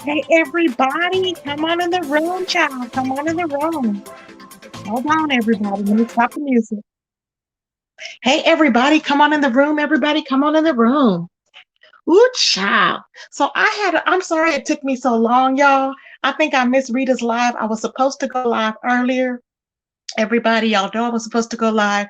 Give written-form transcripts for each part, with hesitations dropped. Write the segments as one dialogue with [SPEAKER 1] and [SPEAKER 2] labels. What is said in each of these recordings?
[SPEAKER 1] Hey, everybody, come on in the room, child. Come on in the room. Hold on, everybody. Let me stop the music. Hey, everybody, come on in the room. Everybody, come on in the room. Ooh, child. So I'm sorry it took me so long, y'all. I think I missed Rita's live. I was supposed to go live earlier. Everybody, y'all know I was supposed to go live.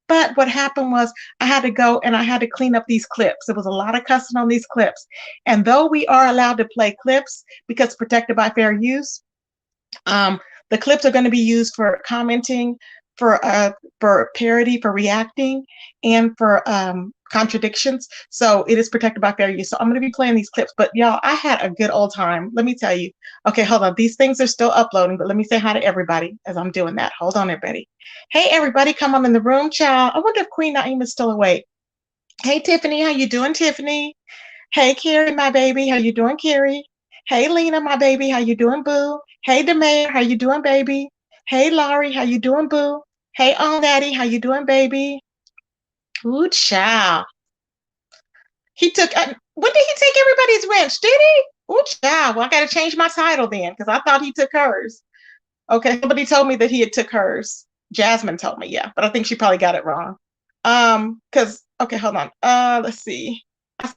[SPEAKER 1] But what happened was I had to go and I had to clean up these clips. There was a lot of cussing on these clips. And though we are allowed to play clips because protected by fair use, um, the clips are going to be used for commenting, for parody, for reacting, and for contradictions. So it is protected by fair use. So I'm going to be playing these clips. But y'all, I had a good old time. Let me tell you. Okay, hold on. These things are still uploading, but let me say hi to everybody as I'm doing that. Hold on, everybody. Hey, everybody, come on in the room, child. I wonder if Queen Naima is still awake. Hey, Tiffany, how you doing, Tiffany? Hey, Carrie, my baby, how you doing, Carrie? Hey, Lena, my baby, how you doing, boo? Hey, Demay, how you doing, baby? Hey, Laurie, how you doing, boo? Hey, Aunt Daddy, how you doing, baby? Ooh, child. He took, when did he take everybody's wrench? Did he? Ooh, child. Well, I got to change my title then because I thought he took hers. Okay, somebody told me that he had took hers. Jasmine told me, yeah, but I think she probably got it wrong. Okay, hold on. Let's see.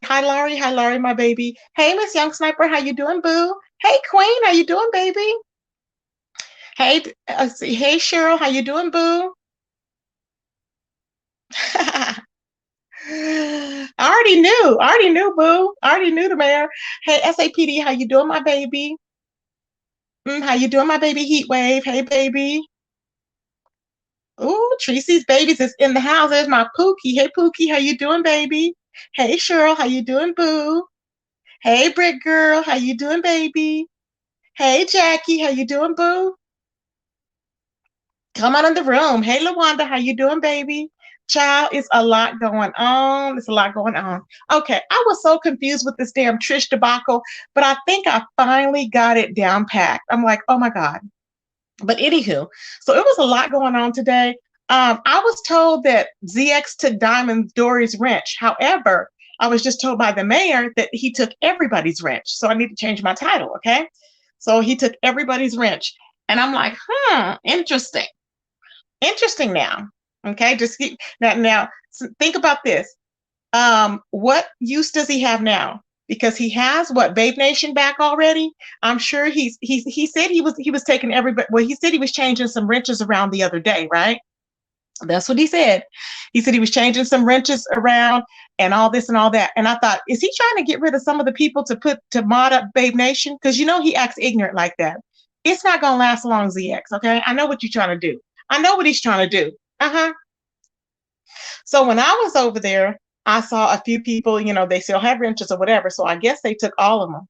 [SPEAKER 1] Hi, Laurie. Hi, Laurie, my baby. Hey, Miss Young Sniper, how you doing, boo? Hey, Queen, how you doing, baby? Hey, let's see. Hey, Cheryl, how you doing, boo? I already knew, boo. I already knew the mayor. Hey, SAPD, how you doing, my baby? How you doing, my baby Heat Wave? Hey, baby. Ooh, Tracy's babies is in the house. There's my Pookie. Hey, Pookie, how you doing, baby? Hey, Cheryl, how you doing, boo? Hey, Brick Girl, how you doing, baby? Hey, Jackie, how you doing, boo? Come on in the room. Hey, LaWanda, how you doing, baby? Child, it's a lot going on. It's a lot going on. Okay, I was so confused with this damn Trish debacle, but I think I finally got it down packed. I'm like, oh my God. But anywho, so it was a lot going on today. I was told that ZX took Diamond Dori's wrench. However, I was just told by the mayor that he took everybody's wrench. So I need to change my title, okay? So he took everybody's wrench. And I'm like, interesting. Interesting now. Okay, just keep now so think about this. What use does he have now? Because he has what, Babe Nation back already. I'm sure he said he was taking everybody. Well, he said he was changing some wrenches around the other day, right? That's what he said. He said he was changing some wrenches around and all this and all that. And I thought, is he trying to get rid of some of the people to mod up Babe Nation? Because you know he acts ignorant like that. It's not gonna last long, ZX. Okay, I know what you're trying to do. I know what he's trying to do. So when I was over there, I saw a few people, they still had wrenches or whatever. So I guess they took all of them.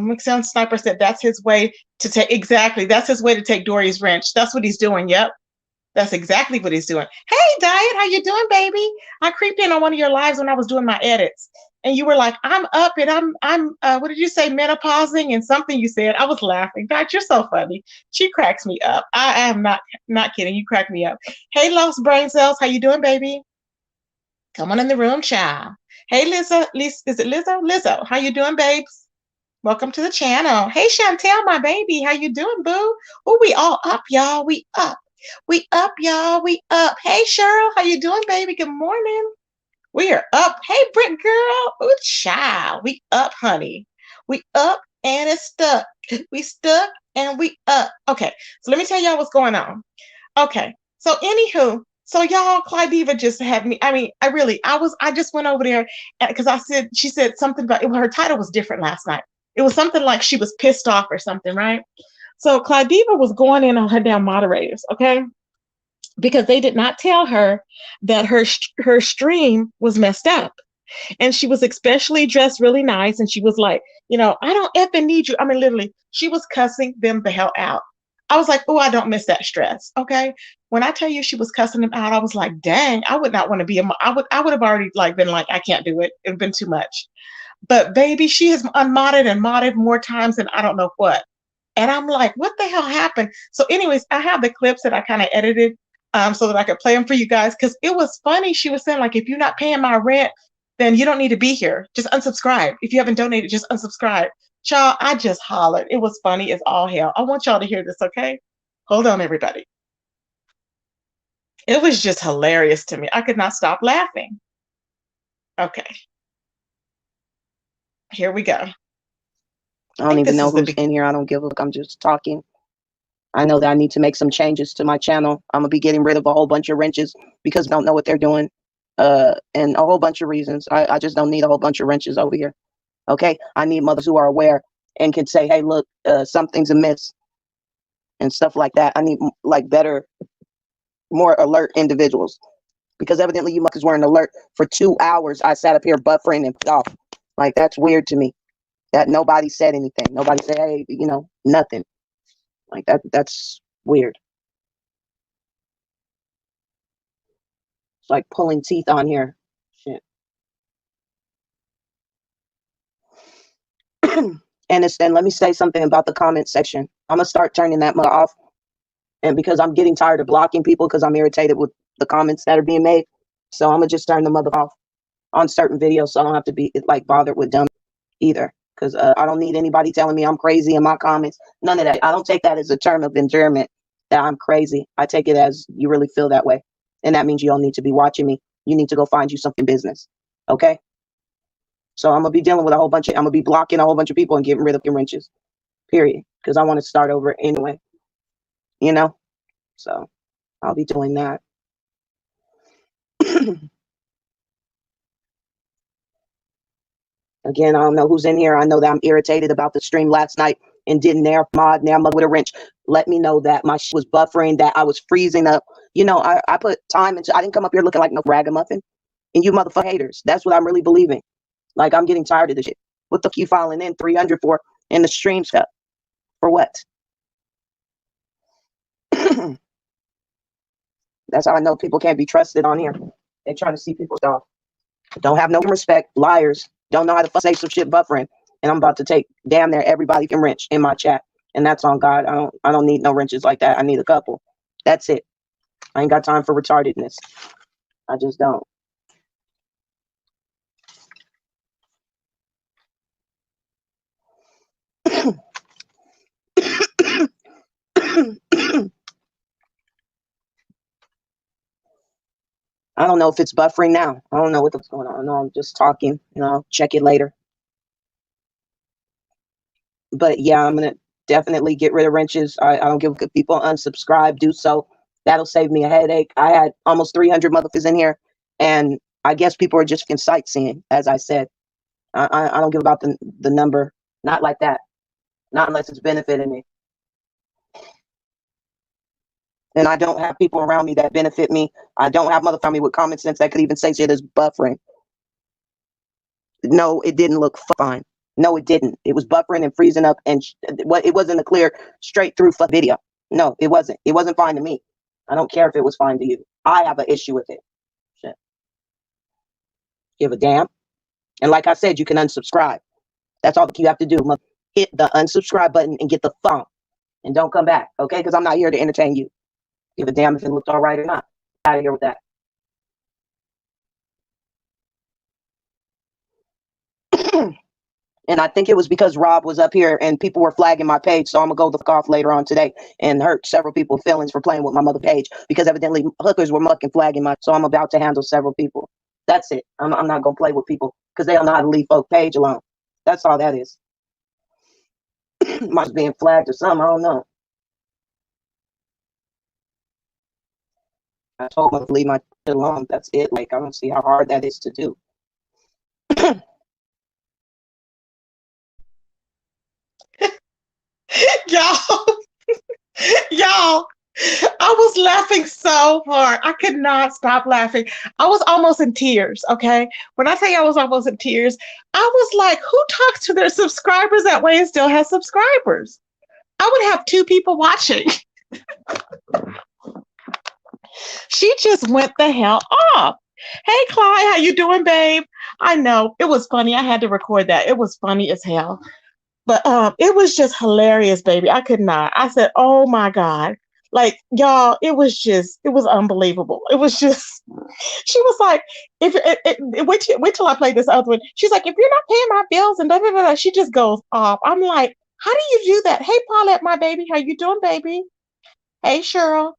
[SPEAKER 1] McSound Sniper said that's his way to take, exactly. That's his way to take Dori's wrench. That's what he's doing. Yep. That's exactly what he's doing. Hey, Diet, how you doing, baby? I creeped in on one of your lives when I was doing my edits. And you were like, I'm up and I'm what did you say, menopausing and something you said. I was laughing. God, you're so funny. She cracks me up. I am not kidding. You crack me up. Hey, Lost Brain Cells, how you doing, baby? Come on in the room, child. Hey, Lizzo, is it Lizzo? Lizzo, how you doing, babes? Welcome to the channel. Hey, Chantel, my baby, how you doing, boo? Oh, we all up, y'all. We up. We up, y'all. We up. Hey, Cheryl, how you doing, baby? Good morning. We are up. Hey, Britt girl. Ooh, child. We up, honey. We up and it's stuck. We stuck and we up. Okay, so let me tell y'all what's going on. Okay, so anywho, so y'all, Clydiva just had me. I mean, I just went over there because she said something about it. Her title was different last night. It was something like she was pissed off or something, right? So Clydiva was going in on her damn moderators, okay? Because they did not tell her that her stream was messed up. And she was especially dressed really nice. And she was like, I don't effing need you. I mean, literally, she was cussing them the hell out. I was like, oh, I don't miss that stress. Okay. When I tell you she was cussing them out, I was like, dang, I would not want to be I would have already been like, I can't do it. It'd been too much. But baby, she has unmodded and modded more times than I don't know what. And I'm like, what the hell happened? So anyways, I have the clips that I kind of edited so that I could play them for you guys. Cause it was funny. She was saying like, if you're not paying my rent, then you don't need to be here. Just unsubscribe. If you haven't donated, just unsubscribe. Y'all, I just hollered. It was funny as all hell. I want y'all to hear this, okay? Hold on, everybody. It was just hilarious to me. I could not stop laughing. Okay, here we go. I
[SPEAKER 2] I don't
[SPEAKER 1] think
[SPEAKER 2] even
[SPEAKER 1] this
[SPEAKER 2] know
[SPEAKER 1] is the
[SPEAKER 2] who's in here. I don't give a fuck. I'm just talking. I know that I need to make some changes to my channel. I'm gonna be getting rid of a whole bunch of wrenches because I don't know what they're doing. And a whole bunch of reasons. I just don't need a whole bunch of wrenches over here. Okay? I need mothers who are aware and can say, hey, look, something's amiss and stuff like that. I need like better, more alert individuals. Because evidently you muckers weren't alert for 2 hours. I sat up here buffering and off. Like that's weird to me. That nobody said anything. Nobody said, hey, nothing. Like that's weird. It's like pulling teeth on here. Shit. And let me say something about the comment section. I'm gonna start turning that off. And because I'm getting tired of blocking people because I'm irritated with the comments that are being made. So I'm gonna just turn the mother off on certain videos so I don't have to be like bothered with them either. Because I don't need anybody telling me I'm crazy in my comments. None of that. I don't take that as a term of endearment that I'm crazy. I take it as you really feel that way. And that means you don't need to be watching me. You need to go find you something business. Okay? So I'm going to be dealing with I'm going to be blocking a whole bunch of people and getting rid of your wrenches. Period. Because I want to start over anyway. So I'll be doing that. Again, I don't know who's in here. I know that I'm irritated about the stream last night and didn't mod now with a wrench. Let me know that my shit was buffering, that I was freezing up. I put time into. I didn't come up here looking like no ragamuffin. And you motherfucker haters. That's what I'm really believing. Like I'm getting tired of this shit. What the fuck you filing in 300 for in the stream stuff? For what? That's how I know people can't be trusted on here. They're trying to see people's stuff. Don't have no respect. Liars. Don't know how to say some shit buffering. And I'm about to take damn near everybody can wrench in my chat. And that's on God. I don't need no wrenches like that. I need a couple. That's it. I ain't got time for retardedness. I just don't. I don't know if it's buffering now. I don't know what's going on. No, I'm just talking. Check it later. But yeah, I'm gonna definitely get rid of wrenches. I don't give a people unsubscribe. Do so. That'll save me a headache. I had almost 300 motherfuckers in here, and I guess people are just sightseeing, as I said. I don't give about the number. Not like that. Not unless it's benefiting me. And I don't have people around me that benefit me. I don't have motherfuckers me with common sense that could even say shit is buffering. No, it didn't look fine. No, it didn't. It was buffering and freezing up, and it wasn't a clear, straight through video. No, it wasn't. It wasn't fine to me. I don't care if it was fine to you. I have an issue with it. Shit. Give a damn. And like I said, you can unsubscribe. That's all you have to do. Hit the unsubscribe button and get the phone. And don't come back, okay? Because I'm not here to entertain you. Give a damn if it looked all right or not. Out of here with that. And I think it was because Rob was up here and people were flagging my page. So I'm going to go the fuck off later on today and hurt several people's feelings for playing with my mother page because evidently hookers were mucking flagging my. So I'm about to handle several people. That's it. I'm not going to play with people because they don't know how to leave folk page alone. That's all that is. Might being flagged or something. I don't know. I told them to leave my shit alone. That's it. Like, I don't see how hard that is to do.
[SPEAKER 1] y'all, y'all, I was laughing so hard. I could not stop laughing. I was almost in tears. Okay. When I say I was almost in tears, I was like, who talks to their subscribers that way and still has subscribers? I would have 2 people watching. She just went the hell off. Hey, Clyde, how you doing, babe? I know it was funny. I had to record that. It was funny as hell. But it was just hilarious, baby. I could not. I said, oh my God. Like, y'all, it was unbelievable. It was just, she was like, if wait till I play this other one. She's like, if you're not paying my bills and blah, blah, blah, she just goes off. I'm like, how do you do that? Hey, Paulette, my baby, how you doing, baby? Hey, Cheryl.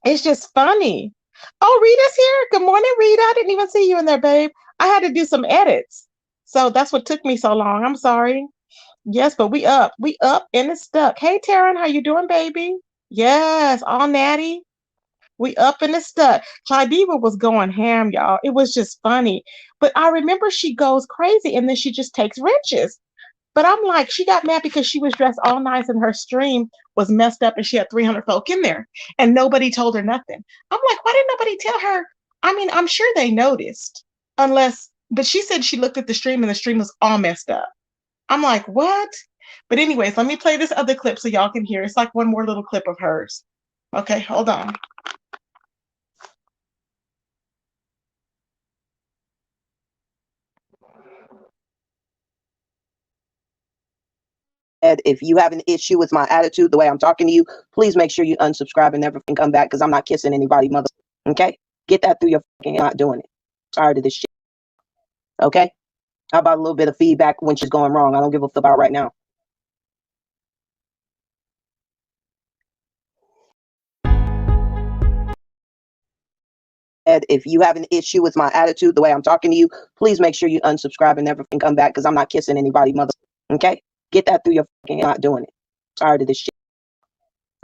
[SPEAKER 1] It's just funny. Oh, Rita's here. Good morning, Rita. I didn't even see you in there, babe. I had to do some edits. So that's what took me so long. I'm sorry. Yes, but we up. We up and it's stuck. Hey, Taryn, how you doing, baby? Yes, all natty. We up and it's stuck. Clydiva was going ham, y'all. It was just funny. But I remember she goes crazy and then she just takes wrenches. But I'm like, she got mad because she was dressed all nice and her stream was messed up and she had 300 folk in there and nobody told her nothing. I'm like, why didn't nobody tell her? I mean, I'm sure they noticed, unless, but she said she looked at the stream and the stream was all messed up. I'm like, what? But, anyways, let me play this other clip so y'all can hear. It's like one more little clip of hers. Okay, hold on.
[SPEAKER 2] If you have an issue with my attitude, the way I'm talking to you, please make sure you unsubscribe and never can come back because I'm not kissing anybody, mother. Okay? Get that through your fucking not doing it. Tired of this shit. Okay? How about a little bit of feedback when she's going wrong? I don't give a fuck about right now. If you have an issue with my attitude, the way I'm talking to you, please make sure you unsubscribe and never can come back because I'm not kissing anybody, mother. Okay? Get that through your fucking not doing it. Tired of this shit.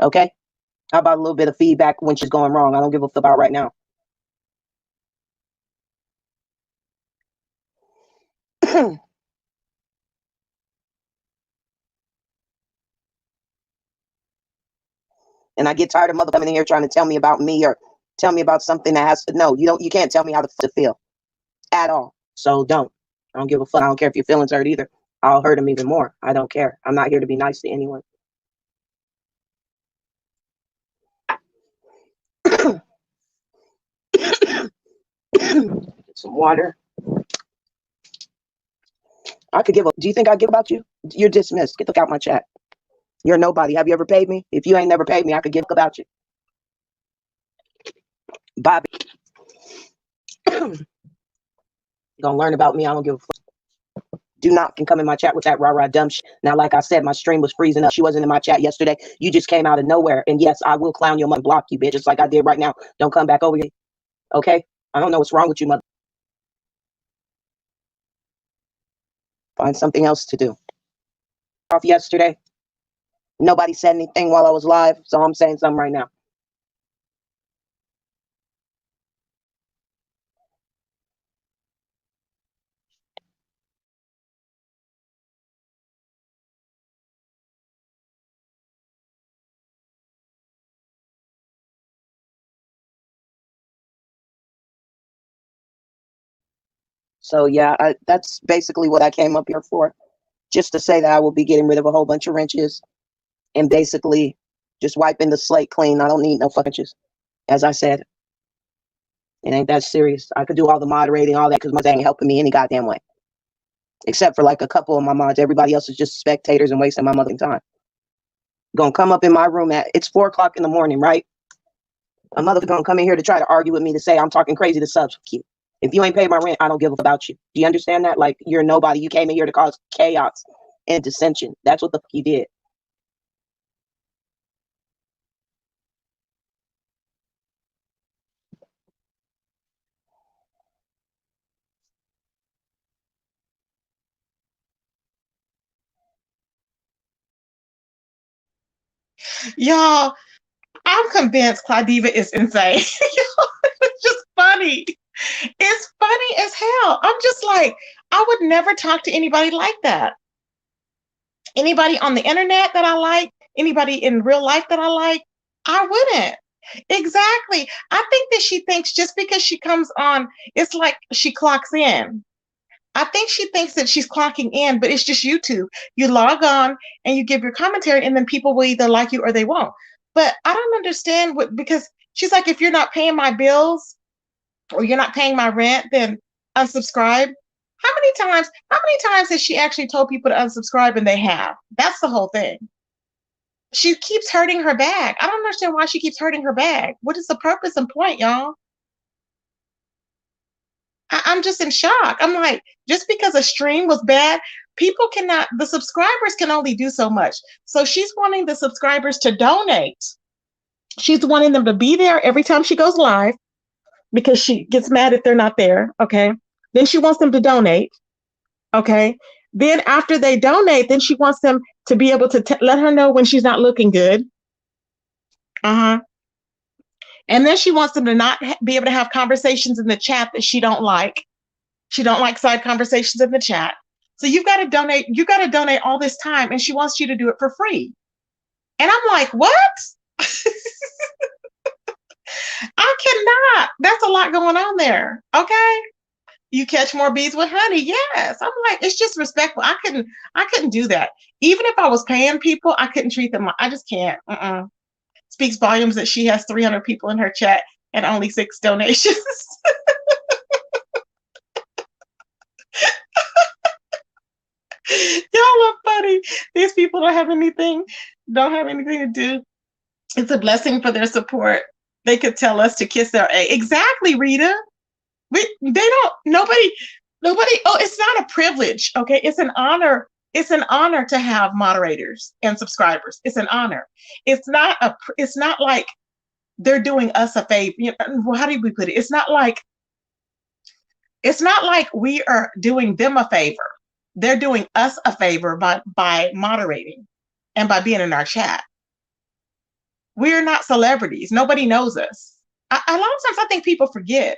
[SPEAKER 2] Okay? How about a little bit of feedback when she's going wrong? I don't give a fuck about right now. And I get tired of mother coming in here trying to tell me about me or tell me about something that has to no, you can't tell me how to feel at all. So don't. I don't give a fuck. I don't care if your feelings hurt either. I'll hurt them even more. I don't care. I'm not here to be nice to anyone. Get some water. I could give a do you think I give about you? You're dismissed. Get the fuck out my chat. You're nobody. Have you ever paid me? If you ain't never paid me, I could give about you. Bobby. You're gonna learn about me. I don't give a fuck. Do not can come in my chat with that rah-rah dumb shit. Now, like I said, my stream was freezing up. She wasn't in my chat yesterday. You just came out of nowhere. And yes, I will clown your mother and block you, bitch, just like I did right now. Don't come back over here. Okay? I don't know what's wrong with you, mother. Find something else to do. Off yesterday. Nobody said anything while I was live, so I'm saying something right now. So yeah, that's basically what I came up here for. Just to say that I will be getting rid of a whole bunch of wrenches and basically just wiping the slate clean. I don't need no fucking wrenches. As I said, it ain't that serious. I could do all the moderating, all that, because mods ain't helping me any goddamn way. Except for like a couple of my mods. Everybody else is just spectators and wasting my motherfucking time. Gonna come up in my room it's 4 o'clock in the morning, right? A motherfucker gonna come in here to try to argue with me to say I'm talking crazy to subs. If you ain't paid my rent, I don't give a fuck about you. Do you understand that? Like, you're nobody. You came in here to cause chaos and dissension. That's what the fuck you did.
[SPEAKER 1] Y'all, I'm convinced Clydiva is insane. It's just funny. It's funny as hell. I'm just like, I would never talk to anybody like that. Anybody on the internet that I like, anybody in real life that I like, I wouldn't. Exactly. I think that she thinks just because she comes on, it's like she clocks in. I think she thinks that she's clocking in, but it's just YouTube. You log on and you give your commentary, and then people will either like you or they won't. But I don't understand what, because she's like, if you're not paying my bills or you're not paying my rent, then unsubscribe. How many times has she actually told people to unsubscribe and they have? That's the whole thing. She keeps hurting her bag. I don't understand why she keeps hurting her bag. What is the purpose and point, y'all? I'm just in shock. I'm like, just because a stream was bad, people cannot, the subscribers can only do so much. So she's wanting the subscribers to donate. She's wanting them to be there every time she goes live because she gets mad if they're not there. Okay. Then she wants them to donate. Okay. Then after they donate, then she wants them to be able to let her know when she's not looking good. Uh huh. And then she wants them to not be able to have conversations in the chat that she don't like. She don't like side conversations in the chat. So you've got to donate. You got to donate all this time, and she wants you to do it for free. And I'm like, what? I cannot. That's a lot going on there. Okay. You catch more bees with honey. Yes. I'm like, it's just respectful. I couldn't do that. Even if I was paying people, I couldn't treat them like, I just can't. Speaks volumes that she has 300 people in her chat and only 6 donations. Y'all are funny. These people don't have anything to do. It's a blessing for their support. They could tell us to kiss their A. Exactly, Rita. Nobody, oh, it's not a privilege, okay? It's an honor. It's an honor to have moderators and subscribers. It's an honor. It's not like they're doing us a favor. You know, how do we put it? It's not like we are doing them a favor. They're doing us a favor by moderating and by being in our chat. We're not celebrities. Nobody knows us. A lot of times I think people forget.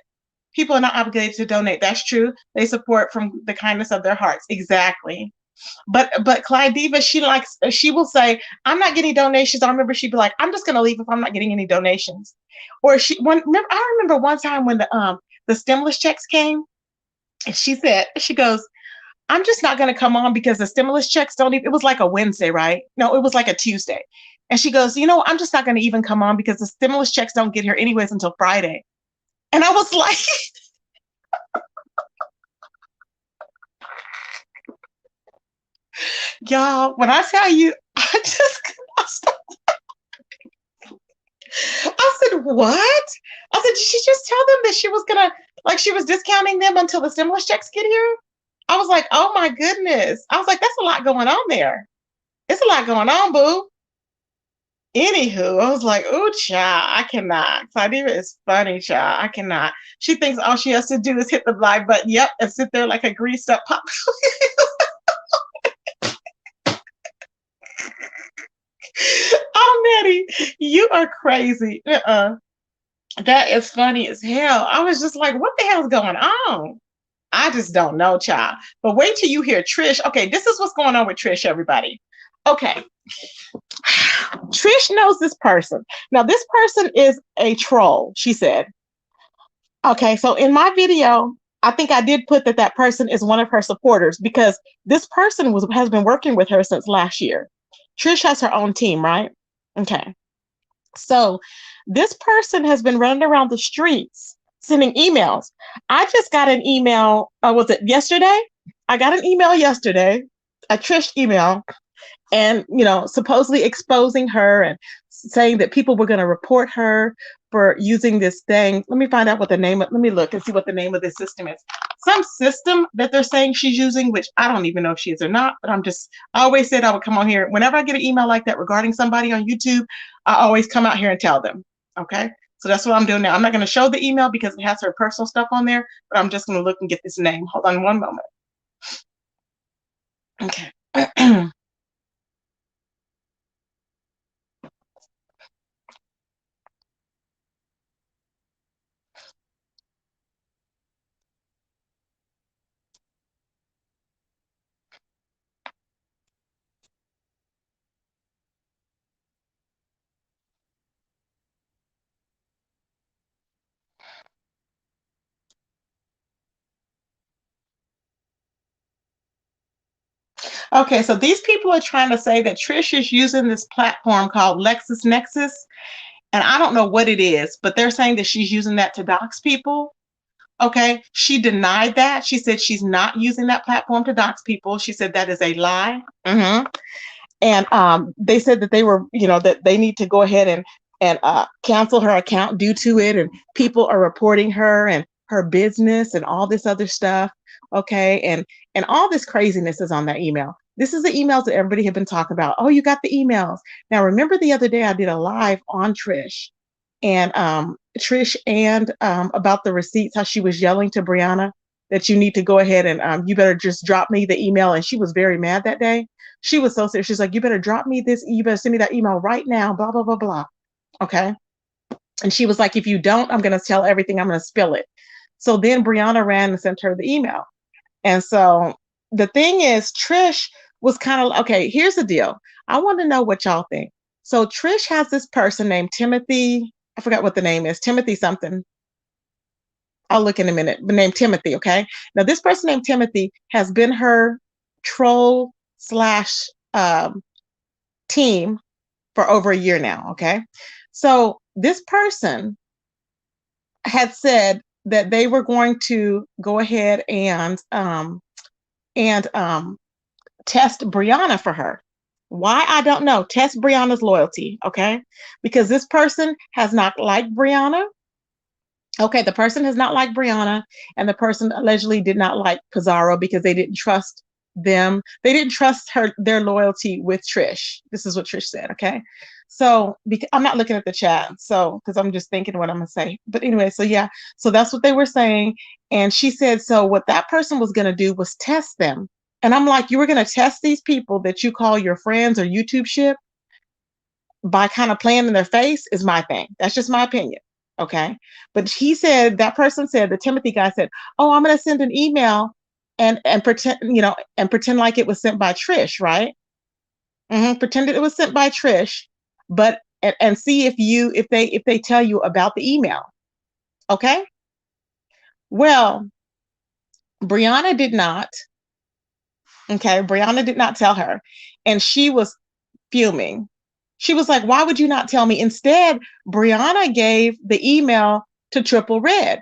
[SPEAKER 1] People are not obligated to donate. That's true. They support from the kindness of their hearts. Exactly. But Clydiva, she will say, I'm not getting donations. I remember she'd be like, I'm just gonna leave if I'm not getting any donations. Or I remember one time when the stimulus checks came, and she goes, I'm just not gonna come on because the stimulus checks don't even, it was like a Wednesday, right? No, it was like a Tuesday. And she goes, I'm just not gonna even come on because the stimulus checks don't get here anyways until Friday. And I was like, y'all, when I tell you, I said, what? I said, did she just tell them that she was gonna, like, she was discounting them until the stimulus checks get here? I was like, oh my goodness. I was like, that's a lot going on there. It's a lot going on, boo. Anywho, I was like, oh, child, I cannot. Clydiva is funny, child. I cannot. She thinks all she has to do is hit the live button, yep, and sit there like a greased up pop. Oh, Nettie, you are crazy. That is funny as hell. I was just like, what the hell's going on? I just don't know, child. But wait till you hear Trish. Okay, this is what's going on with Trish, everybody. Okay. Trish knows this person. Now, this person is a troll, she said. Okay, so in my video, I think I did put that person is one of her supporters because this person has been working with her since last year. Trish has her own team, right? Okay. So this person has been running around the streets sending emails. I just got an email, was it yesterday? I got an email yesterday, a Trish email, and supposedly exposing her and saying that people were going to report her for using this thing. Let me find out what the name of, let me look and see what the name of this system is. Some system that they're saying she's using, which I don't even know if she is or not, but I always said I would come on here. Whenever I get an email like that regarding somebody on YouTube, I always come out here and tell them. Okay. So that's what I'm doing now. I'm not going to show the email because it has her personal stuff on there, but I'm just going to look and get this name. Hold on one moment. Okay. Okay, so these people are trying to say that Trish is using this platform called LexisNexis, and I don't know what it is, but they're saying that she's using that to dox people. Okay, she denied that. She said she's not using that platform to dox people. She said that is a lie. And And they said that they were, that they need to go ahead and cancel her account due to it, and people are reporting her and her business and all this other stuff. Okay, and all this craziness is on that email. This is the emails that everybody had been talking about. Oh, you got the emails. Now, remember the other day I did a live on Trish, and about the receipts, how she was yelling to Brianna that you need to go ahead and you better just drop me the email. And she was very mad that day. She was so serious. She's like, you better drop me this, you better send me that email right now, blah, blah, blah, blah. Okay. And she was like, if you don't, I'm going to tell everything, I'm going to spill it. So then Brianna ran and sent her the email. And so the thing is, Trish was kind of, okay, here's the deal. I want to know what y'all think. So Trish has this person named Timothy. I forgot what the name is. Timothy something. I'll look in a minute, but named Timothy. Okay. Now this person named Timothy has been her troll slash team for over a year now. Okay. So this person had said that they were going to go ahead and test Brianna for her. Why? I don't know. Test Brianna's loyalty. Okay. Because this person has not liked Brianna. Okay, the person has not liked Brianna, and the person allegedly did not like Pizarro because they didn't trust them. They didn't trust their loyalty with Trish. This is what Trish said. Okay, so I'm not looking at the chat, so because I'm just thinking what I'm gonna say. But anyway, so yeah, so that's what they were saying, and she said so. What that person was gonna do was test them, and I'm like, you were gonna test these people that you call your friends or YouTube ship by kind of playing in their face is my thing. That's just my opinion. Okay. But he said, that person said, the Timothy guy said, oh, I'm going to send an email and pretend, and pretend like it was sent by Trish, right? Pretend it was sent by Trish, but, and see if they tell you about the email. Okay. Well, Brianna did not. Okay. Brianna did not tell her. And she was fuming. She was like, why would you not tell me? Instead, Brianna gave the email to Triple Red.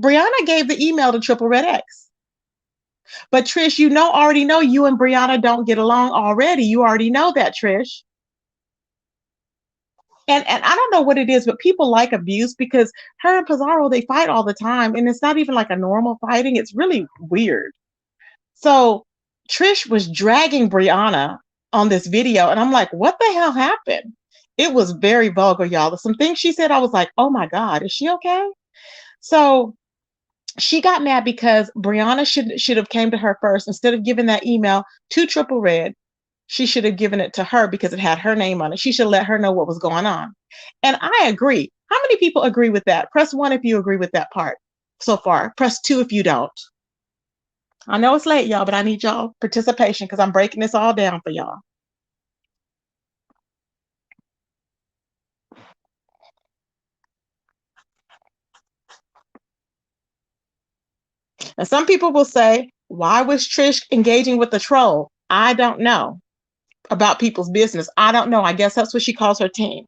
[SPEAKER 1] Brianna gave the email to Triple Red X. But Trish, already know you and Brianna don't get along already. You already know that, Trish. And I don't know what it is, but people like abuse because her and Pizarro, they fight all the time. And it's not even like a normal fighting. It's really weird. So Trish was dragging Brianna on this video, and I'm like, what the hell happened? It was very vulgar, y'all. There's some things she said, I was like, oh my God, is she okay? So she got mad because Brianna should have came to her first. Instead of giving that email to Triple Red, she should have given it to her because it had her name on it. She should let her know what was going on. And I agree. How many people agree with that? Press 1 if you agree with that part so far. Press 2 if you don't. I know it's late, y'all, but I need y'all participation because I'm breaking this all down for y'all. And some people will say, why was Trish engaging with the troll? I don't know about people's business. I don't know. I guess that's what she calls her team.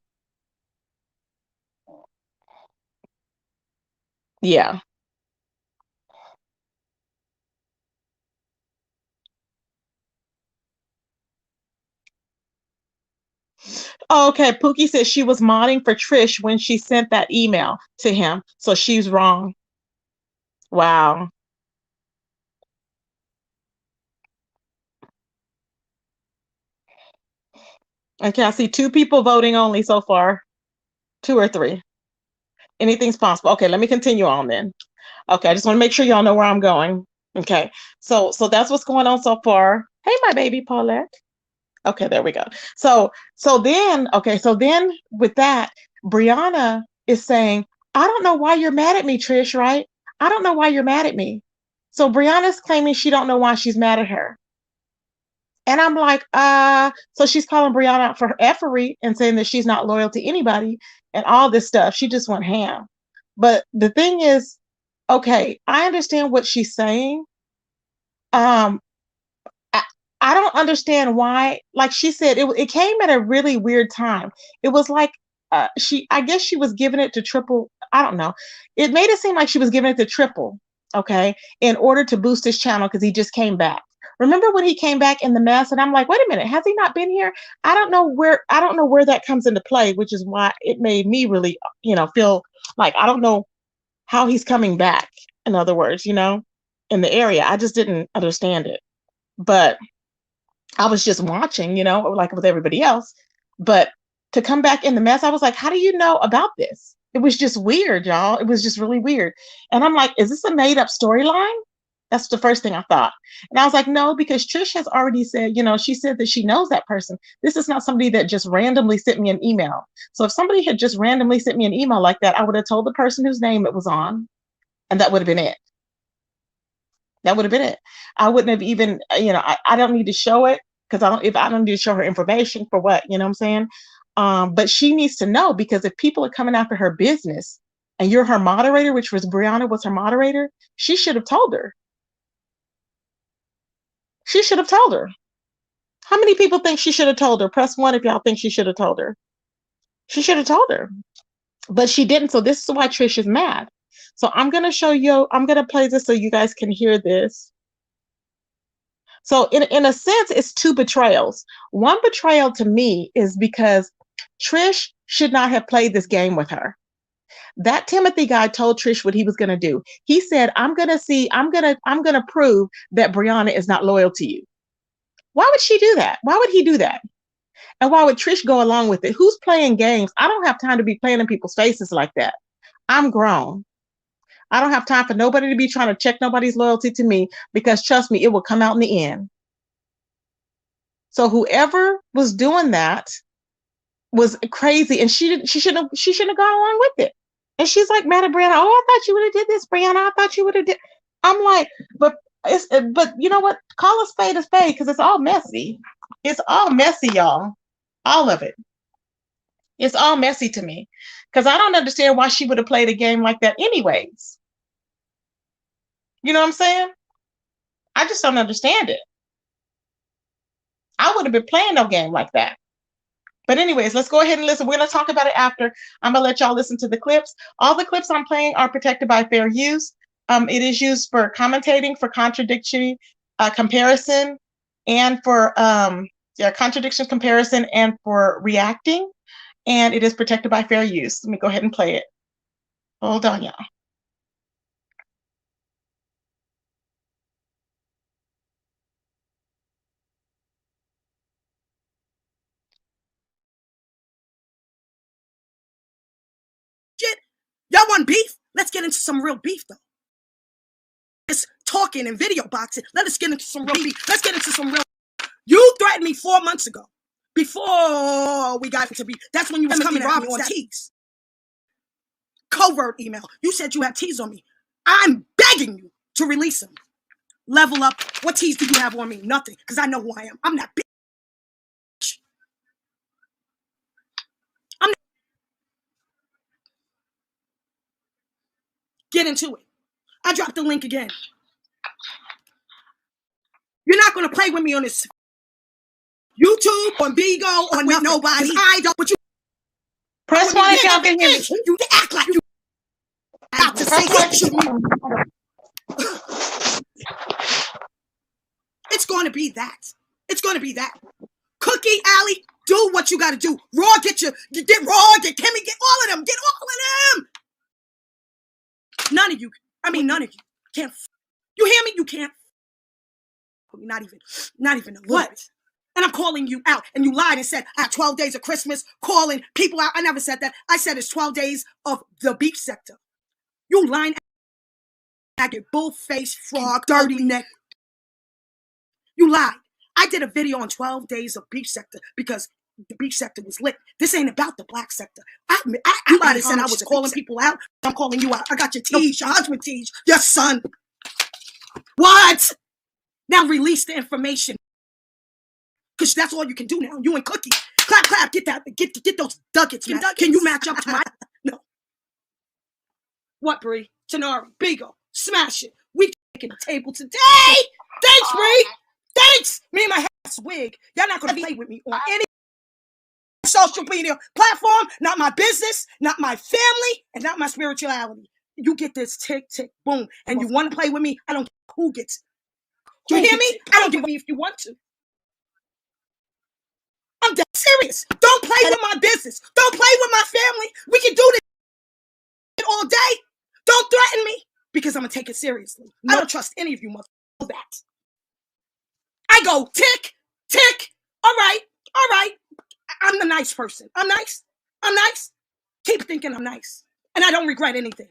[SPEAKER 1] Yeah. Oh, okay. Pookie said she was modding for Trish when she sent that email to him. So she's wrong. Wow. Okay, I see 2 people voting only so far. 2 or 3. Anything's possible. Okay, let me continue on then. Okay, I just want to make sure y'all know where I'm going. Okay, so that's what's going on so far. Hey, my baby Paulette. Okay, there we go. So then with that, Brianna is saying, I don't know why you're mad at me, Trish, right? I don't know why you're mad at me. So Brianna's claiming she don't know why she's mad at her. And I'm like, so she's calling Brianna out for her effery and saying that she's not loyal to anybody and all this stuff. She just went ham. But the thing is, okay, I understand what she's saying. I, I don't understand why, like she said, it came at a really weird time. It was like I guess she was giving it to Triple. I don't know. It made it seem like she was giving it to Triple, okay, in order to boost his channel because he just came back. Remember when he came back in the mess and I'm like, wait a minute, has he not been here? I don't know where that comes into play, which is why it made me really, feel like I don't know how he's coming back, in other words, in the area. I just didn't understand it. But I was just watching, like with everybody else. But to come back in the mess, I was like, how do you know about this? It was just weird, y'all. It was just really weird. And I'm like, is this a made up storyline? That's the first thing I thought. And I was like, no, because Trish has already said, she said that she knows that person. This is not somebody that just randomly sent me an email. So if somebody had just randomly sent me an email like that, I would have told the person whose name it was on, and that would have been it. That would have been it. I wouldn't have even, I don't need to show it because I don't need to show her information for what, you know what I'm saying? But she needs to know, because if people are coming after her business and you're her moderator, which was Brianna was her moderator, she should have told her. She should have told her. How many people think she should have told her? Press 1 if y'all think she should have told her. She should have told her, but she didn't. So this is why Trish is mad. So I'm going to play this so you guys can hear this. So in a sense, it's two betrayals. One betrayal to me is because Trish should not have played this game with her. That Timothy guy told Trish what he was going to do. He said, I'm going to prove that Brianna is not loyal to you. Why would she do that? Why would he do that? And why would Trish go along with it? Who's playing games? I don't have time to be playing in people's faces like that. I'm grown. I don't have time for nobody to be trying to check nobody's loyalty to me, because trust me, it will come out in the end. So whoever was doing that was crazy, and she shouldn't have gone along with it. And she's like mad at Brianna. Oh, I thought you would have did this, Brianna. I thought you would have did. I'm like, but you know what? Call a spade, because it's all messy. It's all messy, y'all. All of it. It's all messy to me, because I don't understand why she would have played a game like that anyways. You know what I'm saying? I just don't understand it. I would have been playing no game like that. But anyways, let's go ahead and listen. We're going to talk about it after. I'm going to let y'all listen to the clips. All the clips I'm playing are protected by fair use. It is used for commentating, for contradiction, comparison, and for contradiction, comparison, and for reacting. And it is protected by fair use. Let me go ahead and play it. Hold on, y'all.
[SPEAKER 3] Y'all want beef? Let's get into some real beef, though. It's talking and video boxing. Let us get into some real beef. Let's get into some real. You threatened me 4 months ago, before we got into beef. That's when you was coming at me on teas. Covert email. You said you have teas on me. I'm begging you to release them. Level up. What teas do you have on me? Nothing, because I know who I am. I'm not bitch. Get into it. I dropped the link again. You're not going to play with me on this YouTube, on Bigo, or with nobody. I don't. But you
[SPEAKER 1] press 1 if y'all can hear me.
[SPEAKER 3] You act like you about to say that. It's going to be that. It's going to be that. Cookie Alley, do what you got to do. Raw, get Raw, get Kimmy, get all of them. Get all of them. None of you can't. You hear me? You can't. Not even a little bit. And I'm calling you out. And you lied and said, I have 12 days of Christmas, calling people out. I never said that. I said it's 12 days of the beef sector. You lying at your bull-faced frog, dirty neck. You lied. I did a video on 12 days of beef sector because the beef sector was lit. This ain't about the black sector. You lied and said I was calling people out. I'm calling you out. I got your tees, your husband tees, your son. What? Now release the information. Because that's all you can do now. You and Cookie. Clap, clap. Get those ducats. Can you match up to my... No. What, Bree? Tenari. Bigo. Smash it. We taking the table today. Thanks, Bree. Thanks. Me and my ass wig. Y'all not going to play with me on any social media platform. Not my business. Not my family. And not my spirituality. You get this tick, tick, boom. And you want to play with me? I don't care who gets it. Do you hear me? I don't give a if you want to. I'm dead serious. Don't play with my business. Don't play with my family. We can do this all day. Don't threaten me because I'm going to take it seriously. I don't trust any of you must know that. I go tick, tick. All right. I'm the nice person. I'm nice. Keep thinking I'm nice. And I don't regret anything.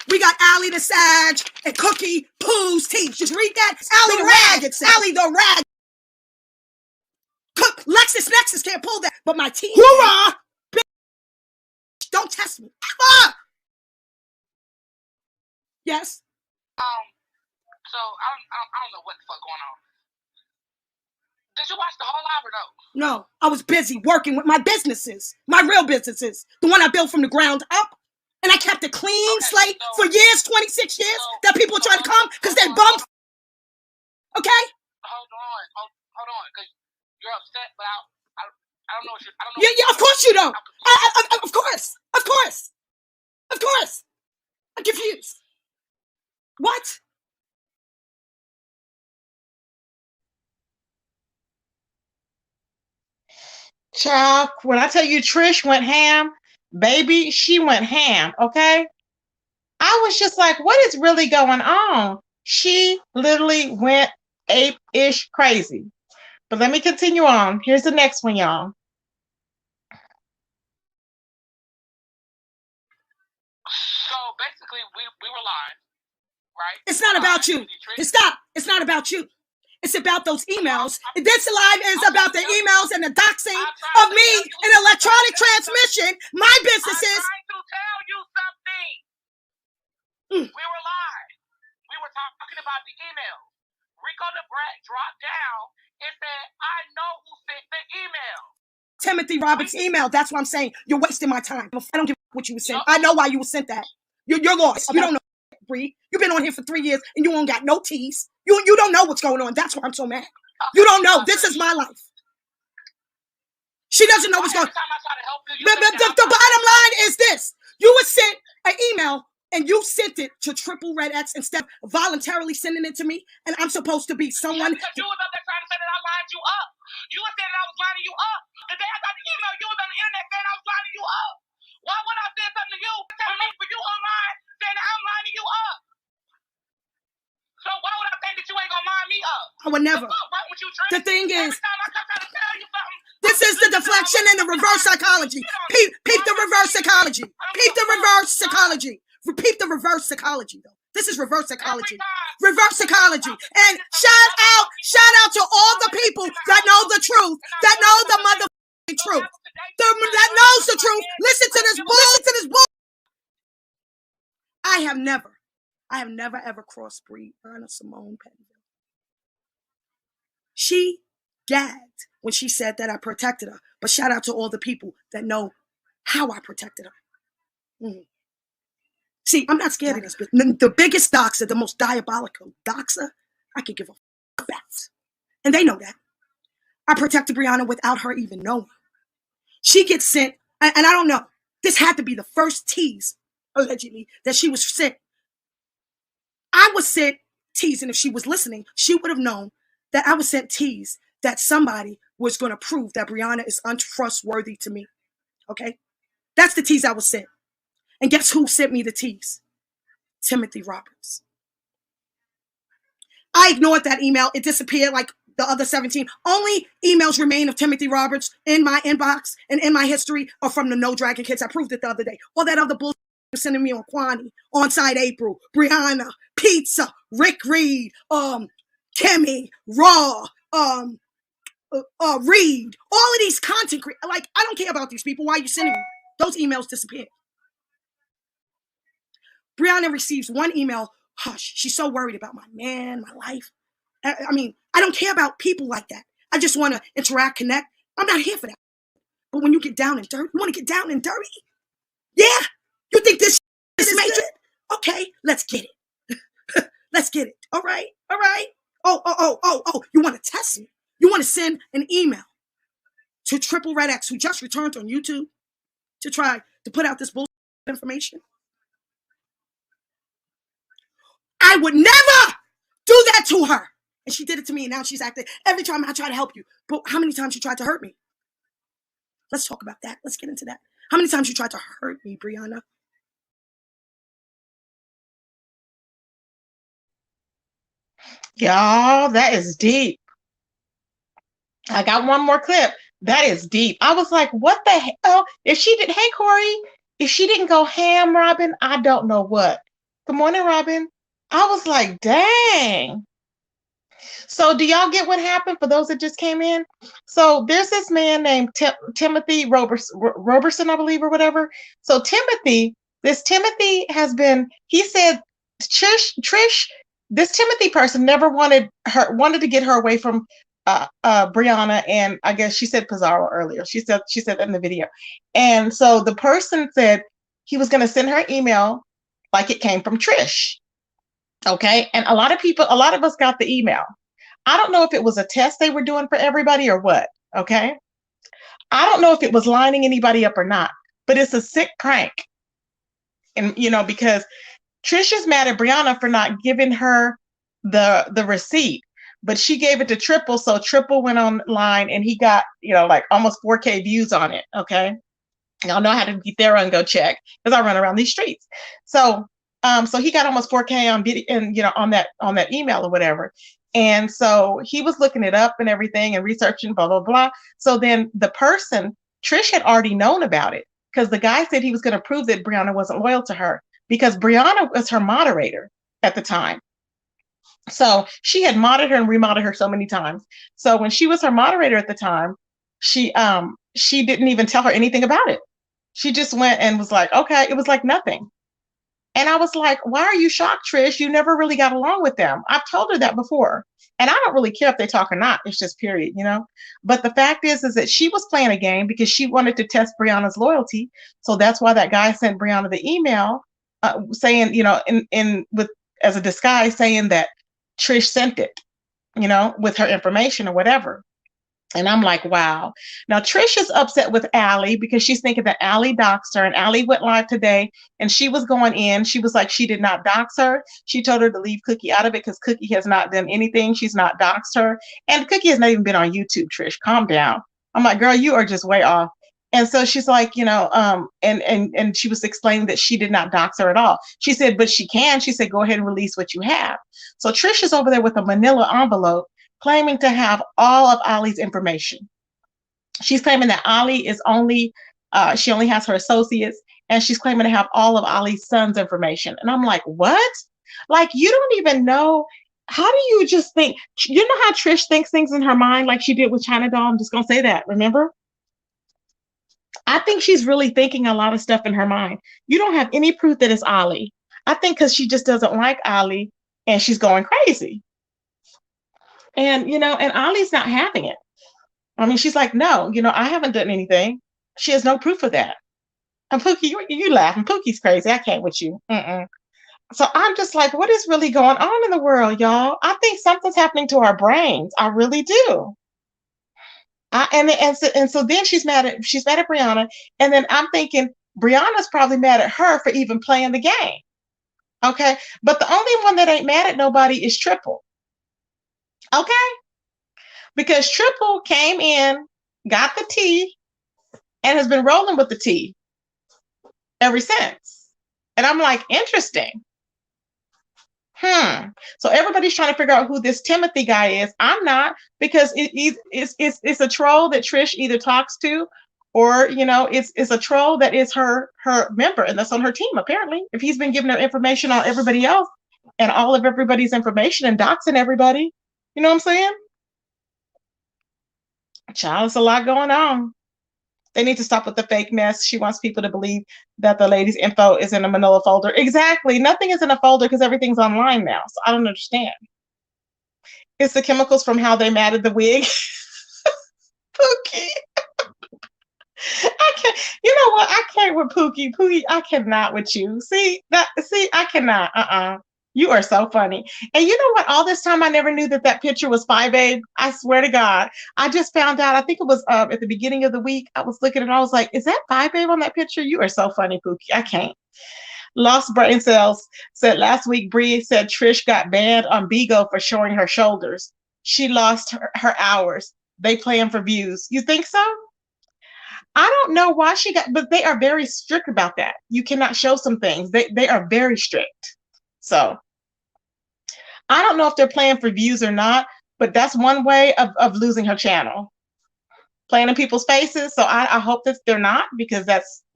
[SPEAKER 3] We got Allie the Sag and Cookie Pooh's teeth. Just read that. Allie the Rag. Allie the Rag. Cook Lexus can't pull that. But my teeth. Hoorah! Bitch, don't test me. Ah! Yes?
[SPEAKER 4] So I don't know what the fuck going on. Did you watch the whole live or no?
[SPEAKER 3] No, I was busy working with my businesses. My real businesses. The one I built from the ground up. And I kept a clean slate for years, 26 years, that people are trying to come because they bummed. Okay?
[SPEAKER 4] Hold on, because you're upset, but I don't know what I don't know.
[SPEAKER 3] Yeah, of course you don't. Of course. I'm confused. What?
[SPEAKER 1] Child, when I tell you Trish went ham, baby, she went ham, okay? I was just like, what is really going on? She literally went ape-ish crazy. But let me continue on. Here's the next one, y'all.
[SPEAKER 4] So basically, we were live, right?
[SPEAKER 3] It's not about you. Stop. It's not about you. It's about those emails. This live is about the emails and the doxing of me in electronic transmission. My business is.
[SPEAKER 4] I'm trying to tell you something. We were live. We were talking about the email. Rico the Brat dropped down and said, I know who sent the email.
[SPEAKER 3] Timothy Roberts' email. That's what I'm saying. You're wasting my time. I don't give a what you were sent. I know why you were sent that. You're lost. You don't know, Bree. You've been on here for 3 years and you don't got no teas. You don't know what's going on. That's why I'm so mad. You don't know. This is my life. She doesn't know what's going on. The bottom line is this. You were sent an email and you sent it to Triple Red X instead of voluntarily sending it to me. And I'm supposed to be someone.
[SPEAKER 4] Because you was up there trying to say that I lined you up. You were saying that I was lining you up. The day I got the email, you was on the internet saying I was lining you up. Why would I say something to you telling me for you online saying that I'm lining you up? So why would I think that you ain't gonna line me up?
[SPEAKER 3] I would never. The thing is, this is the deflection and the reverse psychology. Peep the reverse psychology. Peep the reverse psychology. Repeat the reverse psychology, though. This is reverse psychology. Reverse psychology. And shout out to all the people that know the truth, that know the motherfucking truth, that knows the truth. Listen to this bull. I have never ever crossed Brianna Simone Penville. She gagged when she said that I protected her. But shout out to all the people that know how I protected her. See, I'm not scared of this. But the biggest doxer, the most diabolical doxer, I could give a f about. And they know that. I protected Brianna without her even knowing. She gets sent, and I don't know. This had to be the first tease, allegedly, that she was sent. I was sent tease, and if she was listening, she would have known that I was sent tease that somebody was going to prove that Brianna is untrustworthy to me. Okay? That's the tease I was sent. And guess who sent me the tease? Timothy Roberts. I ignored that email. It disappeared like the other 17. Only emails remain of Timothy Roberts in my inbox and in my history are from the No Dragon Kids. I proved it the other day. All that other bullshit sending me on Kwani, Onside April, Brianna, Pizza, Rick Reed, Kimmy, Raw, Reed. All of these content like, I don't care about these people. Why are you sending me? Those emails disappeared. Brianna receives one email. Hush, she's so worried about my man, my life. I mean, I don't care about people like that. I just want to interact, connect. I'm not here for that. But when you get down and dirty, you want to get down and dirty? Yeah? You think this is major? Okay, let's get it. Let's get it. All right? Oh, you want to test me? You want to send an email to Triple Red X, who just returned on YouTube, to try to put out this bullshit information? I would never do that to her. And she did it to me, and now she's acting every time I try to help you. But how many times you tried to hurt me? Let's talk about that. Let's get into that. How many times you tried to hurt me, Brianna?
[SPEAKER 1] Y'all, that is deep. I got one more clip. That is deep. I was like, what the hell? If she did, hey, Corey, if she didn't go ham, Robin, I don't know what. Good morning, Robin. I was like, dang. So do y'all get what happened for those that just came in? So there's this man named Timothy Roberson, I believe, or whatever. So Timothy has been, he said, Trish, this Timothy person never wanted to get her away from Brianna, and I guess she said Pizarro earlier. She said that in the video. And so the person said he was going to send her an email like it came from Trish. Okay. And a lot of us got the email. I don't know if it was a test they were doing for everybody or what. Okay. I don't know if it was lining anybody up or not, but it's a sick prank. And, because Trish is mad at Brianna for not giving her the receipt, but she gave it to Triple. So Triple went online and he got, like almost 4K views on it. Okay. Y'all know how to be thorough and go check because I run around these streets. So he got almost 4K on video and, on that email or whatever. And so he was looking it up and everything and researching, blah, blah, blah. So then the person, Trish had already known about it because the guy said he was going to prove that Brianna wasn't loyal to her because Brianna was her moderator at the time. So she had modded her and remodded her so many times. So when she was her moderator at the time, she didn't even tell her anything about it. She just went and was like, okay, it was like nothing. And I was like, why are you shocked, Trish? You never really got along with them. I've told her that before. And I don't really care if they talk or not. It's just period, But the fact is that she was playing a game because she wanted to test Brianna's loyalty. So that's why that guy sent Brianna the email saying, as a disguise saying that Trish sent it, with her information or whatever. And I'm like, wow. Now, Trish is upset with Allie because she's thinking that Allie doxed her. And Allie went live today and she was going in. She was like, she did not dox her. She told her to leave Cookie out of it because Cookie has not done anything. She's not doxed her. And Cookie has not even been on YouTube, Trish. Calm down. I'm like, girl, you are just way off. And so she's like, and she was explaining that she did not dox her at all. She said, but she can. She said, go ahead and release what you have. So Trish is over there with a manila envelope claiming to have all of Ollie's information. She's claiming that Ollie is she only has her associates, and she's claiming to have all of Ollie's son's information. And I'm like, what? Like, you don't even know. How do you just think? You know how Trish thinks things in her mind like she did with China Doll? I'm just going to say that, remember? I think she's really thinking a lot of stuff in her mind. You don't have any proof that it's Ollie. I think because she just doesn't like Ollie, and she's going crazy. And, and Ollie's not having it. I mean, she's like, no, I haven't done anything. She has no proof of that. And Pookie, you laughing. Pookie's crazy. I can't with you. So I'm just like, what is really going on in the world, y'all? I think something's happening to our brains. I really do. And so then she's mad at Brianna. And then I'm thinking Brianna's probably mad at her for even playing the game. Okay. But the only one that ain't mad at nobody is Triple. Okay. Because Triple came in, got the tea, and has been rolling with the tea ever since. And I'm like, interesting. So everybody's trying to figure out who this Timothy guy is. I'm not, because it's a troll that Trish either talks to, or it's a troll that is her member, and that's on her team apparently. If he's been giving her information on everybody else and all of everybody's information and doxing everybody, you know what I'm saying? Child, it's a lot going on. They need to stop with the fake mess. She wants people to believe that the lady's info is in a manila folder. Exactly. Nothing is in a folder because everything's online now. So I don't understand. It's the chemicals from how they matted the wig. Pookie. I can't. You know what? I can't with Pookie. Pookie, I cannot with you. See, I cannot. You are so funny. And you know what? All this time I never knew that picture was Spy Babe. I swear to God. I just found out, I think it was at the beginning of the week. I was looking and I was like, is that Spy Babe on that picture? You are so funny, Pookie. I can't. Lost Brain Cells said last week Bree said Trish got banned on Bigo for showing her shoulders. She lost her hours. They playing for views. You think so? I don't know why she got, but they are very strict about that. You cannot show some things. They are very strict. So I don't know if they're playing for views or not, but that's one way of losing her channel. Playing in people's faces. So I hope that they're not, because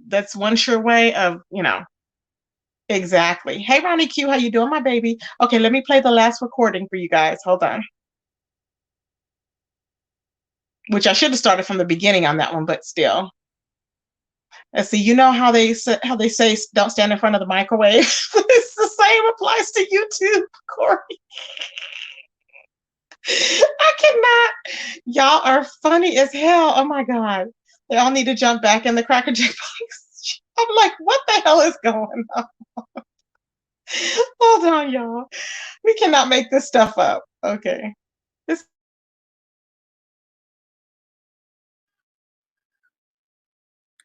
[SPEAKER 1] that's one sure way of, exactly. Hey, Ronnie Q, how you doing, my baby? Okay, let me play the last recording for you guys. Hold on. Which I should have started from the beginning on that one, but still. Let's see. You know how they say don't stand in front of the microwave? It's the same applies to YouTube, Corey. I cannot. Y'all are funny as hell. Oh my God. They all need to jump back in the Cracker Jack box. I'm like, what the hell is going on? Hold on, y'all. We cannot make this stuff up. Okay.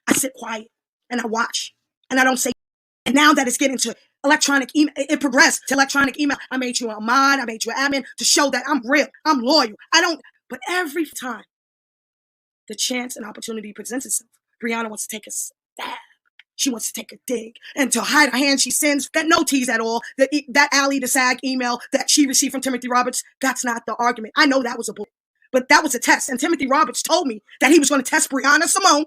[SPEAKER 3] I sit quiet and I watch and I don't say. And now that it's getting to electronic email, it progressed to electronic email. I made you a mod, I made you an admin to show that I'm real, I'm loyal. But every time the chance and opportunity presents itself, Brianna wants to take a stab. She wants to take a dig. And to hide her hand, she sends that no tease at all. That Allie the SAG email that she received from Timothy Roberts, that's not the argument. I know that was a bull. But that was a test. And Timothy Roberts told me that he was going to test Brianna Simone.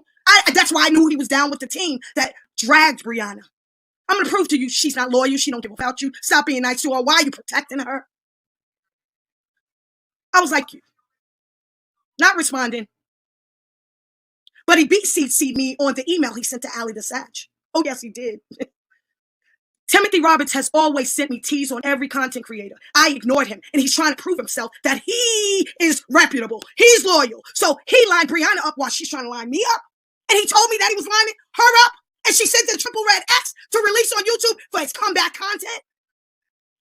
[SPEAKER 3] That's why I knew he was down with the team that dragged Brianna. I'm going to prove to you she's not loyal. She don't give about you. Stop being nice to her. Why are you protecting her? I was like you. Not responding. But he BCC'd me on the email he sent to Allie the SAG. Oh, yes, he did. Timothy Roberts has always sent me teas on every content creator. I ignored him, and he's trying to prove himself that he is reputable. He's loyal. So he lined Brianna up while she's trying to line me up. And he told me that he was lining her up, and she sent the triple red X to release on YouTube for his comeback content.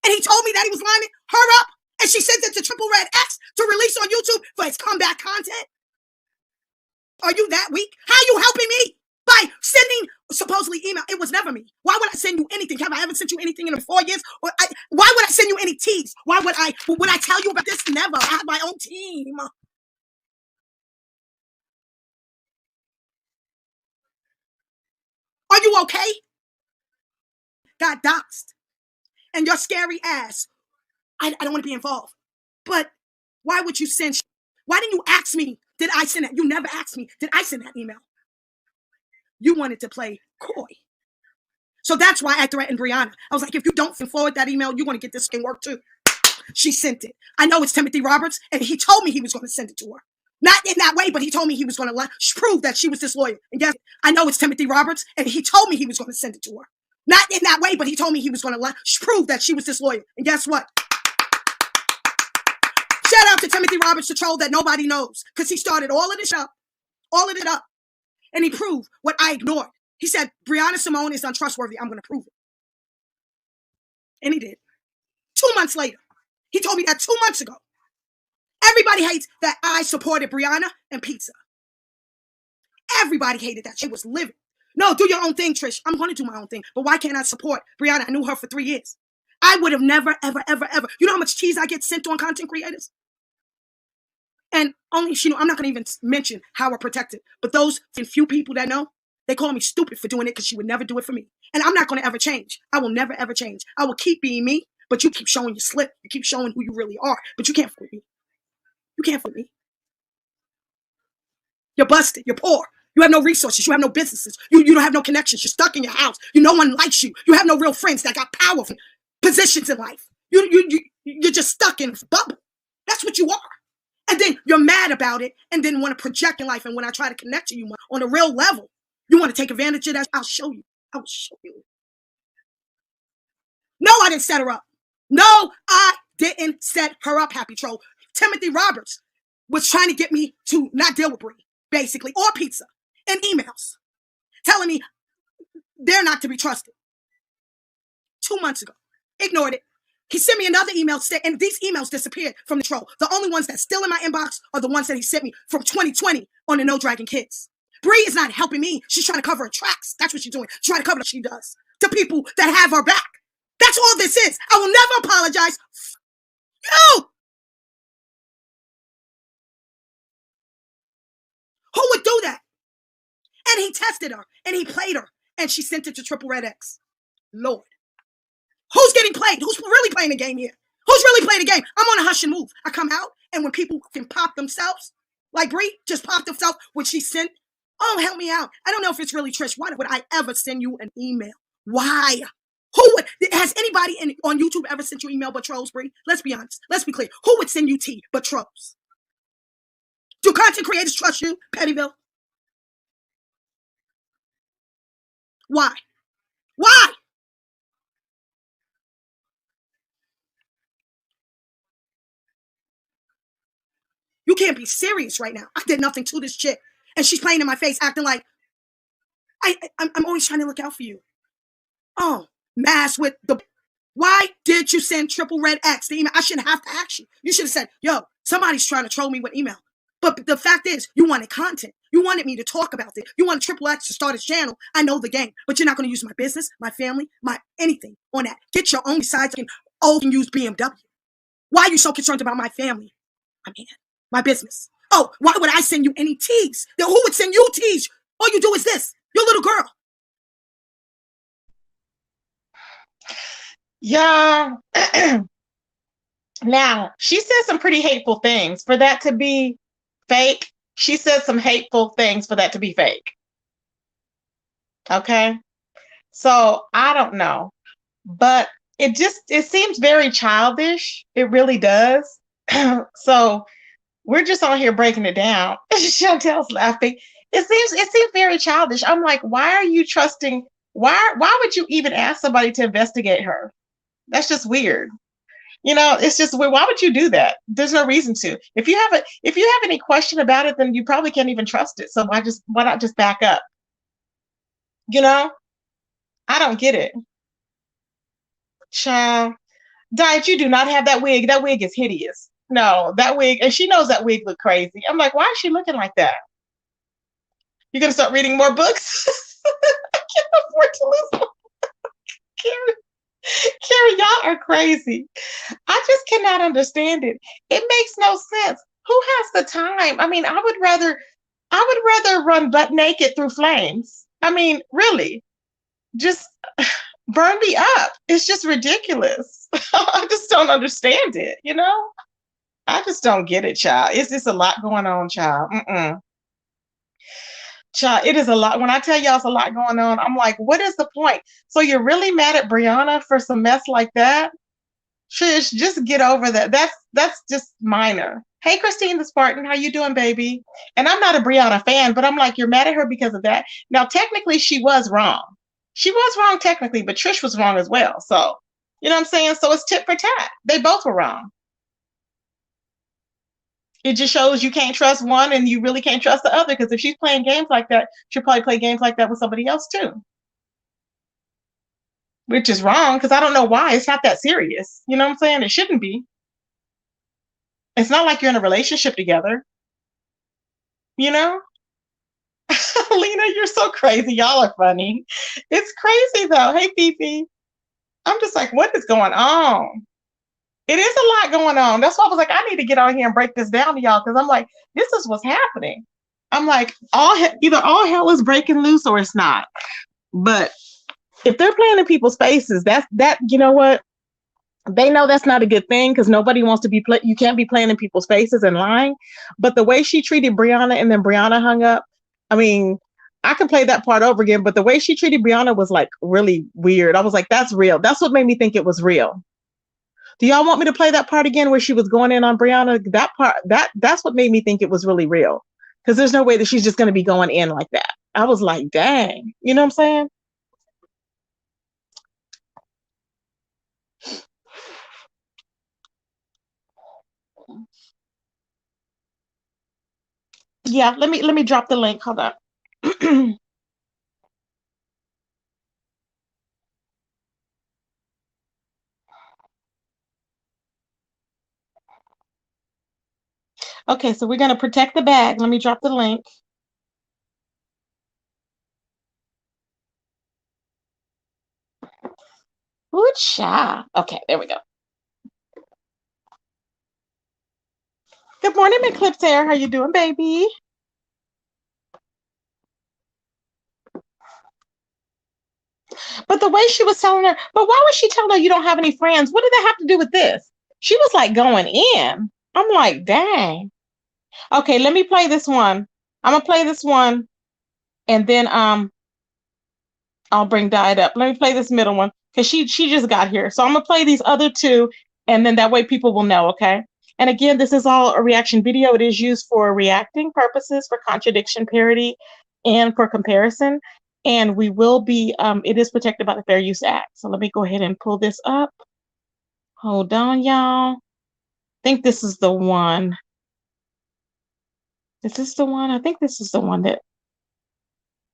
[SPEAKER 3] And he told me that he was lining her up, and she sent it to triple red X to release on YouTube for his comeback content. Are you that weak? How are you helping me? By sending supposedly email. It was never me. Why would I send you anything? Have I ever sent you anything in 4 years? Why would I send you any teas? Why would I tell you about this? Never. I have my own team. Are you okay? Got doxxed. And your scary ass. I don't want to be involved. But why would you send? Why didn't you ask me? Did I send that? You never asked me. Did I send that email? You wanted to play coy. So that's why I threatened Brianna. I was like, if you don't forward that email, you're going to get this skin work too. She sent it. I know it's Timothy Roberts, and he told me he was going to send it to her. Not in that way, but he told me he was going to prove that she was disloyal. And guess, I know it's Timothy Roberts, and he told me he was going to send it to her. Not in that way, but he told me he was going to prove that she was disloyal. And guess what? Shout out to Timothy Roberts, the troll that nobody knows, because he started all of it up. And he proved what I ignored. He said, Brianna Simone is untrustworthy. I'm going to prove it. And he did. 2 months later. He told me that 2 months ago. Everybody hates that I supported Brianna and pizza. Everybody hated that. She was living. No, do your own thing, Trish. I'm going to do my own thing. But why can't I support Brianna? I knew her for 3 years. I would have never, ever, ever, ever. You know how much cheese I get sent on content creators? And only, I'm not going to even mention how we're protected. But those few people that know, they call me stupid for doing it because she would never do it for me. And I'm not going to ever change. I will never, ever change. I will keep being me, but you keep showing your slip. You keep showing who you really are. But you can't fool me. You can't fool me. You're busted. You're poor. You have no resources. You have no businesses. You don't have no connections. You're stuck in your house. No one likes you. You have no real friends that got powerful positions in life. You're just stuck in a bubble. That's what you are. And then you're mad about it and then want to project in life. And when I try to connect to you on a real level, you want to take advantage of that. I'll show you. I will show you. No, I didn't set her up. No, I didn't set her up, Happy Troll. Timothy Roberts was trying to get me to not deal with Brie, basically, or pizza, and emails telling me they're not to be trusted. 2 months ago. Ignored it. He sent me another email, and these emails disappeared from the troll. The only ones that's still in my inbox are the ones that he sent me from 2020 on the No Dragon Kids. Bree is not helping me. She's trying to cover her tracks. That's what she's doing. She's trying to cover what she does to people that have her back. That's all this is. I will never apologize. You! Who would do that? And he tested her, and he played her, and she sent it to Triple Red X. Lord. Who's getting played? Who's really playing the game here? Who's really playing the game? I'm on a hush and move. I come out, and when people can pop themselves, like Bree just popped herself when she sent, oh, help me out. I don't know if it's really Trish. Why would I ever send you an email? Why? Who would? Has anybody on YouTube ever sent you email but trolls, Bree? Let's be honest. Let's be clear. Who would send you tea but trolls? Do content creators trust you, Pettyville? Why? Why? You can't be serious right now. I did nothing to this chick. And she's playing in my face, acting like I'm always trying to look out for you. Oh, mass with the... Why did you send Triple Red X the email? I shouldn't have to ask you. You should have said, yo, somebody's trying to troll me with email. But the fact is, you wanted content. You wanted me to talk about it. You wanted Triple X to start his channel. I know the game. But you're not going to use my business, my family, my anything on that. Get your own sides and use BMW. Why are you so concerned about my family? My man, my business. Oh, why would I send you any teas? Then who would send you teas? All you do is this. Your little girl.
[SPEAKER 1] Yeah. Now, she said some pretty hateful things. For that to be fake, she said some hateful things for that to be fake. Okay? So, I don't know. But it seems very childish. It really does. So, we're just on here breaking it down. Chantel's laughing. It seems very childish. I'm like, why are you trusting? Why would you even ask somebody to investigate her? That's just weird. You know, it's just weird. Why would you do that? There's no reason to. If you have any question about it, then you probably can't even trust it. So why not just back up? You know? I don't get it. Child. Diet, you do not have that wig. That wig is hideous. No, that wig, and she knows that wig look crazy. I'm like, why is she looking like that? You're gonna start reading more books? I can't afford to lose them. Carrie, y'all are crazy. I just cannot understand it. It makes no sense. Who has the time? I mean, I would rather run butt naked through flames. I mean, really, just burn me up. It's just ridiculous. I just don't understand it, you know? I just don't get it, child. It's just a lot going on, child. Child, it is a lot. When I tell y'all it's a lot going on, I'm like, what is the point? So you're really mad at Brianna for some mess like that? Trish, just get over that. That's just minor. Hey, Christine the Spartan, how you doing, baby? And I'm not a Brianna fan, but I'm like, you're mad at her because of that. Now, technically, she was wrong. She was wrong technically, but Trish was wrong as well. So, you know what I'm saying? So it's tit for tat. They both were wrong. It just shows you can't trust one and you really can't trust the other, because if she's playing games like that, she'll probably play games like that with somebody else too. Which is wrong, because I don't know why. It's not that serious. You know what I'm saying? It shouldn't be. It's not like you're in a relationship together. You know? Lena, you're so crazy. Y'all are funny. It's crazy though. Hey, Fifi. I'm just like, what is going on? It is a lot going on. That's why I was like, I need to get on here and break this down to y'all, because I'm like, this is what's happening. I'm like, either all hell is breaking loose or it's not. But if they're playing in people's faces, that you know what? They know that's not a good thing, because nobody wants to be you can't be playing in people's faces and lying. But the way she treated Brianna and then Brianna hung up, I mean, I can play that part over again, but the way she treated Brianna was like really weird. I was like, that's real. That's what made me think it was real. Do y'all want me to play that part again where she was going in on Brianna? That part, that's what made me think it was really real. Because there's no way that she's just going to be going in like that. I was like, dang. You know what I'm saying? Yeah, let me drop the link. Hold on. Okay, so we're going to protect the bag. Let me drop the link. Ooh, child. Okay, there we go. Good morning, Eclipse Air. How you doing, baby? But the way she was telling her, but why was she telling her you don't have any friends? What did that have to do with this? She was like going in. I'm like, dang. Okay, let me play this one. I'm gonna play this one, and then I'll bring Diet up. Let me play this middle one because she just got here. So I'm gonna play these other two, and then that way people will know. Okay. And again, this is all a reaction video. It is used for reacting purposes, for contradiction, parody, and for comparison. And we will be. It is protected by the Fair Use Act. So let me go ahead and pull this up. Hold on, y'all. I think this is the one. Is this the one? I think this is the one that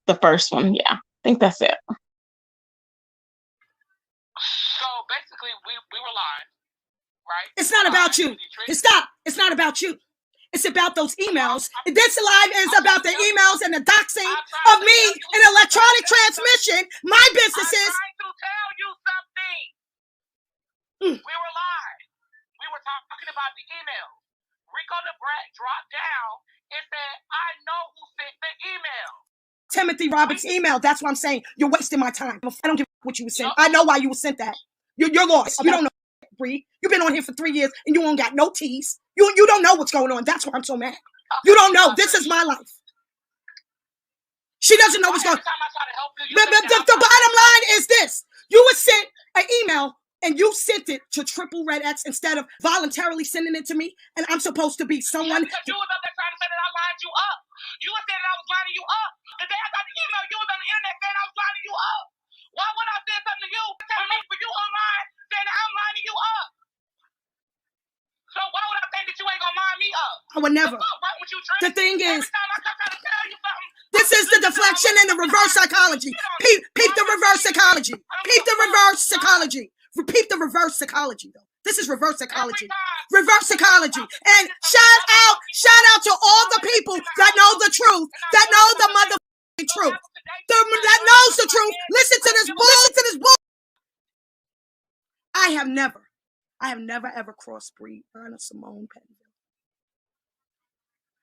[SPEAKER 1] the first one. Yeah, I think that's it.
[SPEAKER 4] So basically, we were live, right?
[SPEAKER 3] It's not about you. Stop. It's not about you. It's about those emails. This live is about the emails and the doxing of me and electronic transmission. My businesses.
[SPEAKER 4] I'm trying to tell you something. We were live. We were talking about the email. Rico the Brat dropped down and said, I know who sent the email.
[SPEAKER 3] Timothy Roberts' email. That's what I'm saying. You're wasting my time. I don't give a what you were sent. I know why you were sent that. You're lost. You don't know, Bree. You've been on here for 3 years and you ain't got no teas. You don't know what's going on. That's why I'm so mad. You don't know. This is my life. She doesn't know what's going on. The bottom line is this. You were sent an email and you sent it to Triple Red X instead of voluntarily sending it to me. And I'm supposed to be someone.
[SPEAKER 4] Because you was up there trying to say that I lined you up. You were saying that I was lining you up. The day I got the email, you was on the internet saying I was lining you up. Why would I say something to you telling me for you online saying that I'm lining you up? So why would I think that you ain't gonna line me up?
[SPEAKER 3] I would never. The thing is, this is the deflection and the reverse psychology. Peep the reverse psychology. Peep the reverse psychology. Repeat the reverse psychology, though. This is reverse psychology. Reverse psychology. And shout out to all the people that know the truth, that know the motherfucking truth, that knows the truth. Listen to this bull. I have never ever crossed Brianna Simone Penville.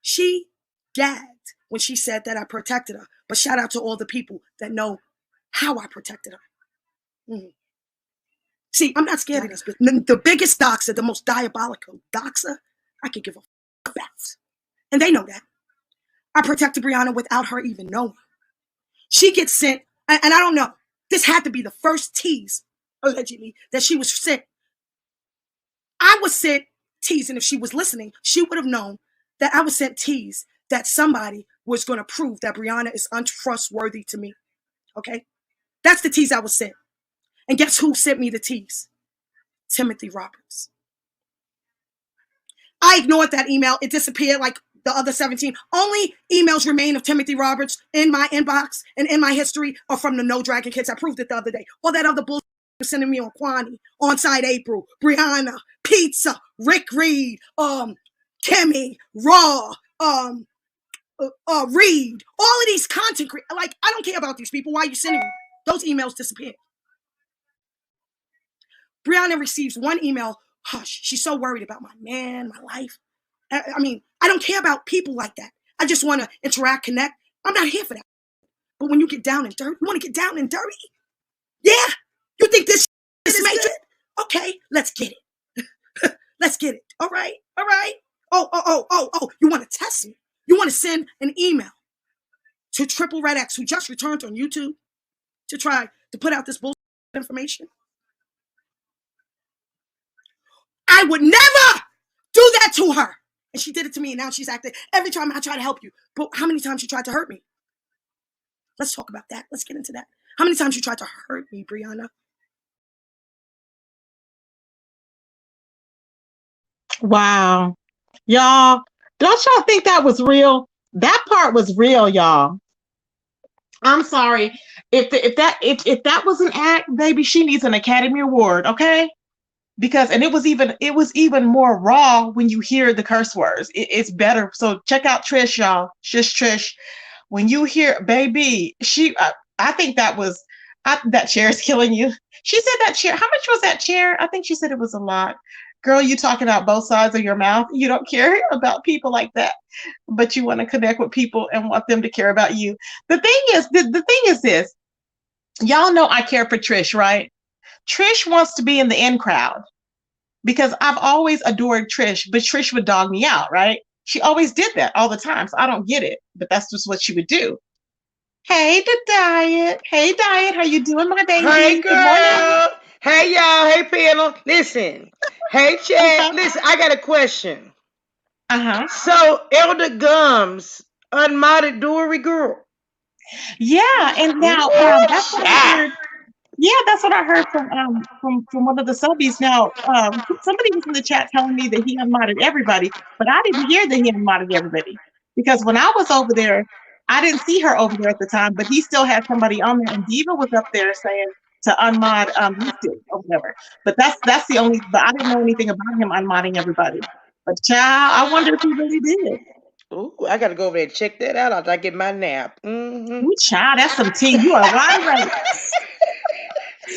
[SPEAKER 3] She gagged when she said that I protected her. But shout out to all the people that know how I protected her. Mm-hmm. See, I'm not scared of this. The biggest doxer, the most diabolical doxer, I could give a f about. And they know that. I protected Brianna without her even knowing. She gets sent, and I don't know. This had to be the first tease, allegedly, that she was sent. I was sent tease, and if she was listening, she would have known that I was sent tease that somebody was going to prove that Brianna is untrustworthy to me. Okay? That's the tease I was sent. And guess who sent me the tease? Timothy Roberts. I ignored that email. It disappeared like the other 17. Only emails remain of Timothy Roberts in my inbox and in my history are from the No Dragon Kids. I proved it the other day. All that other bullshit was sending me on Kwani, Onside April, Brianna, Pizza, Rick Reed, Kimmy, Raw, Reed. All of these content creators. Like, I don't care about these people. Why are you sending me? Those emails disappeared. Brianna receives one email. Hush, she's so worried about my man, my life. I mean, I don't care about people like that. I just want to interact, connect. I'm not here for that. But when you get down and dirty, you want to get down and dirty? Yeah? You think this is major? Okay, let's get it. Let's get it. All right? Oh, you want to test me? You want to send an email to Triple Red X, who just returned on YouTube, to try to put out this bullshit information? I would never do that to her. And she did it to me, and now she's acting every time I try to help you. But how many times you tried to hurt me? Let's talk about that. Let's get into that. How many times you tried to hurt me, Brianna?
[SPEAKER 1] Wow. Y'all, don't y'all think that was real? That part was real, y'all. I'm sorry. If that was an act, baby, she needs an Academy Award, okay? Because it was even more raw when you hear the curse words. It's better. So check out Trish, y'all. Shhh Trish. When you hear, baby, I think that chair is killing you. She said that chair. How much was that chair? I think she said it was a lot. Girl, you talking out both sides of your mouth. You don't care about people like that, but you want to connect with people and want them to care about you. The thing is this. Y'all know I care for Trish, right? Trish wants to be in the in crowd because I've always adored Trish, but Trish would dog me out, right? She always did that all the time. So I don't get it, but that's just what she would do. Hey, the diet. Hey, diet. How you doing, my
[SPEAKER 5] Hey,
[SPEAKER 1] baby? Good morning.
[SPEAKER 5] girl. Hey, y'all. Hey, panel. Listen. Hey, chat.
[SPEAKER 1] Uh-huh.
[SPEAKER 5] Listen, I got a question.
[SPEAKER 1] Uh-huh.
[SPEAKER 5] So, Elder Gums unmodded Dori girl.
[SPEAKER 1] Yeah, and now
[SPEAKER 5] Woo,
[SPEAKER 1] that's what I
[SPEAKER 5] child.
[SPEAKER 1] heard. Yeah, that's what I heard from one of the subbies. Now, somebody was in the chat telling me that he unmodded everybody, but I didn't hear that he unmodded everybody because when I was over there, I didn't see her over there at the time, but he still had somebody on there, and Diva was up there saying to unmod Mystic or whatever. But that's the only. But I didn't know anything about him unmodding everybody. But child, I wonder if he really did.
[SPEAKER 5] Ooh, I got to go over there and check that out after I get my nap. Mm-hmm.
[SPEAKER 1] Ooh, child, that's some tea. You are wide awake.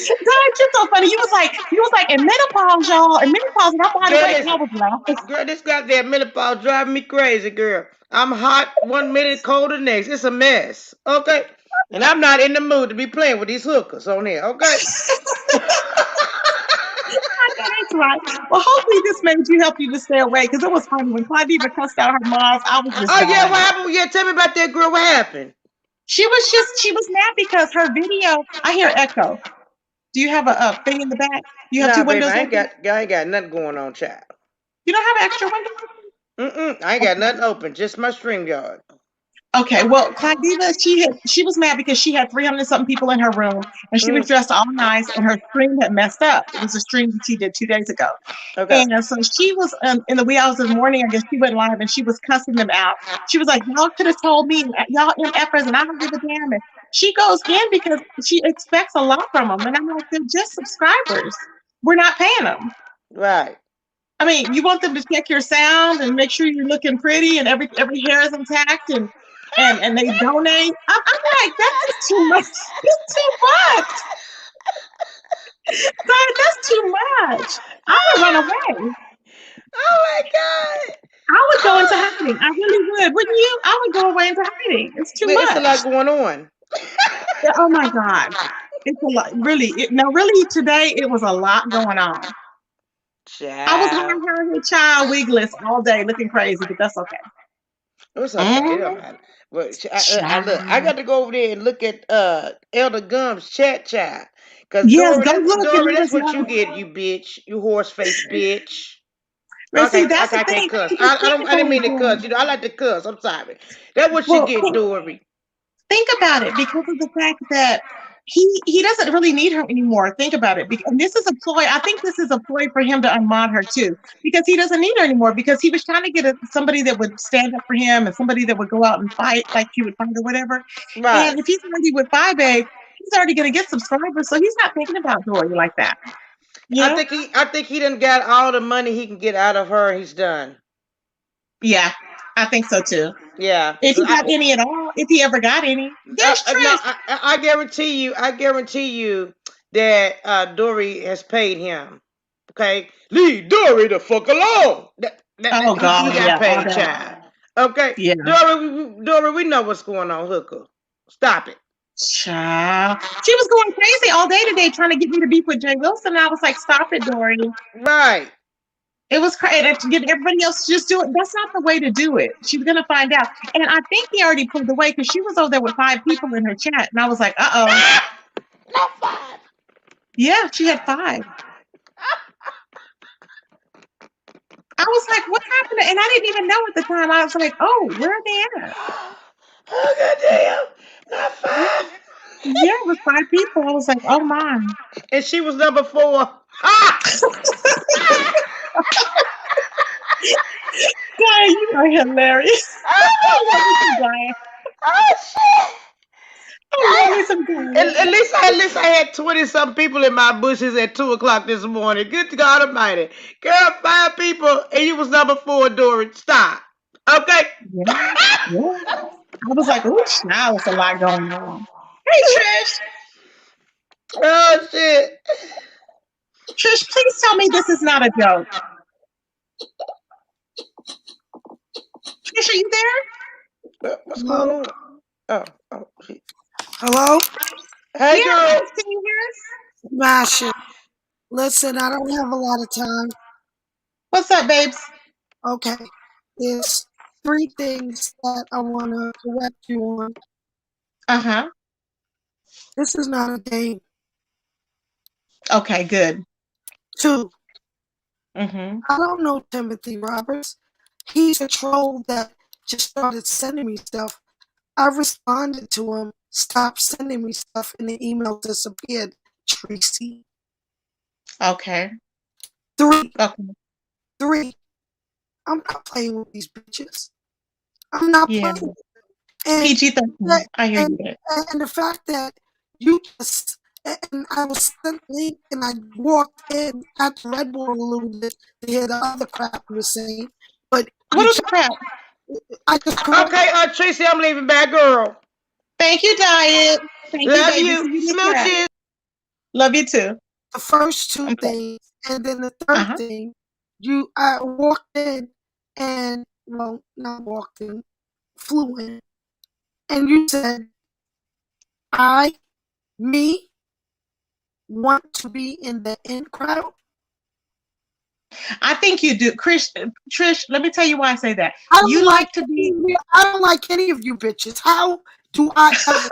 [SPEAKER 1] God, you're so funny. You was like in menopause, y'all. In menopause, and I'm wide
[SPEAKER 5] Girl,
[SPEAKER 1] awake, and I
[SPEAKER 5] listen.
[SPEAKER 1] was laughing.
[SPEAKER 5] Girl, this goddamn menopause driving me crazy, girl. I'm hot one minute, cold the next. It's a mess. Okay? And I'm not in the mood to be playing with these hookers on here, okay?
[SPEAKER 1] I know that's right. Well, hopefully this made you help you to stay awake because it was funny when Clydiva cussed out her moms. I was just
[SPEAKER 5] Oh yeah, what
[SPEAKER 1] dying.
[SPEAKER 5] happened? Yeah, tell me about that girl. What happened?
[SPEAKER 1] She was mad because her video. I hear echo. Do you have a thing in the back? You have
[SPEAKER 5] Nah,
[SPEAKER 1] two
[SPEAKER 5] baby,
[SPEAKER 1] windows open.
[SPEAKER 5] I ain't got nothing going on, child.
[SPEAKER 1] You don't have an extra window.
[SPEAKER 5] I ain't got nothing open, just my stream yard.
[SPEAKER 1] Okay, well, Clydiva, she was mad because she had 300 something people in her room, and she was
[SPEAKER 5] Mm,
[SPEAKER 1] dressed all nice, and her stream had messed up. It was a stream that she did 2 days ago,
[SPEAKER 5] okay.
[SPEAKER 1] and so she was in the wee hours of the morning. I guess she went live and she was cussing them out. She was like, "Y'all could have told me, y'all MFers, and I don't give a damn." And she goes in because she expects a lot from them, and I'm like, they're just subscribers. We're not paying them.
[SPEAKER 5] Right.
[SPEAKER 1] I mean, you want them to check your sound and make sure you're looking pretty and every hair is intact and they donate. I'm like, that's just too much. It's too much. God, that's too much. I would run away.
[SPEAKER 5] Oh my god.
[SPEAKER 1] I would go into
[SPEAKER 5] Oh,
[SPEAKER 1] hiding. I really would. Wouldn't you? I would go away into hiding. It's too
[SPEAKER 5] it's a lot
[SPEAKER 1] much.
[SPEAKER 5] going on.
[SPEAKER 1] Yeah, oh my God. It's a lot. Really. Really, today it was a lot going on. I was
[SPEAKER 5] Child.
[SPEAKER 1] wearing her child wigless all day looking crazy, but that's okay.
[SPEAKER 5] It's okay. It don't
[SPEAKER 1] Mm,
[SPEAKER 5] matter. But look, I
[SPEAKER 1] child.
[SPEAKER 5] got to go over there and look at Elder Gum's chat, child. Cause
[SPEAKER 1] Yes,
[SPEAKER 5] Dora,
[SPEAKER 1] go look and let
[SPEAKER 5] That's
[SPEAKER 1] us
[SPEAKER 5] what you
[SPEAKER 1] know.
[SPEAKER 5] get, you bitch, you horse face bitch.
[SPEAKER 1] But see,
[SPEAKER 5] Okay,
[SPEAKER 1] that's the
[SPEAKER 5] I can't
[SPEAKER 1] thing.
[SPEAKER 5] cuss.
[SPEAKER 1] Because think
[SPEAKER 5] I
[SPEAKER 1] about
[SPEAKER 5] didn't
[SPEAKER 1] it,
[SPEAKER 5] mean to cuss.
[SPEAKER 1] Dory.
[SPEAKER 5] You know, I like to cuss. I'm sorry. That's what you
[SPEAKER 1] Well,
[SPEAKER 5] get, Dory.
[SPEAKER 1] think about it because of the fact that he doesn't really need her anymore. Think about it. And this is a ploy. I think this is a ploy for him to unmod her too, because he doesn't need her anymore. Because he was trying to get somebody that would stand up for him and somebody that would go out and fight like she would fight or whatever.
[SPEAKER 5] Right.
[SPEAKER 1] And if he's already with 5A, he's already going to get subscribers, so he's not thinking about Dory like that. You know?
[SPEAKER 5] I think he done got all the money he can get out of her. He's done.
[SPEAKER 1] Yeah, I think so too.
[SPEAKER 5] Yeah.
[SPEAKER 1] If
[SPEAKER 5] 'Cause
[SPEAKER 1] he got any at all, if he ever got any, there's
[SPEAKER 5] no,
[SPEAKER 1] Trish.
[SPEAKER 5] I guarantee you. I guarantee you that Dory has paid him. Okay, leave Dory the fuck alone.
[SPEAKER 1] Oh
[SPEAKER 5] He
[SPEAKER 1] God,
[SPEAKER 5] got
[SPEAKER 1] yeah, all
[SPEAKER 5] paid,
[SPEAKER 1] that.
[SPEAKER 5] child. Okay,
[SPEAKER 1] Yeah.
[SPEAKER 5] Dory, we know what's going on, hooker. Stop it.
[SPEAKER 1] Child. She was going crazy all day today trying to get me to beef with Jay Wilson. And I was like, stop it, Dory.
[SPEAKER 5] Right.
[SPEAKER 1] It was crazy. To get everybody else to just do it. That's not the way to do it. She's going to find out. And I think he already pulled away because she was over there with 5 people in her chat. And I was like, uh-oh.
[SPEAKER 5] Not five.
[SPEAKER 1] Yeah, she had 5. I was like, what happened? And I didn't even know at the time. I was like, oh, where are they at?
[SPEAKER 5] Oh goddamn. Not
[SPEAKER 1] Yeah,
[SPEAKER 5] five.
[SPEAKER 1] yeah, it was 5 people. I was like, oh, my.
[SPEAKER 5] And she was number 4. Ah!
[SPEAKER 1] Guy, you are hilarious.
[SPEAKER 5] Oh
[SPEAKER 1] I love me
[SPEAKER 5] my
[SPEAKER 1] some
[SPEAKER 5] god!
[SPEAKER 1] Guy.
[SPEAKER 5] Oh shit!
[SPEAKER 1] I love me some Guy.
[SPEAKER 5] At least I had 20 some people in my bushes at 2 o'clock this morning. Good God Almighty, girl, 5 people and you was number 4, Dory. Stop. Okay.
[SPEAKER 1] Yeah, yeah. I was like, ooh, child, it's a lot going on. Hey, Trish.
[SPEAKER 5] Oh shit.
[SPEAKER 1] Trish, please tell me this is not a joke. Trish, are you there?
[SPEAKER 5] What's going on? Oh shit.
[SPEAKER 3] Hello?
[SPEAKER 5] Hey
[SPEAKER 1] Yeah,
[SPEAKER 5] girl.
[SPEAKER 1] Alice, can you hear us?
[SPEAKER 3] Smash it. Listen, I don't have a lot of time.
[SPEAKER 1] What's up, babes?
[SPEAKER 3] Okay. There's 3 things that I want to correct you on.
[SPEAKER 1] Uh-huh.
[SPEAKER 3] This is not a game.
[SPEAKER 1] Okay, good.
[SPEAKER 3] 2,
[SPEAKER 1] Mm-hmm.
[SPEAKER 3] I don't know Timothy Roberts. He's a troll that just started sending me stuff. I responded to him. Stop sending me stuff, and the email disappeared. Tracy.
[SPEAKER 1] Okay.
[SPEAKER 3] 3,
[SPEAKER 1] Okay.
[SPEAKER 3] 3. I'm not playing with these bitches. I'm not
[SPEAKER 1] Yeah.
[SPEAKER 3] playing. And
[SPEAKER 1] PG-13. I hear you there.
[SPEAKER 3] and the fact that you just and I was sent link and I walked in at the Red Bull a little bit to hear the other crap you were saying, but
[SPEAKER 1] What
[SPEAKER 3] you
[SPEAKER 1] is the crap?
[SPEAKER 3] I just corrected.
[SPEAKER 5] Okay, Tracy, I'm leaving. Bad girl.
[SPEAKER 1] Thank you, Diet. Thank you,
[SPEAKER 5] Love
[SPEAKER 1] baby.
[SPEAKER 5] you.
[SPEAKER 1] See you in the chat.
[SPEAKER 5] Smooches.
[SPEAKER 1] Love you too.
[SPEAKER 3] The first 2
[SPEAKER 1] Okay.
[SPEAKER 3] things, and then the third
[SPEAKER 1] Uh-huh.
[SPEAKER 3] thing, I walked in and well, not walked in, flew in, and you said me want to be in the in crowd.
[SPEAKER 1] I think you do. Trish, let me tell you why I say that.
[SPEAKER 3] I don't
[SPEAKER 1] You
[SPEAKER 3] like
[SPEAKER 1] like to be
[SPEAKER 3] I don't like any of you bitches. How do I ever?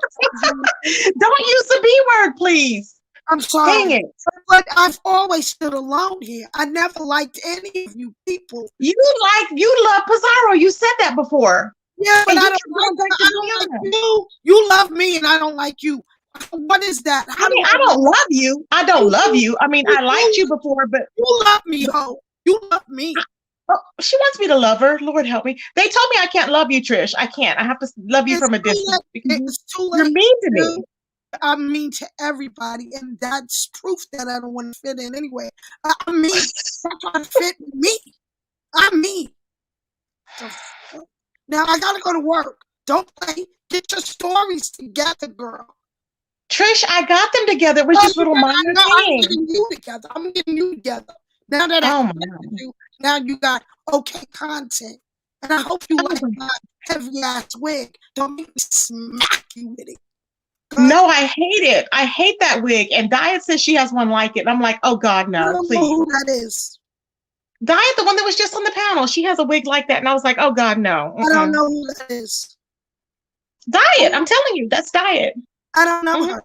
[SPEAKER 1] Don't use the B word, please.
[SPEAKER 3] I'm
[SPEAKER 1] Dang
[SPEAKER 3] sorry,
[SPEAKER 1] it.
[SPEAKER 3] but I've always stood alone here. I never liked any of you people.
[SPEAKER 1] You love Pizarro. You said that before.
[SPEAKER 3] Yeah, but
[SPEAKER 1] And
[SPEAKER 3] I
[SPEAKER 1] you
[SPEAKER 3] don't
[SPEAKER 1] keep going back to
[SPEAKER 3] like
[SPEAKER 1] Brianna.
[SPEAKER 3] you. You love me, and I don't like you. What is that?
[SPEAKER 1] I mean, I don't love you. I don't love you. I mean, I liked you before, but
[SPEAKER 3] you love me, ho. You love me.
[SPEAKER 1] she wants me to love her. Lord help me. They told me I can't love you, Trish. I can't. I have to love you
[SPEAKER 3] It's
[SPEAKER 1] from a
[SPEAKER 3] too
[SPEAKER 1] distance
[SPEAKER 3] late.
[SPEAKER 1] because
[SPEAKER 3] It's too
[SPEAKER 1] you're
[SPEAKER 3] late.
[SPEAKER 1] mean to me.
[SPEAKER 3] I'm mean to everybody, and that's proof that I don't want to fit in anyway. I'm mean. That's trying to fit me. I'm mean. So, now I gotta go to work. Don't play. Get your stories together, girl.
[SPEAKER 1] Trish, I got them together. It was
[SPEAKER 3] No,
[SPEAKER 1] just little minor
[SPEAKER 3] I'm
[SPEAKER 1] things.
[SPEAKER 3] getting you together. I'm getting you together. Now that I
[SPEAKER 1] Oh my
[SPEAKER 3] connected
[SPEAKER 1] God.
[SPEAKER 3] you, now you got okay content. And I hope you
[SPEAKER 1] Oh
[SPEAKER 3] like
[SPEAKER 1] my
[SPEAKER 3] my heavy ass wig. Don't make me smack you with it.
[SPEAKER 1] No, I hate it. I hate that wig. And Diet says she has one like it. And I'm like, oh God,
[SPEAKER 3] I
[SPEAKER 1] no,
[SPEAKER 3] don't know
[SPEAKER 1] please.
[SPEAKER 3] who that is.
[SPEAKER 1] Diet, the one that was just on the panel, she has a wig like that. And I was like, oh God, no.
[SPEAKER 3] I don't know who that is.
[SPEAKER 1] Diet, I'm telling you, that's Diet.
[SPEAKER 3] I don't know her.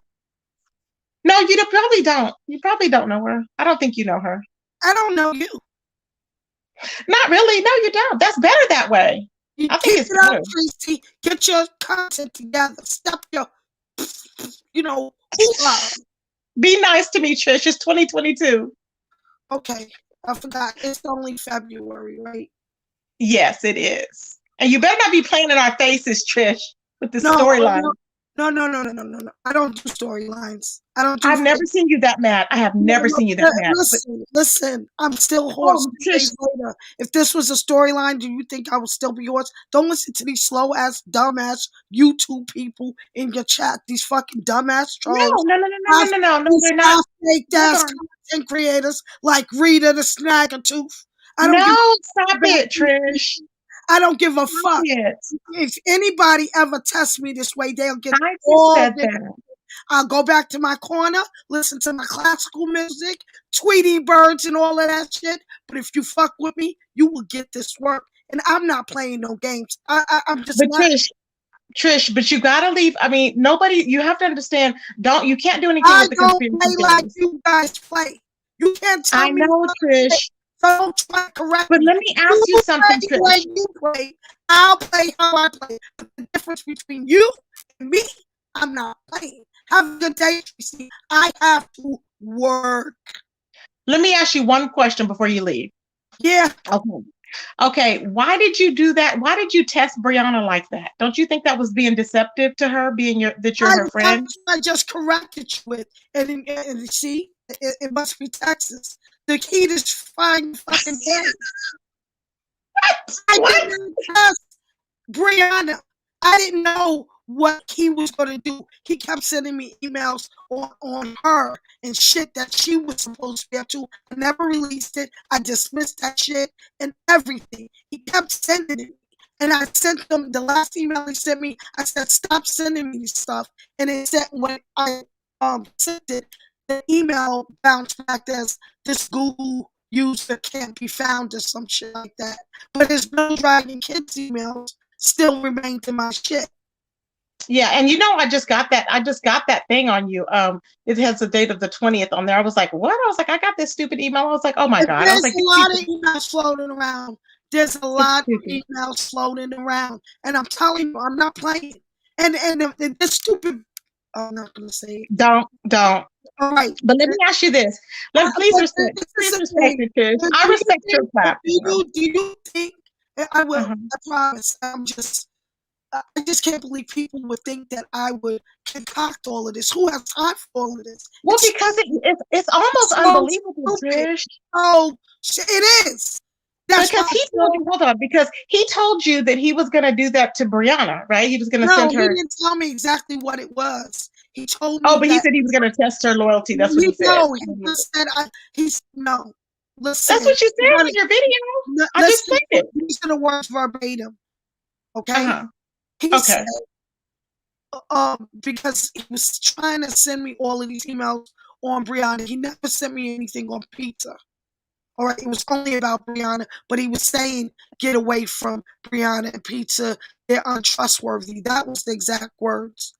[SPEAKER 1] No, probably don't. You probably don't know her. I don't think you know her.
[SPEAKER 3] I don't know you.
[SPEAKER 1] Not really. No, you don't. That's better that way.
[SPEAKER 3] You
[SPEAKER 1] I think
[SPEAKER 3] keep
[SPEAKER 1] it's
[SPEAKER 3] it up,
[SPEAKER 1] better.
[SPEAKER 3] Tracy. Get your content together. Stop your, hoo-ha.
[SPEAKER 1] Be nice to me, Trish. It's 2022.
[SPEAKER 3] Okay, I forgot. It's only February, right?
[SPEAKER 1] Yes, it is. And you better not be playing in our faces, Trish, with the
[SPEAKER 3] No,
[SPEAKER 1] storyline.
[SPEAKER 3] no. I don't do storylines. I don't do.
[SPEAKER 1] I've never seen you that mad. I have never seen you that mad.
[SPEAKER 3] Listen. I'm still hoarse.
[SPEAKER 1] Oh, Trish.
[SPEAKER 3] Days later. If this was a storyline, do you think I would still be hoarse? Don't listen to these slow ass, dumb ass YouTube people in your chat. These fucking dumbass trolls.
[SPEAKER 1] No, they're not.
[SPEAKER 3] Fake ass content creators like Rita the Snaggletooth. I don't give.
[SPEAKER 1] No, stop it, Trish.
[SPEAKER 3] I don't give a
[SPEAKER 1] Stop
[SPEAKER 3] fuck.
[SPEAKER 1] it.
[SPEAKER 3] If anybody ever tests me this way, they'll get
[SPEAKER 1] I just
[SPEAKER 3] all
[SPEAKER 1] said
[SPEAKER 3] this.
[SPEAKER 1] that.
[SPEAKER 3] I'll go back to my corner, listen to my classical music, Tweety Birds and all of that shit. But if you fuck with me, you will get this work. And I'm not playing no games. I'm just
[SPEAKER 1] But
[SPEAKER 3] not.
[SPEAKER 1] Trish, but you gotta leave. I mean, you have to understand, you can't do anything
[SPEAKER 3] I
[SPEAKER 1] with the
[SPEAKER 3] don't
[SPEAKER 1] conspiracy
[SPEAKER 3] play
[SPEAKER 1] theories.
[SPEAKER 3] like you guys play. You can't tell
[SPEAKER 1] I
[SPEAKER 3] me.
[SPEAKER 1] know, Trish.
[SPEAKER 3] Don't try to correct
[SPEAKER 1] But
[SPEAKER 3] me.
[SPEAKER 1] let me ask you something,
[SPEAKER 3] play
[SPEAKER 1] Trish.
[SPEAKER 3] like you play. I'll play how I play. But the difference between you and me, I'm not playing. Have a good day, Tracy. I have to work.
[SPEAKER 1] Let me ask you one question before you leave.
[SPEAKER 3] Yeah.
[SPEAKER 1] Okay. Why did you do that? Why did you test Brianna like that? Don't you think that was being deceptive to her, that you're her friend?
[SPEAKER 3] I just corrected you with, and see, it must be Texas. The heat is fine fucking day. I didn't test Brianna. I didn't know what he was going to do. He kept sending me emails on her and shit that she was supposed to be up to. I never released it. I dismissed that shit and everything. He kept sending it. And I sent them the last email he sent me. I said, stop sending me this stuff. And it said, when I sent it, the email bounced back as this Google user can't be found or some shit like that. But his Bill Dragon Kids emails still remained in my shit.
[SPEAKER 1] Yeah, and you know, I just got that thing on you. It has the date of the 20th on there. I was like, what? I was like, I got this stupid email. I was like, oh my God. I was
[SPEAKER 3] There's
[SPEAKER 1] like,
[SPEAKER 3] a lot of emails floating around. There's a lot of emails floating around. And I'm telling you, I'm not playing. And the stupid, I'm not going to say it.
[SPEAKER 1] Don't.
[SPEAKER 3] All right.
[SPEAKER 1] But let me ask you this. Please respect me, Tish. I respect your platform.
[SPEAKER 3] Do you think, I will, I promise, I just can't believe people would think that I would concoct all of this. Who has time for all of this?
[SPEAKER 1] Well, because it's almost unbelievable, Tish.
[SPEAKER 3] Oh, it is.
[SPEAKER 1] That's because he told you, hold on, because he told you that he was going to do that to Brianna, right? He was going to send her.
[SPEAKER 3] No, he didn't tell me exactly what it was. He told me.
[SPEAKER 1] Oh, but he said he was going to test her loyalty. That's what he said.
[SPEAKER 3] No, he just said, no. Listen,
[SPEAKER 1] that's what you said in your video. I just played it.
[SPEAKER 3] These are the words verbatim. Okay? He said, because he was trying to send me all of these emails on Brianna. He never sent me anything on pizza. All right, it was only about Brianna, but he was saying, get away from Brianna and pizza. They're untrustworthy. That was the exact words.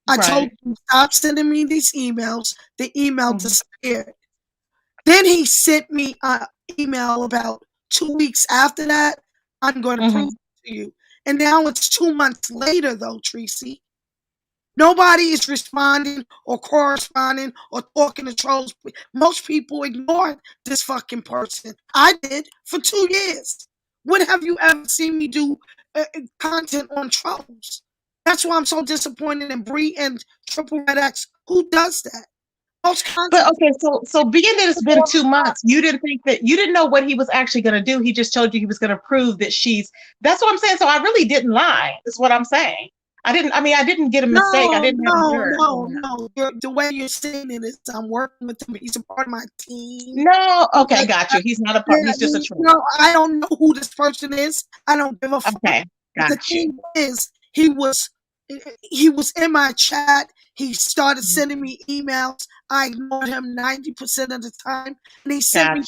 [SPEAKER 3] I told him, stop sending me these emails. The email disappeared. Then he sent me an email about 2 weeks after that. I'm going to prove it to you. And now it's 2 months later, though, Tracy. Nobody is responding or corresponding or talking to trolls. Most people ignored this fucking person. I did for 2 years. When have you ever seen me do content on trolls? That's why I'm so disappointed in Bree and Triple Red X. Who does that?
[SPEAKER 1] But okay, so being that it's been 2 months, you didn't know what he was actually going to do. He just told you he was going to prove that that's what I'm saying. So I really didn't lie, is what I'm saying. I didn't get a mistake. I didn't have an error.
[SPEAKER 3] No. The way you're saying it is I'm working with him. He's a part of my team.
[SPEAKER 1] No, okay, got you. He's not a part. He's just a troll.
[SPEAKER 3] No, I don't know who this person is. I don't give a fuck.
[SPEAKER 1] Okay, got
[SPEAKER 3] the thing is, he was in my chat. He started sending me emails. I ignored him 90% of the time, and he sent me.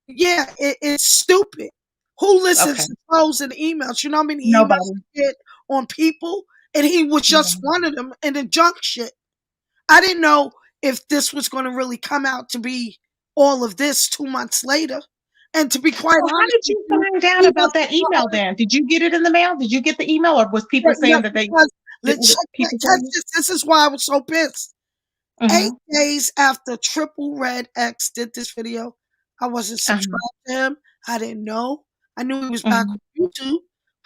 [SPEAKER 3] Yeah, it's stupid. Who listens to trolls and emails? You know how many emails I get on people? And he was just one of them in the junk shit. I didn't know if this was going to really come out to be all of this 2 months later. And to be quite honest,
[SPEAKER 1] how did you find out about that email then? Did you get it in the mail? Did you get the email, or was people saying that they?
[SPEAKER 3] This is why I was so pissed. 8 days after Triple Red X did this video, I wasn't subscribed to him. I didn't know. I knew he was back on YouTube.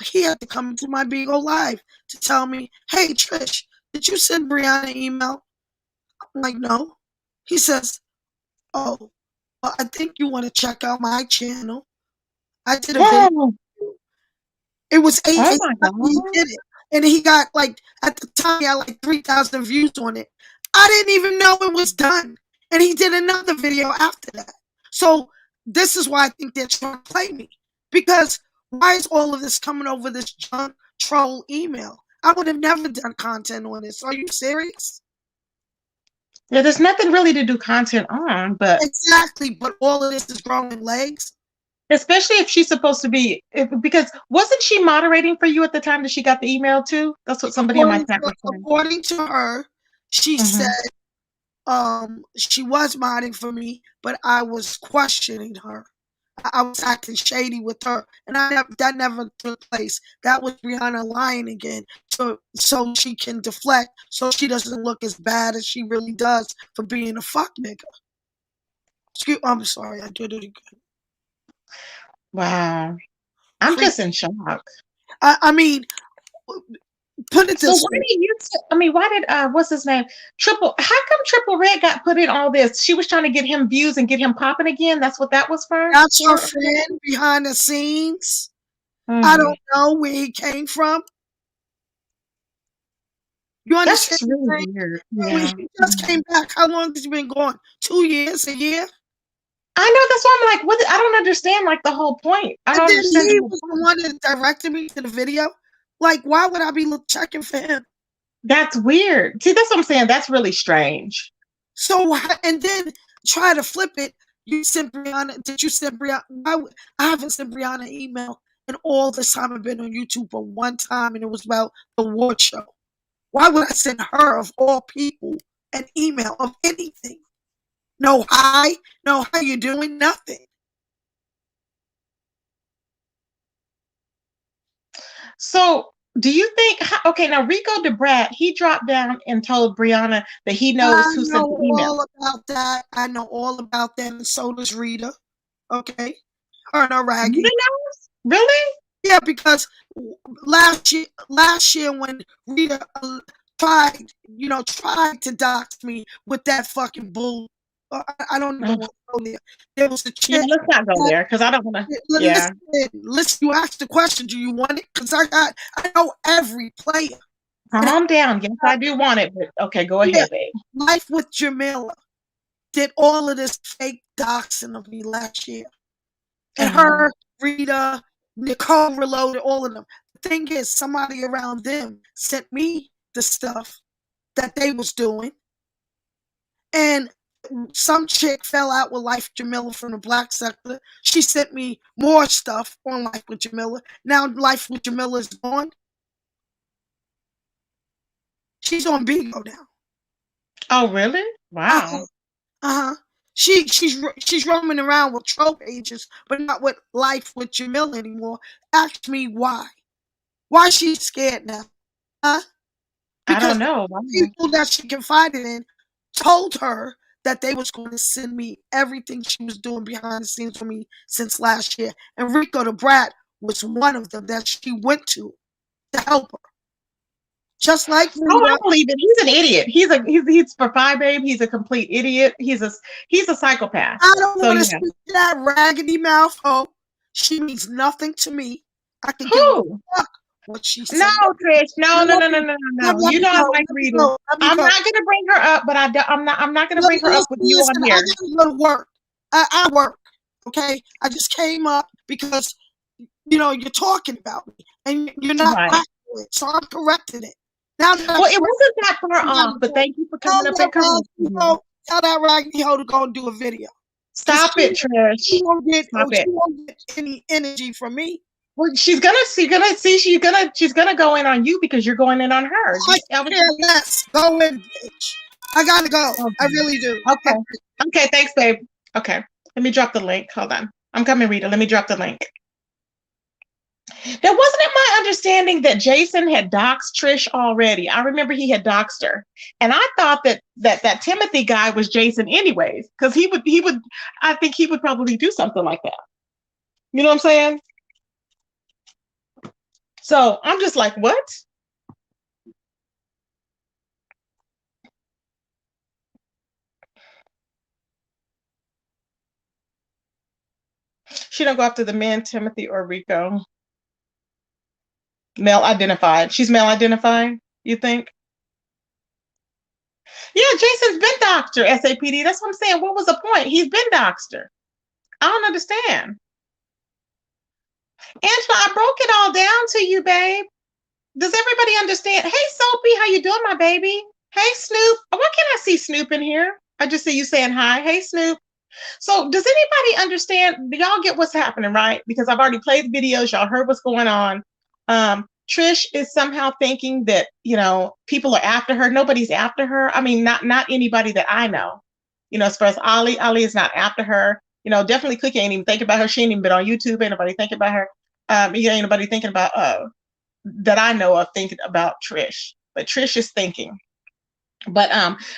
[SPEAKER 3] He had to come to my Bigo Live to tell me, hey, Trish, did you send Brianna an email? I'm like, no. He says, oh, well, I think you want to check out my channel. I did a video. It was 8 days after he did it. And he got, at the time, he had 3,000 views on it. I didn't even know it was done. And he did another video after that. So this is why I think they're trying to play me. Because why is all of this coming over this junk troll email? I would have never done content on this. Are you serious?
[SPEAKER 1] Yeah, there's nothing really to do content on, but
[SPEAKER 3] exactly. But all of this is growing legs.
[SPEAKER 1] Especially if she's supposed to be, because wasn't she moderating for you at the time that she got the email too? That's what somebody in my chat was saying.
[SPEAKER 3] According to her, she said she was modding for me, but I was questioning her. I was acting shady with her, and that never took place. That was Brianna lying again, so she can deflect, so she doesn't look as bad as she really does for being a fuck nigga. I'm sorry, I did it again.
[SPEAKER 1] Wow, I'm just in shock.
[SPEAKER 3] I mean, put it this way.
[SPEAKER 1] Why did what's his name? How come Triple Red got put in all this? She was trying to get him views and get him popping again. That's what that was for.
[SPEAKER 3] That's her friend behind the scenes. I don't know where he came from. You
[SPEAKER 1] That's
[SPEAKER 3] understand?
[SPEAKER 1] just really weird.
[SPEAKER 3] I mean,
[SPEAKER 1] Yeah.
[SPEAKER 3] she just came back. How long has she been gone? 2 years? A year?
[SPEAKER 1] I know, that's why I'm like, what? I don't understand like the whole point. I
[SPEAKER 3] And
[SPEAKER 1] don't
[SPEAKER 3] then
[SPEAKER 1] understand the
[SPEAKER 3] he
[SPEAKER 1] whole
[SPEAKER 3] was the
[SPEAKER 1] point.
[SPEAKER 3] one that directed me to the video. Like, why would I be checking for him?
[SPEAKER 1] That's weird. See, that's what I'm saying. That's really strange.
[SPEAKER 3] So, and then try to flip it. You sent Brianna. Did you send Brianna? I haven't sent Brianna an email in all this time I've been on YouTube but one time, and it was about the award show. Why would I send her, of all people, an email of anything? No hi, no how you doing, nothing.
[SPEAKER 1] So, do you think? Okay, now Rico DeBrat, he dropped down and told Brianna that he knows
[SPEAKER 3] I
[SPEAKER 1] who sent
[SPEAKER 3] know
[SPEAKER 1] the email.
[SPEAKER 3] all about that. I know all about that, and so does Rita. Okay, her and her
[SPEAKER 1] You
[SPEAKER 3] raggedy.
[SPEAKER 1] didn't know? Really?
[SPEAKER 3] Yeah, because last year when Rita tried to dox me with that fucking bull. I don't even want to go there. There was a
[SPEAKER 1] Yeah,
[SPEAKER 3] chick.
[SPEAKER 1] let's not go there because I don't want to. Yeah.
[SPEAKER 3] Listen, you asked the question, do you want it? Because I know every player.
[SPEAKER 1] Calm down. Yes, I do want it, but okay, go ahead, babe.
[SPEAKER 3] Life with Jamila did all of this fake doxing of me last year. And her, Rita, Nicole Reloaded, all of them. The thing is, somebody around them sent me the stuff that they was doing. And some chick fell out with Life Jamila from the black sector. She sent me more stuff on Life with Jamila. Now Life with Jamila is gone. She's on Bigo now.
[SPEAKER 1] Oh, really? Wow.
[SPEAKER 3] She's roaming around with troll pages, but not with Life with Jamila anymore. Ask me why. Why she's scared now? Huh?
[SPEAKER 1] I
[SPEAKER 3] Because
[SPEAKER 1] don't know.
[SPEAKER 3] people that she confided in told her that they was going to send me everything she was doing behind the scenes for me since last year. And Rico the Brat was one of them that she went to help her. Just like Rita.
[SPEAKER 1] Oh, I believe it. He's an idiot. He's for Phi Babe. He's a complete idiot. He's a psychopath.
[SPEAKER 3] I don't want to speak to that raggedy mouth hoe. She means nothing to me. I can give a fuck what she said.
[SPEAKER 1] No, Trish. No. You know I like Rita. I'm not gonna bring her up, but I'm not gonna bring her up with you on here.
[SPEAKER 3] I gotta go to work. I work. Okay. I just came up because you're talking about me and you're not accurate, so I'm correcting it. Now that
[SPEAKER 1] well, it wasn't that far off, but thank you for coming up and commenting.
[SPEAKER 3] Tell that raggedy hoe to go and do a video.
[SPEAKER 1] Stop it, Trish.
[SPEAKER 3] She won't get any energy from me.
[SPEAKER 1] Well, she's gonna go in on you because you're going in on her.
[SPEAKER 3] I care less. Go in, bitch. I gotta go. Okay. I really do.
[SPEAKER 1] Okay, thanks, babe. Okay. Let me drop the link. Hold on. I'm coming, Rita. Let me drop the link. Now, wasn't it my understanding that Jason had doxed Trish already? I remember he had doxed her. And I thought that Timothy guy was Jason anyways, because I think he would probably do something like that. You know what I'm saying? So I'm just like, what? She don't go after the man, Timothy or Rico. Male identified. She's male identified, you think? Yeah, Jason's been doctor, SAPD. That's what I'm saying. What was the point? He's been doctor. I don't understand. Angela, I broke it all down to you, babe. Does everybody understand? Hey, Soapy, how you doing, my baby? Hey, Snoop. Why can't I see Snoop in here? I just see you saying hi. Hey, Snoop. So does anybody understand? Do y'all get what's happening, right? Because I've already played the videos. Y'all heard what's going on. Trish is somehow thinking that, people are after her. Nobody's after her. I mean, not anybody that I know. As far as Ali is not after her. Definitely Cookie ain't even thinking about her. She ain't even been on YouTube. Ain't nobody thinking about her. Ain't nobody thinking about, that I know of thinking about Trish. But Trish is thinking. But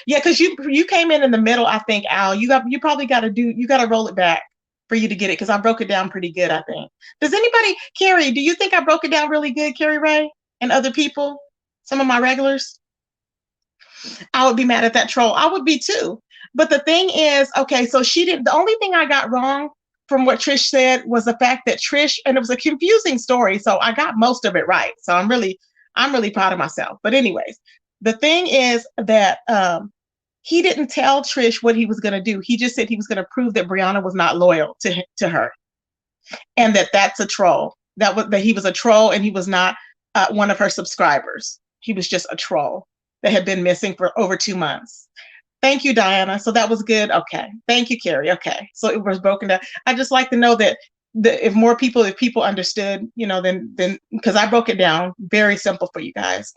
[SPEAKER 1] yeah, because you came in the middle, I think, Al. You probably got to roll it back for you to get it, because I broke it down pretty good, I think. Does anybody, Carrie, do you think I broke it down really good, Carrie Ray, and other people, some of my regulars? I would be mad at that troll. I would be too. But the thing is, okay, so the only thing I got wrong from what Trish said was the fact that Trish, and it was a confusing story, so I got most of it right. So I'm really proud of myself. But anyways, The thing is that he didn't tell Trish what he was going to do. He just said he was going to prove that Brianna was not loyal to her, and that's a troll. That he was a troll, and he was not one of her subscribers. He was just a troll that had been missing for over 2 months. Thank you, Diana. So that was good. Okay. Thank you, Carrie. Okay. So it was broken down. I just like to know that if people understood, then because I broke it down very simple for you guys.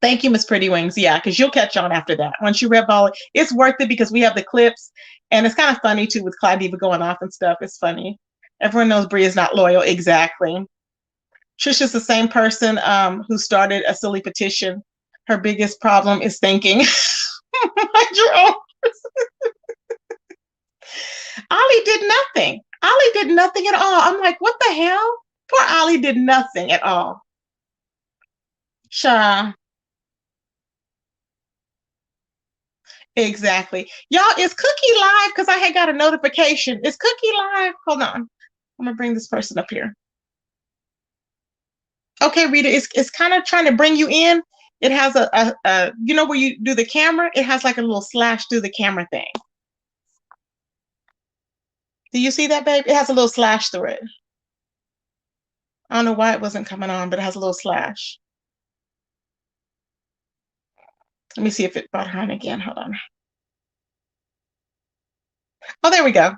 [SPEAKER 1] Thank you, Miss Pretty Wings. Yeah, because you'll catch on after that. Once you read all, it's worth it because we have the clips, and it's kind of funny too with Clydiva going off and stuff. It's funny. Everyone knows Bri is not loyal. Exactly. Trish is the same person who started a silly petition. Her biggest problem is thinking. Ollie did nothing. Ollie did nothing at all. I'm like, what the hell? Poor Ollie did nothing at all. Sha. Exactly. Y'all, is Cookie live? Because I had got a notification. Is Cookie live? Hold on. I'm going to bring this person up here. Okay, Rita, it's kind of trying to bring you in. It has a where you do the camera? It has like a little slash through the camera thing. Do you see that, babe? It has a little slash through it. I don't know why it wasn't coming on, but it has a little slash. Let me see if it brought her on again. Hold on. Oh, there we go.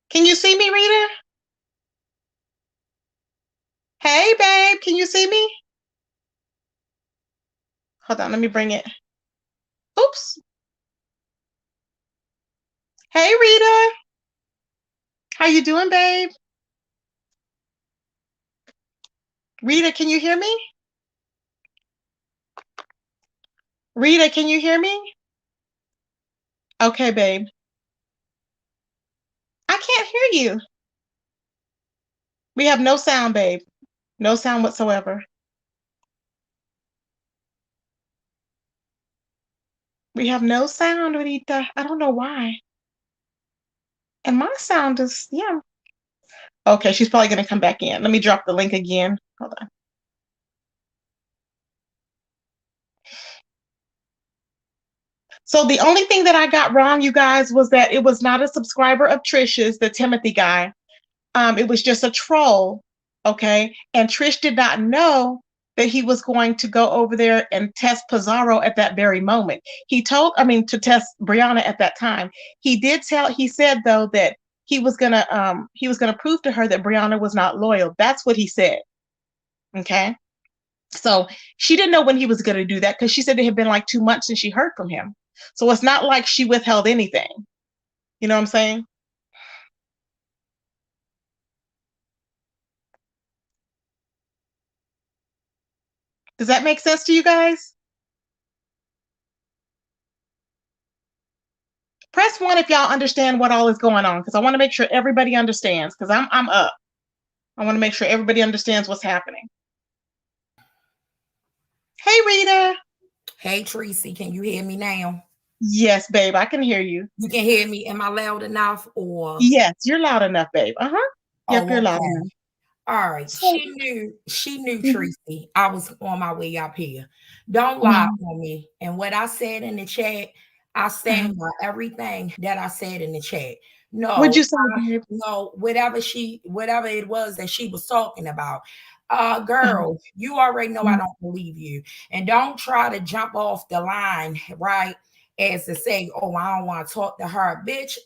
[SPEAKER 1] Can you see me, Rita? Hey, babe, can you see me? Hold on, let me bring it. Oops. Hey, Rita. How you doing, babe? Rita, can you hear me? Rita, can you hear me? Okay, babe. I can't hear you. We have no sound, babe. No sound whatsoever. We have no sound, Rita. I don't know why. And my sound is, yeah. Okay, she's probably going to come back in. Let me drop the link again. Hold on. So the only thing that I got wrong, you guys, was that it was not a subscriber of Trish's, the Timothy guy. It was just a troll, okay? And Trish did not know that he was going to go over there and test Pizarro at that very moment. To test Brianna at that time. He said though that he was gonna prove to her that Brianna was not loyal. That's what he said. Okay. So she didn't know when he was gonna do that because she said it had been like 2 months since she heard from him. So it's not like she withheld anything. You know what I'm saying? Does that make sense to you guys? Press 1 if y'all understand what all is going on, because I want to make sure everybody understands, because I'm up. I want to make sure everybody understands what's happening. Hey, Rita.
[SPEAKER 6] Hey, Tracy, can you hear me now?
[SPEAKER 1] Yes, babe, I can hear you.
[SPEAKER 6] You can hear me. Am I loud enough? Or
[SPEAKER 1] yes, you're loud enough, babe. Yep, you're loud enough.
[SPEAKER 6] All right. She knew Tracy. I was on my way up here. Don't lie on me. And what I said in the chat, I stand by everything that I said in the chat. No,
[SPEAKER 1] what'd you say, babe?
[SPEAKER 6] No, whatever it was that she was talking about. Girl, you already know I don't believe you. And don't try to jump off the line, right? As to say, oh, I don't want to talk to her. Bitch,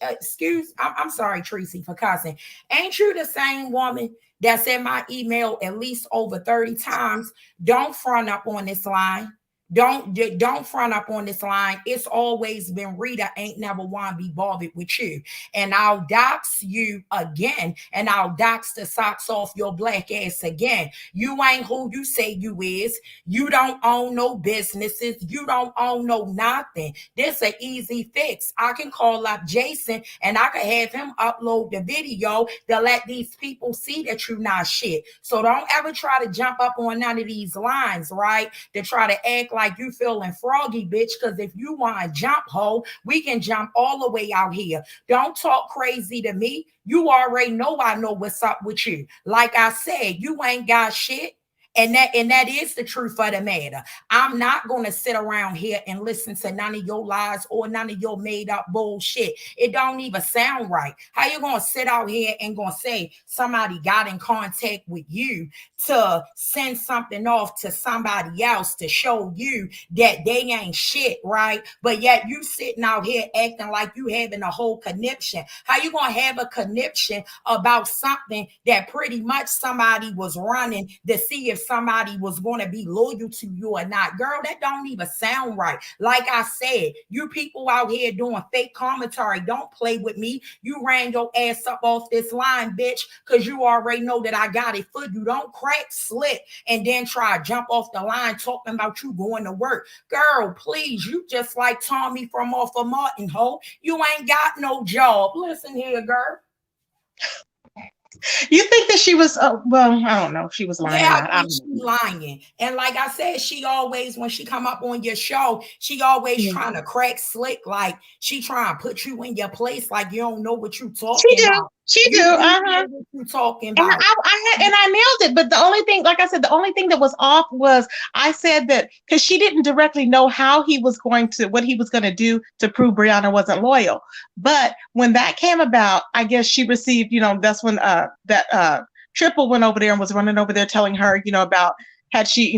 [SPEAKER 6] I'm sorry, Tracy, for cussing. Ain't you the same woman that sent my email at least over 30 times? Don't front up on this line. Don't front up on this line. It's always been Rita ain't never want to be bothered with you. And I'll dox you again. And I'll dox the socks off your black ass again. You ain't who you say you is. You don't own no businesses. You don't own no nothing. This an easy fix. I can call up Jason and I can have him upload the video to let these people see that you're not shit. So don't ever try to jump up on none of these lines, right? To try to act like you feeling froggy, bitch, because if you want to jump, ho, we can jump all the way out here. Don't talk crazy to me. You already know I know what's up with you. Like I said, you ain't got shit. And that is the truth of the matter. I'm not going to sit around here and listen to none of your lies or none of your made up bullshit. It don't even sound right. How you going to sit out here and going to say somebody got in contact with you to send something off to somebody else to show you that they ain't shit, right? But yet you sitting out here acting like you having a whole conniption. How you going to have a conniption about something that pretty much somebody was running to see if somebody was going to be loyal to you or not? Girl, that don't even sound right. Like I said, you people out here doing fake commentary, don't play with me. You ran your ass up off this line, bitch, because you already know that I got it for you. Don't crack, slip, and then try to jump off the line talking about you going to work. Girl, please, you just like Tommy from off of Martin Ho. You ain't got no job. Listen here, girl.
[SPEAKER 1] You think that she was, well, I don't know if she was lying or
[SPEAKER 6] Yeah,
[SPEAKER 1] not.
[SPEAKER 6] I think she's lying. And like I said, she always, when she come up on your show, she always trying to crack slick, like she trying to put you in your place, like you don't know what you
[SPEAKER 1] She
[SPEAKER 6] talking
[SPEAKER 1] do.
[SPEAKER 6] about.
[SPEAKER 1] She do.
[SPEAKER 6] You know
[SPEAKER 1] Uh-huh.
[SPEAKER 6] what you talking
[SPEAKER 1] And
[SPEAKER 6] about.
[SPEAKER 1] I nailed it. But the only thing, like I said, the only thing that was off was I said that because she didn't directly know how he was going to, what he was going to do to prove Brianna wasn't loyal. But when that came about, I guess she received, that's when that Triple went over there and was running over there telling her, about had she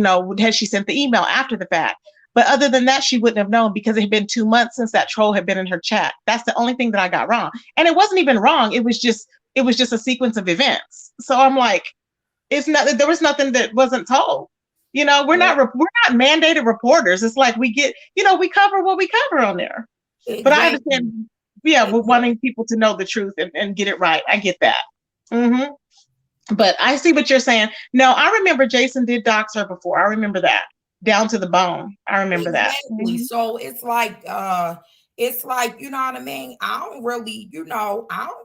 [SPEAKER 1] sent the email after the fact. But other than that, she wouldn't have known because it had been 2 months since that troll had been in her chat. That's the only thing that I got wrong. And it wasn't even wrong. It was just a sequence of events. So I'm like, there was nothing that wasn't told. We're not mandated reporters. It's like we get, we cover what we cover on there.
[SPEAKER 6] Exactly.
[SPEAKER 1] But I understand, we're wanting people to know the truth and get it right. I get that. But I see what you're saying. No, I remember Jason did dox her before. I remember that. Down to the bone. I remember that.
[SPEAKER 6] So it's like, you know what I mean? I don't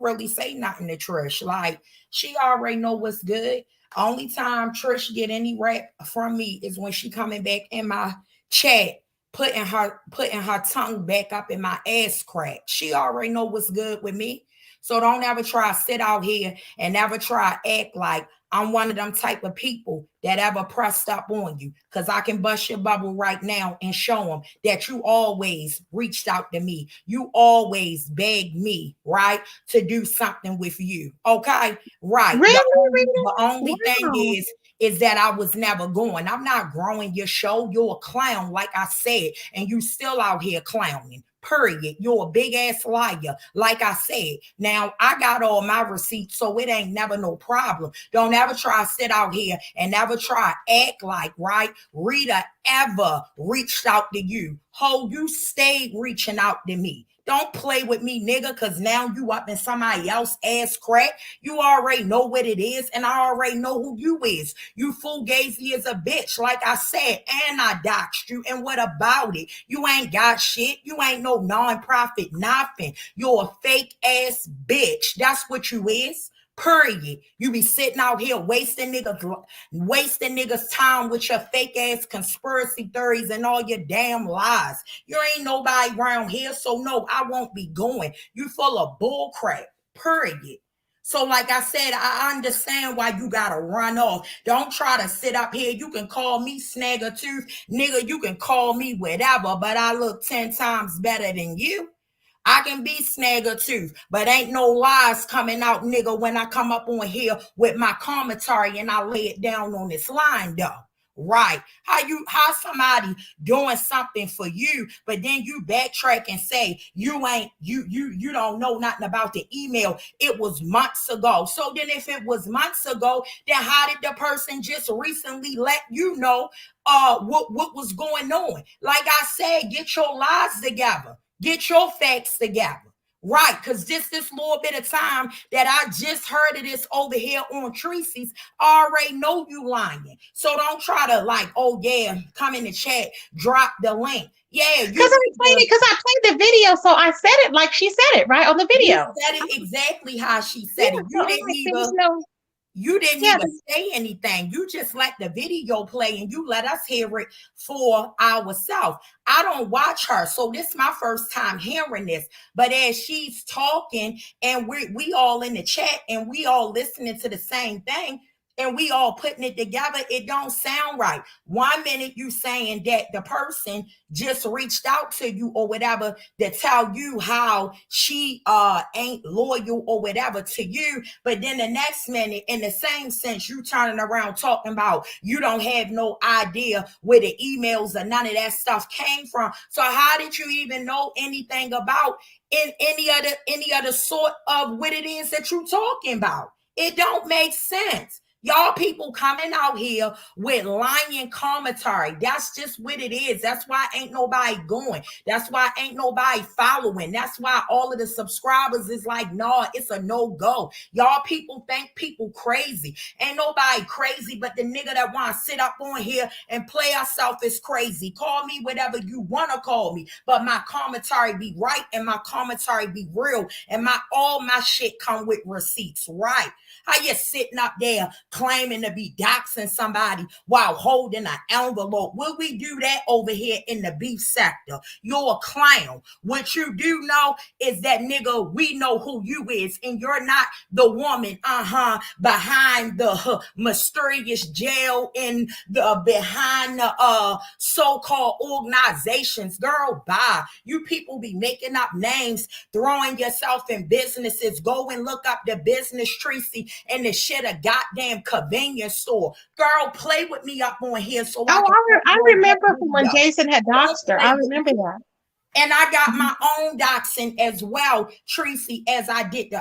[SPEAKER 6] really say nothing to Trish. Like, she already know what's good. Only time Trish get any rap from me is when she coming back in my chat, putting her tongue back up in my ass crack. She already know what's good with me. So don't ever try to sit out here and never try to act like I'm one of them type of people that ever pressed up on you, because I can bust your bubble right now and show them that you always reached out to me. You always begged me, right, to do something with you. Okay, right.
[SPEAKER 1] Really?
[SPEAKER 6] The only thing is that I was never going. I'm not growing your show. You're a clown, like I said, and you still out here clowning. Period. You're a big ass liar, like I said. Now, I got all my receipts, so it ain't never no problem. Don't ever try to sit out here and never try to act like, right, Rita ever reached out to you. Ho, you stayed reaching out to me. Don't play with me, nigga, because now you up in somebody else's ass crack. You already know what it is, and I already know who you is. You fugazi is a bitch, like I said, and I doxed you. And what about it? You ain't got shit. You ain't no non-profit, nothing. You're a fake ass bitch. That's what you is. Period. You be sitting out here wasting niggas time with your fake ass conspiracy theories and all your damn lies. You ain't nobody around here, so no, I won't be going. You full of bull crap. Period. So like I said, I understand why you gotta run off. Don't try to sit up here. You can call me snagger tooth, nigga. You can call me whatever, but I look 10 times better than you. I can be snagger too, but ain't no lies coming out, nigga, when I come up on here with my commentary and I lay it down on this line, though. Right. How somebody doing something for you, but then you backtrack and say you don't know nothing about the email. It was months ago. So then if it was months ago, then how did the person just recently let you know what was going on? Like I said, get your lies together. Get your facts together. Right, because this little bit of time that I just heard of this over here on Tracy's, I already know you lying. So don't try to like, oh yeah, come in the chat, drop the link. Yeah,
[SPEAKER 1] because I played the video, so I said it like she said it right on the video.
[SPEAKER 6] You said it exactly how she said it. You didn't even say anything. You just let the video play and you let us hear it for ourselves. I don't watch her, so this is my first time hearing this. But as she's talking and we all in the chat and we all listening to the same thing, and we all putting it together, it don't sound right. 1 minute you saying that the person just reached out to you or whatever to tell you how she ain't loyal or whatever to you, but then the next minute, in the same sense, you turning around talking about you don't have no idea where the emails or none of that stuff came from. So how did you even know anything about in any other sort of what it is that you're talking about? It don't make sense. Y'all people coming out here with lying commentary. That's just what it is. That's why ain't nobody going. That's why ain't nobody following. That's why all of the subscribers is like, nah, it's a no-go. Y'all people think people crazy. Ain't nobody crazy but the nigga that want to sit up on here and play herself is crazy. Call me whatever you want to call me, but my commentary be right and my commentary be real, and all my shit come with receipts, right? How you sitting up there claiming to be doxing somebody while holding an envelope? Will we do that over here in the beef sector? You're a clown. What you do know is that, nigga, we know who you is, and you're not the woman, behind the mysterious jail and the behind the so-called organizations. Girl, bye. You people be making up names, throwing yourself in businesses. Go and look up the business Tracy and the shit a goddamn convenience store. Girl, play with me up on here so
[SPEAKER 1] I remember when Jason had doxed her. I remember that.
[SPEAKER 6] And I got my own doxing as well, Tracy, as I did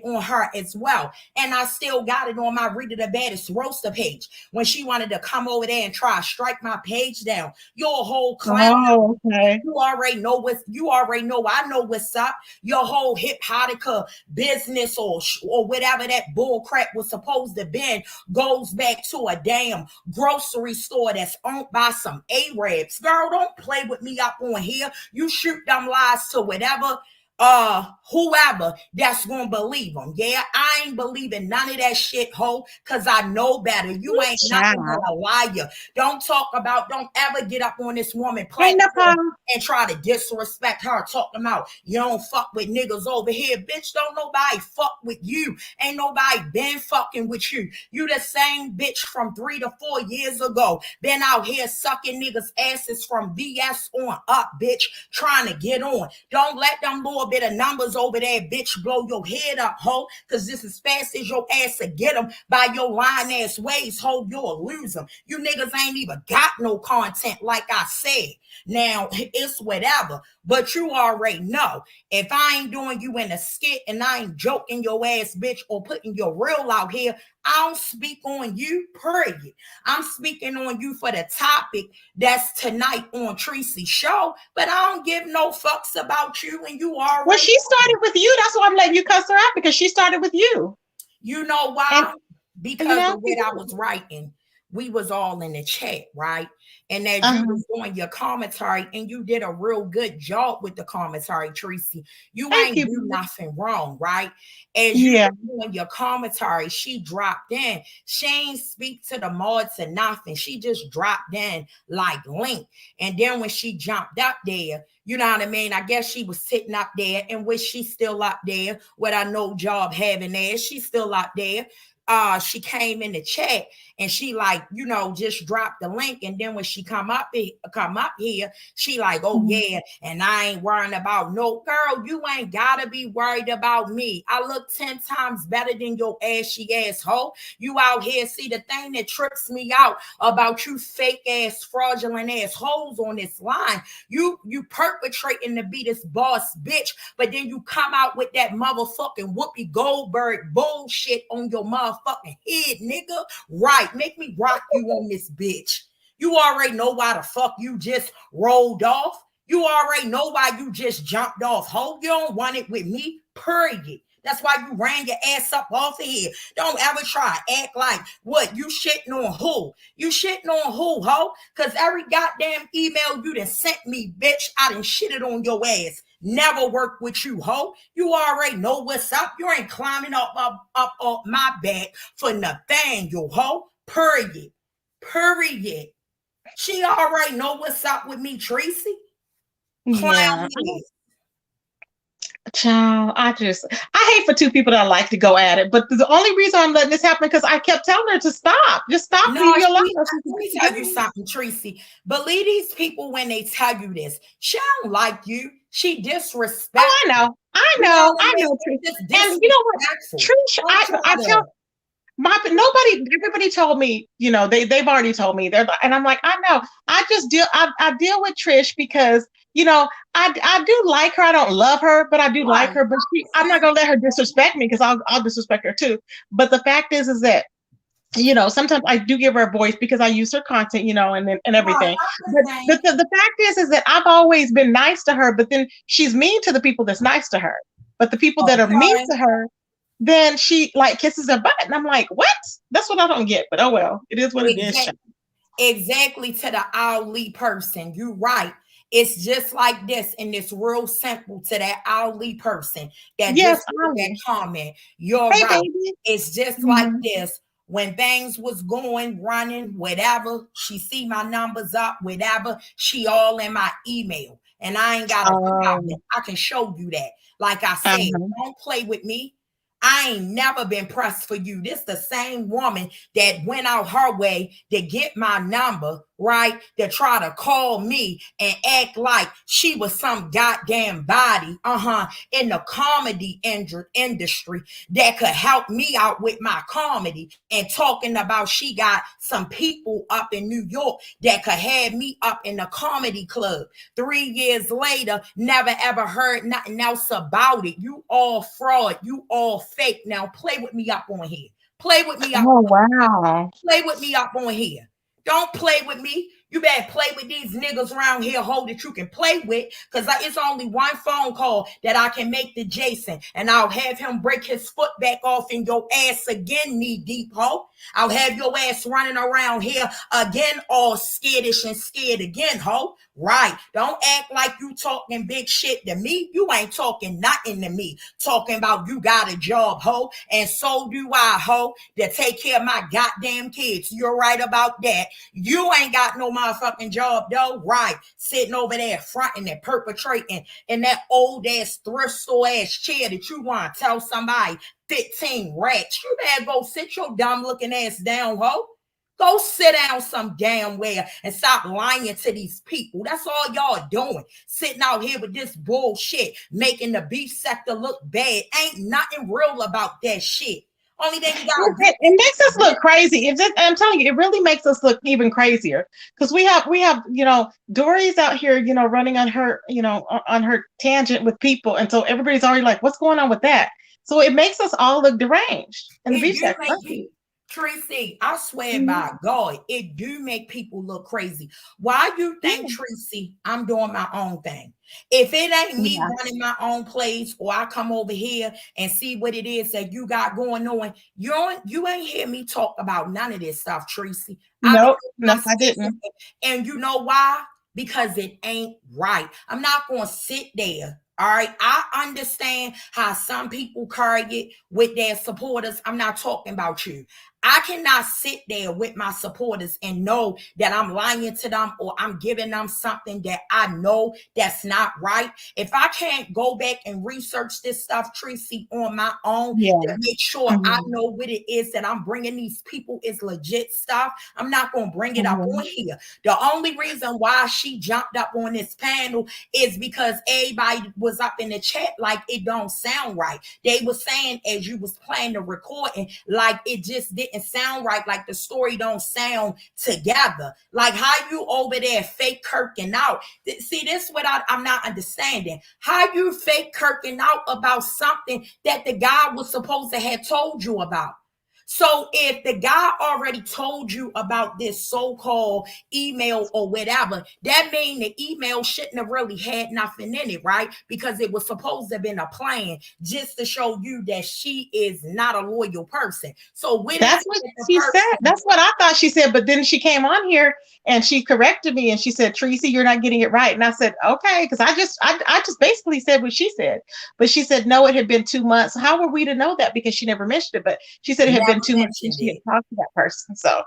[SPEAKER 6] on her as well. And I still got it on my Rita the Baddest roaster page when she wanted to come over there and try to strike my page down. You're a whole clown.
[SPEAKER 1] Oh, okay.
[SPEAKER 6] You already know I know what's up. Your whole hip hotica business or whatever that bull crap was supposed to be goes back to a damn grocery store that's owned by some Arabs. Girl, don't play with me up on here. You shoot them lies to whatever whoever that's gonna believe them. Yeah, I ain't believing none of that shit, ho, because I know better. You ain't nothing but a liar. Don't ever get up on this woman platform and try to disrespect her, talking about you don't fuck with niggas over here. Bitch, don't nobody fuck with you. Ain't nobody been fucking with you. You the same bitch from 3 to 4 years ago. Been out here sucking niggas asses from BS on up, bitch, trying to get on. Don't let them little bit of numbers over there, bitch, blow your head up, ho, because this is fast as your ass to get them by your lying ass ways, ho. You'll lose them. You niggas ain't even got no content, like I said. Now, it's whatever, but you already know if I ain't doing you in a skit and I ain't joking your ass, bitch, or putting your real out here, I don't speak on you, period. I'm speaking on you for the topic that's tonight on Tracy's show, but I don't give no fucks about you, and you already.
[SPEAKER 1] Well, she started with you. That's why I'm letting you cuss her out, because she started with you.
[SPEAKER 6] You know why? Because of what I was writing. We was all in the chat, right? And as you was doing your commentary, and you did a real good job with the commentary, Tracy. You ain't do nothing wrong, right? As you were doing your commentary, she dropped in. She ain't speak to the mods or nothing. She just dropped in like Link. And then when she jumped up there, you know what I mean? I guess she was sitting up there, and which she's still up there with a no job having there. She's still up there. She came in the chat and she like, you know, just dropped the link. And then when she come up here, she like, oh yeah, and I ain't worrying about no girl. You ain't gotta be worried about me. I look 10 times better than your ashy asshole. You out here, see, the thing that trips me out about you fake ass, fraudulent ass hoes on this line. You perpetrating to be this boss bitch, but then you come out with that motherfucking Whoopi Goldberg bullshit on your motherfucking head, nigga. Right, make me rock you on this bitch. You already know why the fuck you just rolled off. You already know why you just jumped off. Ho, you don't want it with me, period. That's why you ran your ass up off of here. Don't ever try to act like what you shitting on who. You shitting on who, ho? Because every goddamn email you done sent me, bitch, I done shitted on your ass. Never work with you, ho. You already know what's up. You ain't climbing up my back for Nathaniel, ho. Period. Period. She already know what's up with me, Tracy.
[SPEAKER 1] Yeah. Child, I hate for two people that like to go at it, but the only reason I'm letting this happen because I kept telling her to stop. Just stop,
[SPEAKER 6] No,
[SPEAKER 1] leave me alone.
[SPEAKER 6] let me tell you something, Tracy. Believe these people when they tell you this. She don't like you. She disrespectful.
[SPEAKER 1] Oh, I know. I
[SPEAKER 6] You know
[SPEAKER 1] know.
[SPEAKER 6] what I
[SPEAKER 1] I
[SPEAKER 6] mean?
[SPEAKER 1] know, Trish.
[SPEAKER 6] It's just
[SPEAKER 1] And you know what?
[SPEAKER 6] disrespectful.
[SPEAKER 1] Trish,
[SPEAKER 6] Don't try
[SPEAKER 1] I
[SPEAKER 6] to.
[SPEAKER 1] tell everybody told me, they've already told me. And I'm like, I know. I deal with Trish because, I do like her. I don't love her, but I do like
[SPEAKER 6] Right.
[SPEAKER 1] her. But I'm not gonna let her disrespect me because I'll disrespect her too. But the fact is that sometimes I do give her a voice because I use her content, and
[SPEAKER 6] Right.
[SPEAKER 1] everything. But the fact is that I've always been nice to her, but then she's mean to the people that's nice to her. But the people that are mean
[SPEAKER 6] Okay.
[SPEAKER 1] to her, then she like kisses her butt. And I'm like, what? That's what I don't get. But oh well, it is what it is.
[SPEAKER 6] Exactly to the Ali person. You right. It's just like this, and it's real simple to that Ali person that
[SPEAKER 1] Yes,
[SPEAKER 6] just put that
[SPEAKER 1] Ali.
[SPEAKER 6] comment. You're
[SPEAKER 1] Hey,
[SPEAKER 6] right.
[SPEAKER 1] baby.
[SPEAKER 6] It's just like
[SPEAKER 1] Mhm.
[SPEAKER 6] this. When things was going, running, whatever, she see my numbers up, whatever, she all in my email. And I ain't got a problem. I can show you that. Like I said,
[SPEAKER 1] Uh-huh.
[SPEAKER 6] don't play with me. I ain't never been pressed for you. This the same woman that went out her way to get my number, right? To try to call me and act like she was some goddamn body, in the comedy industry that could help me out with my comedy, and talking about she got some people up in New York that could have me up in the comedy club. 3 years later, never ever heard nothing else about it. You all fraud. You all fake. Now play with me up on here. Play with me up.
[SPEAKER 1] Oh, wow.
[SPEAKER 6] Play with me up on here. Don't play with me. You better play with these niggas around here, ho, that you can play with, because it's only one phone call that I can make to Jason, and I'll have him break his foot back off in your ass again, knee deep, ho. I'll have your ass running around here again, all skittish and scared again, ho. Right. Don't act like you talking big shit to me. You ain't talking nothing to me. Talking about you got a job, ho, and so do I, ho, to take care of my goddamn kids. You're right about that. You ain't got no motherfucking job, though. Right. Sitting over there fronting and perpetrating in that old ass thrift store ass chair that you want to tell somebody 15 rats. You better go sit your dumb looking ass down, ho. Go sit down some damn where and stop lying to these people. That's all y'all doing. Sitting out here with this bullshit, making the beef sector look bad. Ain't nothing real about that shit. Only thing you gotta do.
[SPEAKER 1] It makes us look crazy. I'm telling you, it really makes us look even crazier because we have Dori's out here, running on her, on her tangent with people, and so everybody's already like, what's going on with that? So it makes us all look deranged and the beef sector.
[SPEAKER 6] Tracy, I swear
[SPEAKER 1] Mhm.
[SPEAKER 6] by God, it do make people look crazy. Why you think,
[SPEAKER 1] Yeah.
[SPEAKER 6] Tracy, I'm doing my own thing? If it ain't me
[SPEAKER 1] Yeah.
[SPEAKER 6] running my own place, or I come over here and see what it is that you got going on, you ain't hear me talk about none of this stuff, Tracy. I've been
[SPEAKER 1] Nope.
[SPEAKER 6] doing
[SPEAKER 1] No,
[SPEAKER 6] my
[SPEAKER 1] I
[SPEAKER 6] station,
[SPEAKER 1] didn't.
[SPEAKER 6] and you know why? Because it ain't right. I'm not going to sit there. All right. I understand how some people carry it with their supporters. I'm not talking about you. I cannot sit there with my supporters and know that I'm lying to them, or I'm giving them something that I know that's not right. If I can't go back and research this stuff, Tracy, on my own
[SPEAKER 1] Yeah.
[SPEAKER 6] to make sure I
[SPEAKER 1] Mhm.
[SPEAKER 6] know what it is that I'm bringing these people is legit stuff, I'm not going to bring it up
[SPEAKER 1] Mhm.
[SPEAKER 6] on here. The only reason why she jumped up on this panel is because everybody was up in the chat like it don't sound right. They were saying as you was playing the recording, like it just didn't sound right, like the story don't sound together. Like how you over there fake kirking out. See, this is what I'm not understanding. How you fake kirking out about something that the guy was supposed to have told you about? So if the guy already told you about this so-called email or whatever, that means the email shouldn't have really had nothing in it, right? Because it was supposed to have been a plan just to show you that she is not a loyal person. So what is
[SPEAKER 1] That's
[SPEAKER 6] it
[SPEAKER 1] what
[SPEAKER 6] that the
[SPEAKER 1] she said.
[SPEAKER 6] person?
[SPEAKER 1] That's what I thought she said. But then she came on here and she corrected me and she said, Tracy, you're not getting it right. And I said, okay, because I just basically said what she said. But she said, no, it had been 2 months. How were we to know that? Because she never mentioned it. But she said it had
[SPEAKER 6] Never
[SPEAKER 1] been 2 months since
[SPEAKER 6] mentioned
[SPEAKER 1] she had
[SPEAKER 6] it.
[SPEAKER 1] talked to that person. So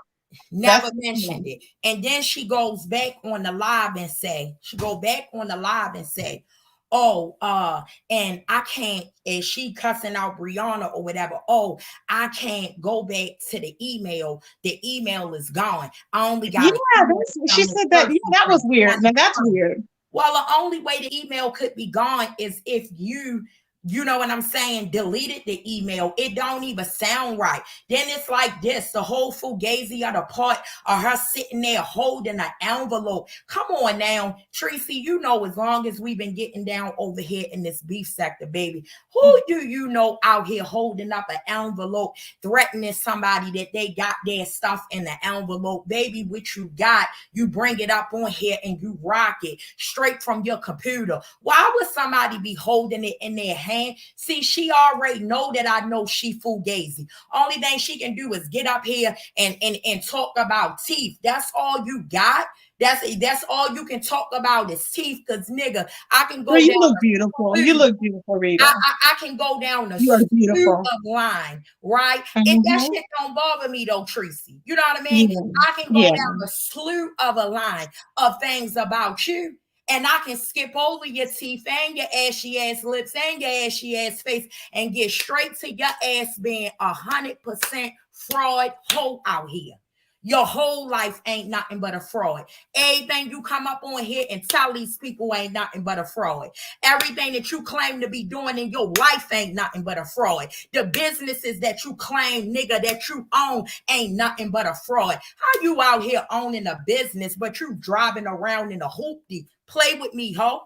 [SPEAKER 6] Never
[SPEAKER 1] that's
[SPEAKER 6] mentioned it. And then she goes back on the live and say, oh, and I can't, is she cussing out Brianna or whatever? Oh, I can't go back to the email. The email is gone. I only
[SPEAKER 1] Yeah,
[SPEAKER 6] got an
[SPEAKER 1] she
[SPEAKER 6] email
[SPEAKER 1] said that. Yeah, that was weird. Now that's weird.
[SPEAKER 6] Well, the only way the email could be gone is if you know what I'm saying, deleted the email. It don't even sound right. Then it's like this, the whole fugazi of the part of her sitting there holding an envelope. Come on now, Tracy, you know, as long as we've been getting down over here in this beef sector, baby, who do you know out here holding up an envelope, threatening somebody that they got their stuff in the envelope? Baby, what you got, you bring it up on here and you rock it straight from your computer. Why would somebody be holding it in their hand? See, she already know that I know she fugazi. Only thing she can do is get up here and talk about teeth. That's all you got. That's all you can talk about is teeth. Cause nigga, I can go.
[SPEAKER 1] You look beautiful. You look beautiful, Rita.
[SPEAKER 6] I can go down the
[SPEAKER 1] you are beautiful
[SPEAKER 6] of line, right?
[SPEAKER 1] Mm-hmm.
[SPEAKER 6] That shit don't bother me though, Tracy. You know what I mean? Yeah. I can go down the slew of a line of things about you. And I can skip over your teeth and your ashy ass lips and your ashy ass face and get straight to your ass being 100% fraud hoe out here. Your whole life ain't nothing but a fraud. Everything you come up on here and tell these people ain't nothing but a fraud. Everything that you claim to be doing in your life ain't nothing but a fraud. The businesses that you claim, nigga, that you own ain't nothing but a fraud. How you out here owning a business, but you driving around in a hoopty? Play with me, ho.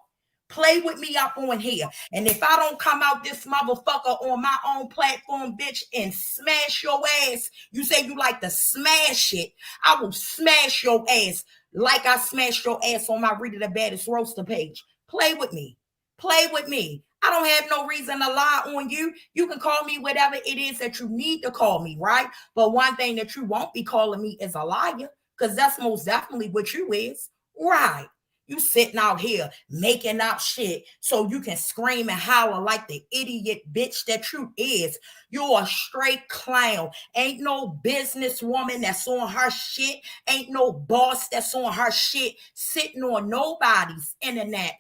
[SPEAKER 6] Play with me up on here. And if I don't come out this motherfucker on my own platform, bitch, and smash your ass, you say you like to smash it, I will smash your ass like I smashed your ass on my Rita the Baddest Roaster page. Play with me. Play with me. I don't have no reason to lie on you. You can call me whatever it is that you need to call me, right? But one thing that you won't be calling me is a liar, because that's most definitely what you is, right? You sitting out here making up shit so you can scream and holler like the idiot bitch that you is. You a straight clown. Ain't no businesswoman that's on her shit. Ain't no boss that's on her shit sitting on nobody's internet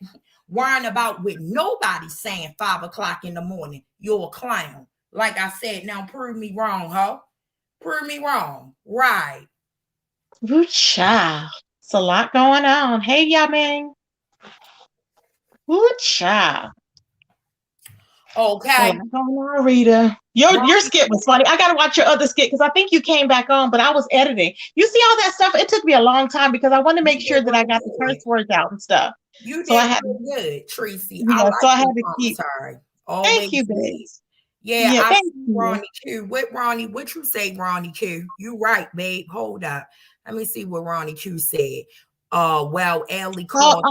[SPEAKER 6] worrying about what nobody's saying 5 o'clock in the morning. You're a clown. Like I said, now prove me wrong, ho. Prove me wrong. Right.
[SPEAKER 1] Good child. It's a lot going on. Hey, Yaming. Good child.
[SPEAKER 6] Okay.
[SPEAKER 1] Going on, Rita. Your skit was funny. I gotta watch your other skit because I think you came back on, but I was editing. You see all that stuff? It took me a long time because I want to make sure that I got the curse words out and stuff.
[SPEAKER 6] You did good, Tracy.
[SPEAKER 1] Yeah, so I had to keep.
[SPEAKER 6] Always
[SPEAKER 1] thank you, babe.
[SPEAKER 6] Yeah, I see Ronnie Q. What you say, Ronnie Q? You right, babe. Hold up. Let me see what Ronnie Q said. Well, Allie called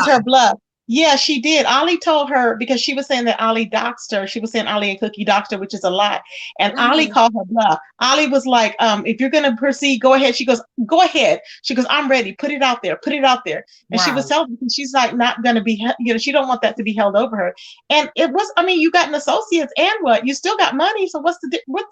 [SPEAKER 1] her bluff. Yeah, she did. Ollie told her because she was saying that Ollie doxed her. She was saying Ollie and Cookie doxed her, which is a lie. And Ollie called her bluff. Ollie was like, if you're gonna proceed, go ahead. She goes, go ahead. She goes, I'm ready. Put it out there. Put it out there. And she was telling me she's like not gonna be, she don't want that to be held over her. And it was, I mean, you got an associates and what? You still got money. So what's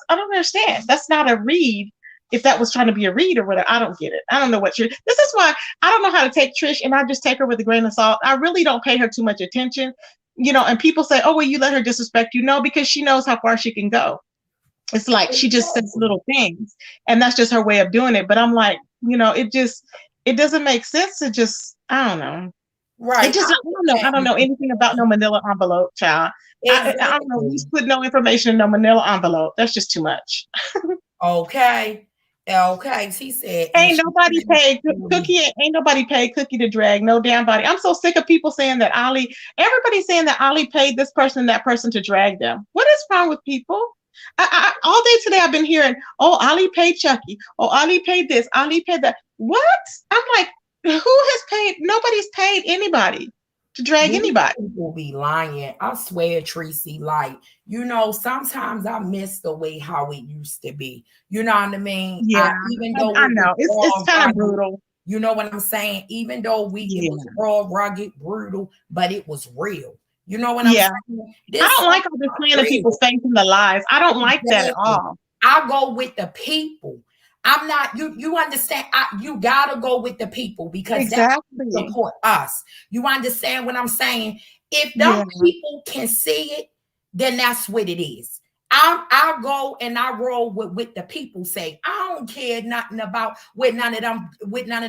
[SPEAKER 1] I don't understand. That's not a read. If that was trying to be a read or whatever, I don't get it. I don't know what this is why I don't know how to take Trish, and I just take her with a grain of salt. I really don't pay her too much attention, and people say, oh, well, you let her disrespect you. No, because she knows how far she can go. It's like she just says little things, and that's just her way of doing it. But I'm like, it doesn't make sense to just, I don't know. Right. I don't know anything about no manila envelope, child. Exactly. I don't know. Just put no information in no manila envelope. That's just too much.
[SPEAKER 6] Okay. She said,
[SPEAKER 1] ain't nobody paid Cookie. Ain't nobody paid Cookie to drag no damn body. I'm so sick of people saying that everybody's saying that Ollie paid this person and that person to drag them. What is wrong with people? All day today I've been hearing, oh, Ollie paid Chucky. Oh, Ollie paid this. Ollie paid that. What? I'm like, who has paid? Nobody's paid anybody to drag anybody.
[SPEAKER 6] People be lying. I swear, Tracy, like, sometimes I miss the way how it used to be. You know what I mean?
[SPEAKER 1] Yeah. Even though I know it's kind of brutal.
[SPEAKER 6] You know what I'm saying? Even though it was raw, rugged, brutal, but it was real. You know what I'm saying?
[SPEAKER 1] I don't like all this playing of people's face in the lies. I don't like that at all.
[SPEAKER 6] I go with the people. I'm not, you understand, you gotta go with the people because that's who
[SPEAKER 1] Exactly.
[SPEAKER 6] support us. You understand what I'm saying? If them
[SPEAKER 1] Yeah.
[SPEAKER 6] people can see it, then that's what it is. I'll go and I roll with the people say. I don't care nothing about what none of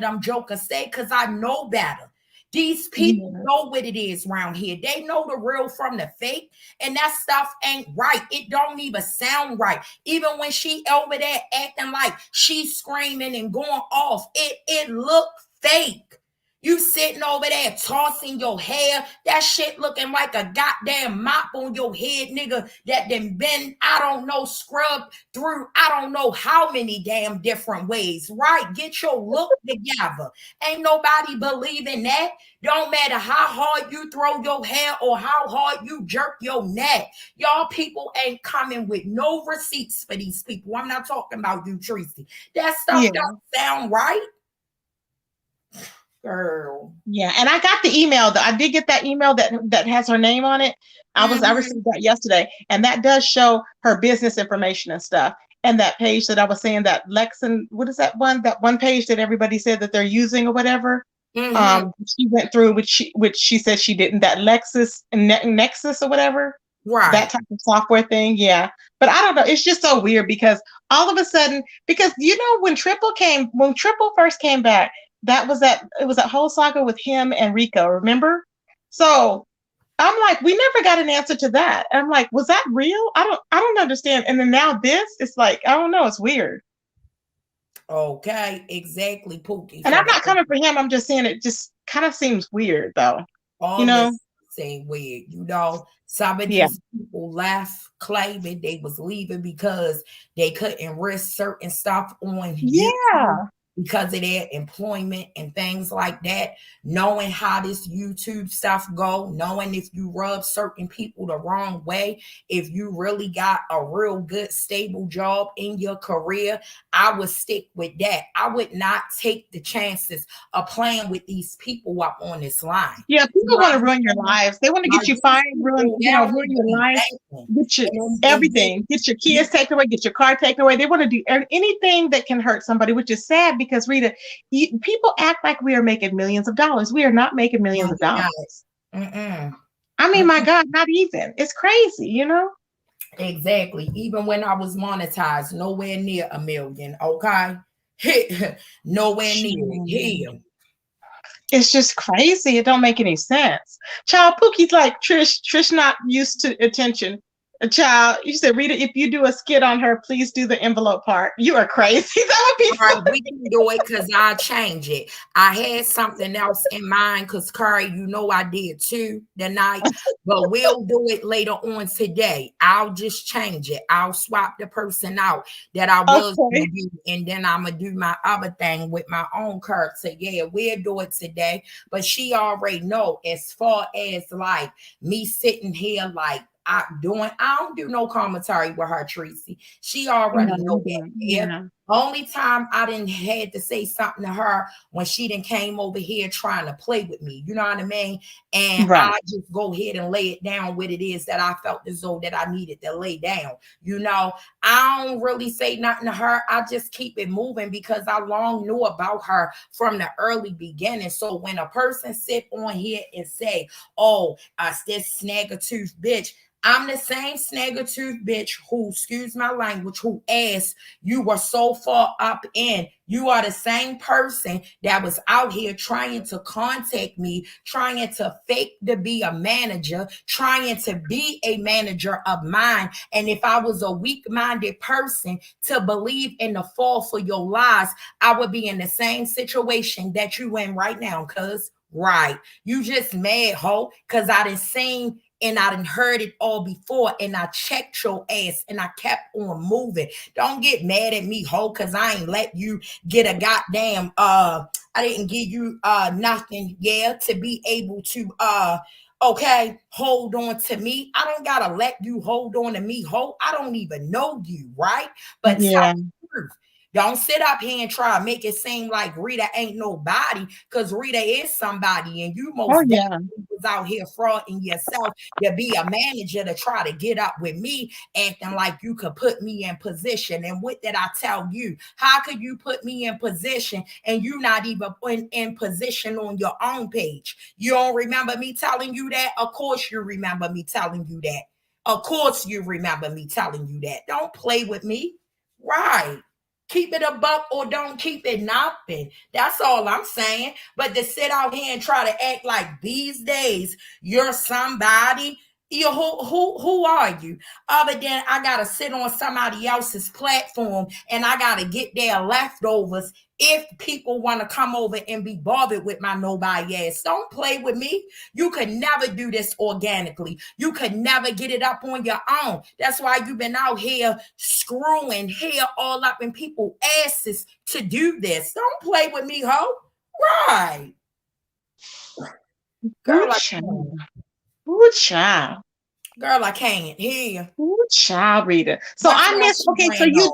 [SPEAKER 6] them jokers say, because I know better. These people
[SPEAKER 1] Yeah.
[SPEAKER 6] know what it is around here. They know the real from the fake, and that stuff ain't right. It don't even sound right. Even when she over there acting like she's screaming and going off, it looked fake. You sitting over there tossing your hair, that shit looking like a goddamn mop on your head, nigga, that then been, I don't know, scrubbed through, I don't know how many damn different ways, right? Get your look together. Ain't nobody believing that. Don't matter how hard you throw your hair or how hard you jerk your neck. Y'all people ain't coming with no receipts for these people. I'm not talking about you, Tracy. That stuff
[SPEAKER 1] Yeah.
[SPEAKER 6] don't sound right. Girl.
[SPEAKER 1] Yeah. And I got the email. I did get that email that has her name on it. I received that yesterday, and that does show her business information and stuff. And that page that I was saying, that Lexan, what is that one? That one page that everybody said that they're using or whatever. She went through, which she said she didn't. That Nexus or whatever.
[SPEAKER 6] Right.
[SPEAKER 1] That type of software thing. Yeah. But I don't know. It's just so weird because all of a sudden, because when Triple first came back, it was that whole saga with him and Rico, remember? So I'm like, we never got an answer to that. And I'm like, was that real? I don't understand. And then now this, it's like, I don't know, it's weird.
[SPEAKER 6] Okay, exactly, Pookie.
[SPEAKER 1] And I'm not coming for him. I'm just saying it just kind of seems weird though.
[SPEAKER 6] All this same weird. Some of these people left claiming they was leaving because they couldn't risk certain stuff on YouTube because of their employment and things like that. Knowing how this YouTube stuff go, knowing if you rub certain people the wrong way, if you really got a real good stable job in your career, I would stick with that. I would not take the chances of playing with these people up on this line.
[SPEAKER 1] Yeah, people want to ruin your lives. They want to get you fired, ruin your life, get your everything, get your kids taken away, get your car taken away. They want to do anything that can hurt somebody, which is sad because, Rita, people act like we are making millions of dollars. We are not making millions of dollars. I mean, my God, not even. It's crazy,
[SPEAKER 6] Exactly. Even when I was monetized, nowhere near $1 million. Okay. Nowhere near here.
[SPEAKER 1] It's just crazy. It don't make any sense. Child, Pookie's like, Trish not used to attention. A child, you said, Rita, if you do a skit on her, please do the envelope part. You are crazy. That would be
[SPEAKER 6] right, we can do it because I'll change it. I had something else in mind because, Curry, I did too tonight, but we'll do it later on today. I'll just change it. I'll swap the person out that I was going to do, and then I'm going to do my other thing with my own character. Yeah, we'll do it today, but she already know as far as like me sitting here like, I don't do no commentary with her, Tracy. She already know that. Yeah. Only time I didn't had to say something to her when she didn't came over here trying to play with me. You know what I mean? And I just go ahead and lay it down what it is that I felt as though that I needed to lay down. I don't really say nothing to her. I just keep it moving because I long knew about her from the early beginning. So when a person sit on here and say, oh, this snag-a-tooth bitch, I'm the same snag-a-tooth bitch who, excuse my language, who asked you were so far up in. You are the same person that was out here trying to contact me, trying to fake to be a manager, trying to be a manager of mine. And if I was a weak-minded person to believe in the fall for your lies, I would be in the same situation that you in right now, cuz. Right. You just mad, ho, because I done seen and I done heard it all before, and I checked your ass and I kept on moving. Don't get mad at me, ho, because I ain't let you get a goddamn I didn't give you nothing, to be able to hold on to me. I don't gotta let you hold on to me, ho. I don't even know you, right? But tell the truth. Don't sit up here and try to make it seem like Rita ain't nobody, because Rita is somebody, and you
[SPEAKER 1] Oh
[SPEAKER 6] most
[SPEAKER 1] yeah.
[SPEAKER 6] definitely was out here frauding yourself to be a manager to try to get up with me, acting like you could put me in position. And what did I tell you? How could you put me in position and you not even in position on your own page? You don't remember me telling you that? Of course you remember me telling you that. Of course you remember me telling you that. Don't play with me. Right. Keep it a buck or don't keep it nothing. That's all I'm saying. But to sit out here and try to act like these days you're somebody, you who are you? Other than I gotta sit on somebody else's platform and I gotta get their leftovers if people want to come over and be bothered with my nobody ass. Don't play with me. You could never do this organically. You could never get it up on your own. That's why you've been out here screwing hair all up in people's asses to do this. Don't play with me, ho. Right. Girl,
[SPEAKER 1] Good
[SPEAKER 6] I
[SPEAKER 1] child.
[SPEAKER 6] can't.
[SPEAKER 1] Good child.
[SPEAKER 6] Girl, I can't. Here.
[SPEAKER 1] Good child, Rita. So
[SPEAKER 6] That's
[SPEAKER 1] I
[SPEAKER 6] why
[SPEAKER 1] missed.
[SPEAKER 6] she
[SPEAKER 1] Okay, so
[SPEAKER 6] ran off.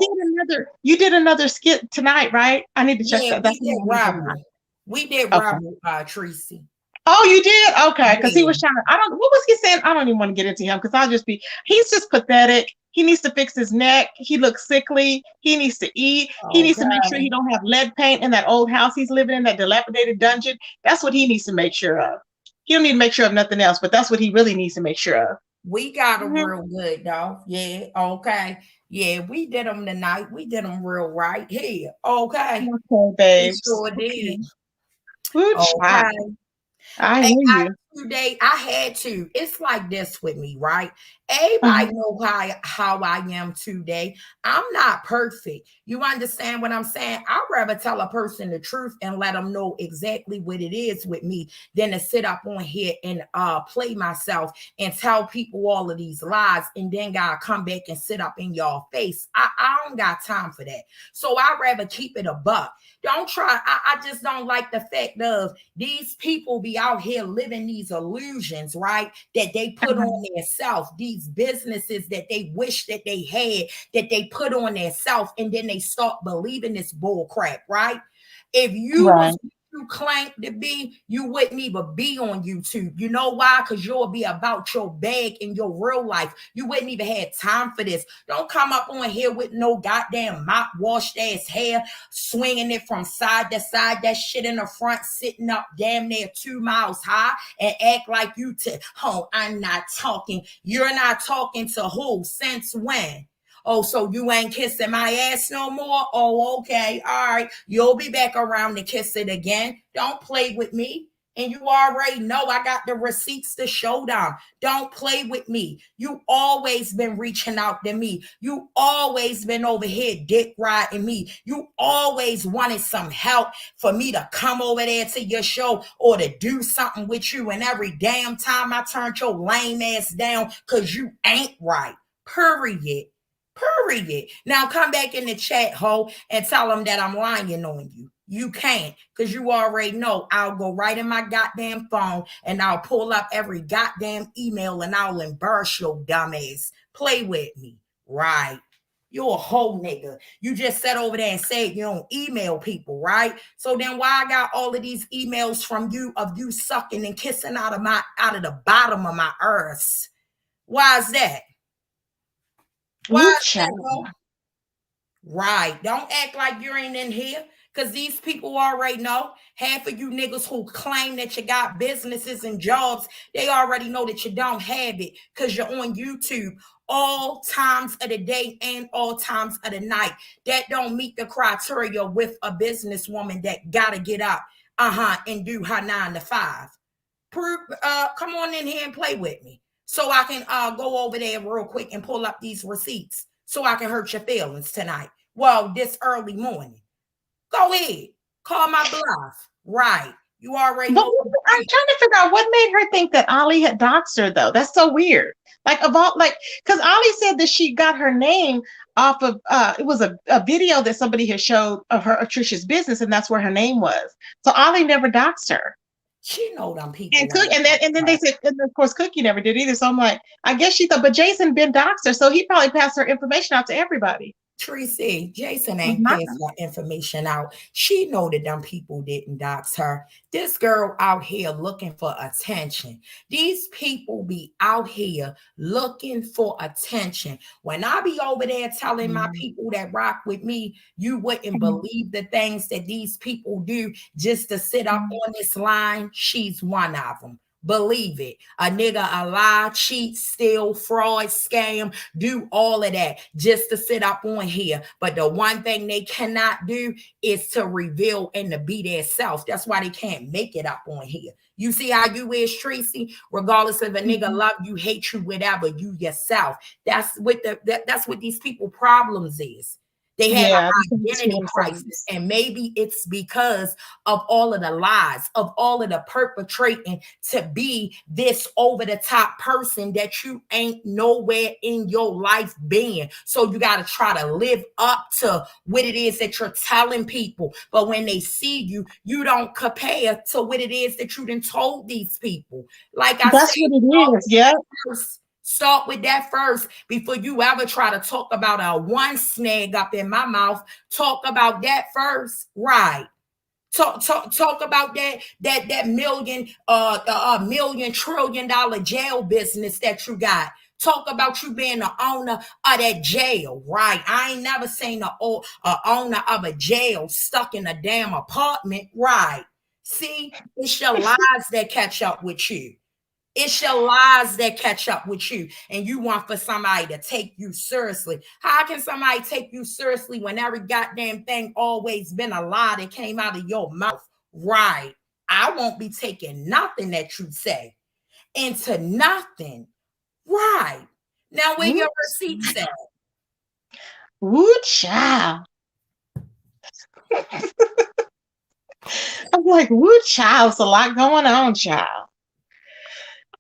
[SPEAKER 1] you did another skit tonight, right? I need to check
[SPEAKER 6] Yeah,
[SPEAKER 1] that.
[SPEAKER 6] we
[SPEAKER 1] That's the
[SPEAKER 6] did
[SPEAKER 1] one I need to watch.
[SPEAKER 6] robbery. We did
[SPEAKER 1] Okay.
[SPEAKER 6] robbery, Tracy.
[SPEAKER 1] Oh, you did? Okay, because he
[SPEAKER 6] Yeah.
[SPEAKER 1] was trying to. I don't. What was he saying? I don't even want to get into him because I'll just be. He's just pathetic. He needs to fix his neck. He looks sickly. He needs to eat. He needs to make sure he
[SPEAKER 6] Okay.
[SPEAKER 1] don't have lead paint in that old house he's living in, that dilapidated dungeon. That's what he needs to make sure of. He don't need to make sure of nothing else, but that's what he really needs to make sure of.
[SPEAKER 6] We got them
[SPEAKER 1] Mhm.
[SPEAKER 6] real good, though. Yeah. Okay. Yeah, we did them tonight. We did them real right here. Okay.
[SPEAKER 1] Okay,
[SPEAKER 6] We
[SPEAKER 1] babes.
[SPEAKER 6] sure
[SPEAKER 1] Okay.
[SPEAKER 6] did.
[SPEAKER 1] Good job.
[SPEAKER 6] Okay.
[SPEAKER 1] I
[SPEAKER 6] And
[SPEAKER 1] hear
[SPEAKER 6] I
[SPEAKER 1] you.
[SPEAKER 6] today I had to. It's like this with me, right? Everybody
[SPEAKER 1] Mhm.
[SPEAKER 6] know how I am today. I'm not perfect. You understand what I'm saying? I'd rather tell a person the truth and let them know exactly what it is with me than to sit up on here and play myself and tell people all of these lies and then gotta come back and sit up in y'all face. I don't got time for that. So I'd rather keep it a buck. Don't try. I just don't like the fact of these people be out here living these illusions, right? That they put on their self, these businesses that they wish that they had, that they put on their self, and then they start believing this bull crap, right? If you was
[SPEAKER 1] Right.
[SPEAKER 6] who you claim to be, you wouldn't even be on YouTube. You know why? Because you'll be about your bag in your real life. You wouldn't even have time for this. Don't come up on here with no goddamn mop washed ass hair, swinging it from side to side, that shit in the front, sitting up damn near 2 miles high, and act like you oh, I'm not talking. You're not talking to who? Since when? Oh, so you ain't kissing my ass no more? Oh, okay. All right. You'll be back around to kiss it again. Don't play with me. And you already know I got the receipts to show them. Don't play with me. You always been reaching out to me. You always been over here dick riding me. You always wanted some help for me to come over there to your show or to do something with you. And every damn time I turned your lame ass down because you ain't right. Period. Period. Now come back in the chat, ho, and tell them that I'm lying on you. You can't, because you already know I'll go right in my goddamn phone and I'll pull up every goddamn email and I'll embarrass your dumb ass. Play with me. Right. You're a whole nigga. You just sat over there and said you don't email people, right? So then why I got all of these emails from you of you sucking and kissing out of the bottom of my earth? Why is that? Why
[SPEAKER 1] Good
[SPEAKER 6] is that,
[SPEAKER 1] child.
[SPEAKER 6] ho? Right. Don't act like you ain't in here. Because these people already know. Half of you niggas who claim that you got businesses and jobs, they already know that you don't have it because you're on YouTube all times of the day and all times of the night. That don't meet the criteria with a businesswoman that gotta get up and do her 9 to 5. Come on in here and play with me so I can go over there real quick and pull up these receipts so I can hurt your feelings tonight. Well, this early morning. Go ahead. Call my bluff. Right. You already
[SPEAKER 1] But
[SPEAKER 6] know.
[SPEAKER 1] I'm trying to figure out what made her think that Ali had doxed her, though. That's so weird. Like, of all, like, because Ali said that she got her name off of it was a video that somebody had showed of her of Trisha's business, and that's where her name was. So Ali never doxed her.
[SPEAKER 6] She know them people.
[SPEAKER 1] And Cook, and then they said, and of course, Cookie never did either. So I'm like, I guess she thought, but Jason been doxed her, so he probably passed her information out to everybody.
[SPEAKER 6] Tracy, Jason ain't
[SPEAKER 1] Mhm.
[SPEAKER 6] passing her information out. She know that them people didn't dox her. This girl out here looking for attention. These people be out here looking for attention. When I be over there telling my people that rock with me, you wouldn't believe the things that these people do just to sit up on this line. She's one of them. Believe it. A nigga a lie, cheat, steal, fraud, scam, do all of that just to sit up on here. But the one thing they cannot do is to reveal and to be their self. That's why they can't make it up on here. You see how you is, Tracy? Regardless if a nigga love you, hate you, whatever, you yourself. That's what that's what these people problems is. They have
[SPEAKER 1] Yeah,
[SPEAKER 6] an identity crisis, and maybe it's because of all of the lies, of all of the perpetrating to be this over the top person that you ain't nowhere in your life being. So you got to try to live up to what it is that you're telling people. But when they see you, you don't compare to what it is that you done told these people. Like I
[SPEAKER 1] that's
[SPEAKER 6] said,
[SPEAKER 1] what it is. Yeah.
[SPEAKER 6] start with that first before you ever try to talk about a one snag up in my mouth. Talk about that first, right? Talk about that million trillion dollar jail business that you got. Talk about you being the owner of that jail, right? I ain't never seen a owner of a jail stuck in a damn apartment, right? See, it's your lies that catch up with you. It's your lies that catch up with you, and you want for somebody to take you seriously. How can somebody take you seriously when every goddamn thing always been a lie that came out of your mouth? Right. I won't be taking nothing that you say into nothing. Right. Now where your receipts at?
[SPEAKER 1] Woo, child. I'm like, woo, child. It's a lot going on, child.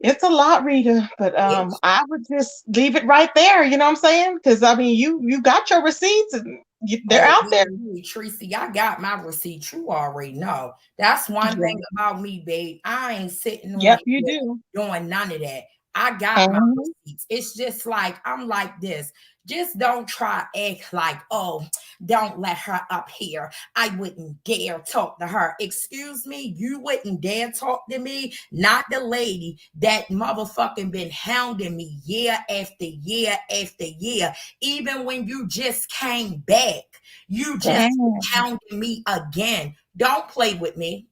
[SPEAKER 1] It's a lot, Rita, but I would just leave it right there. You know what I'm saying? Because I mean, you got your receipts and they're out there.
[SPEAKER 6] Tracy, I got my receipts. You already know. That's one thing about me, babe. I ain't sitting on
[SPEAKER 1] You do.
[SPEAKER 6] doing none of that. I got my receipts. It's just like I'm like this. Just don't try act like, oh, don't let her up here. I wouldn't dare talk to her. Excuse me, you wouldn't dare talk to me? Not the lady that motherfucking been hounding me year after year after year. Even when you just came back, you just hounding me again. Don't play with me.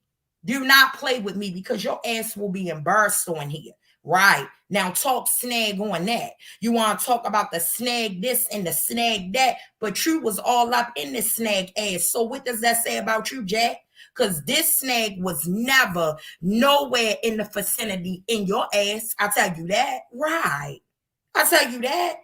[SPEAKER 6] Do not play with me because your ass will be embarrassed on here. Right. Now talk snag on that. You want to talk about the snag this and the snag that, but you was all up in the snag ass. So what does that say about you, Jack? Because this snag was never nowhere in the vicinity in your ass. I'll tell you that. Right. I'll tell you that.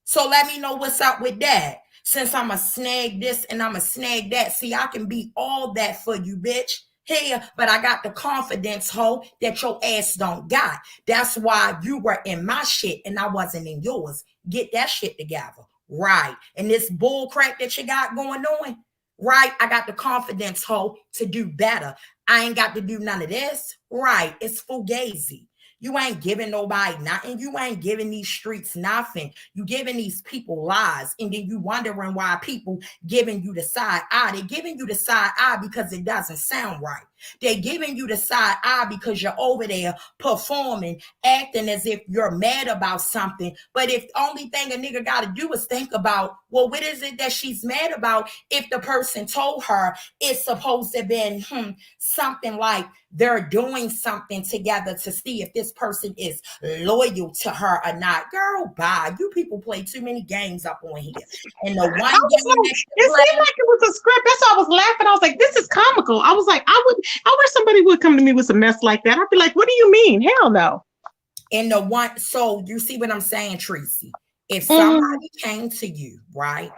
[SPEAKER 6] So let me know what's up with that. Since I'm a snag this and I'm a snag that. See, I can be all that for you, bitch. Here, but I got the confidence, ho, that your ass don't got. That's why you were in my shit and I wasn't in yours. Get that shit together. Right. And this bull crap that you got going on, right? I got the confidence, ho, to do better. I ain't got to do none of this. Right. It's fugazi. You ain't giving nobody nothing. You ain't giving these streets nothing. You giving these people lies. And then you wondering why people giving you the side eye. They're giving you the side eye because it doesn't sound right. They're giving you the side eye because you're over there performing, acting as if you're mad about something. But if the only thing a nigga got to do is think about, well, what is it that she's mad about if the person told her it's supposed to have been something like they're doing something together to see if this person is loyal to her or not. Girl, bye. You people play too many games up on here. And the one game
[SPEAKER 1] it seemed like it was a script. That's why I was laughing. I was like, this is comical. I was like, I wish somebody would come to me with a mess like that. I'd be like, what do you mean? Hell no.
[SPEAKER 6] And the one, so you see what I'm saying, Tracy? If somebody came to you, right?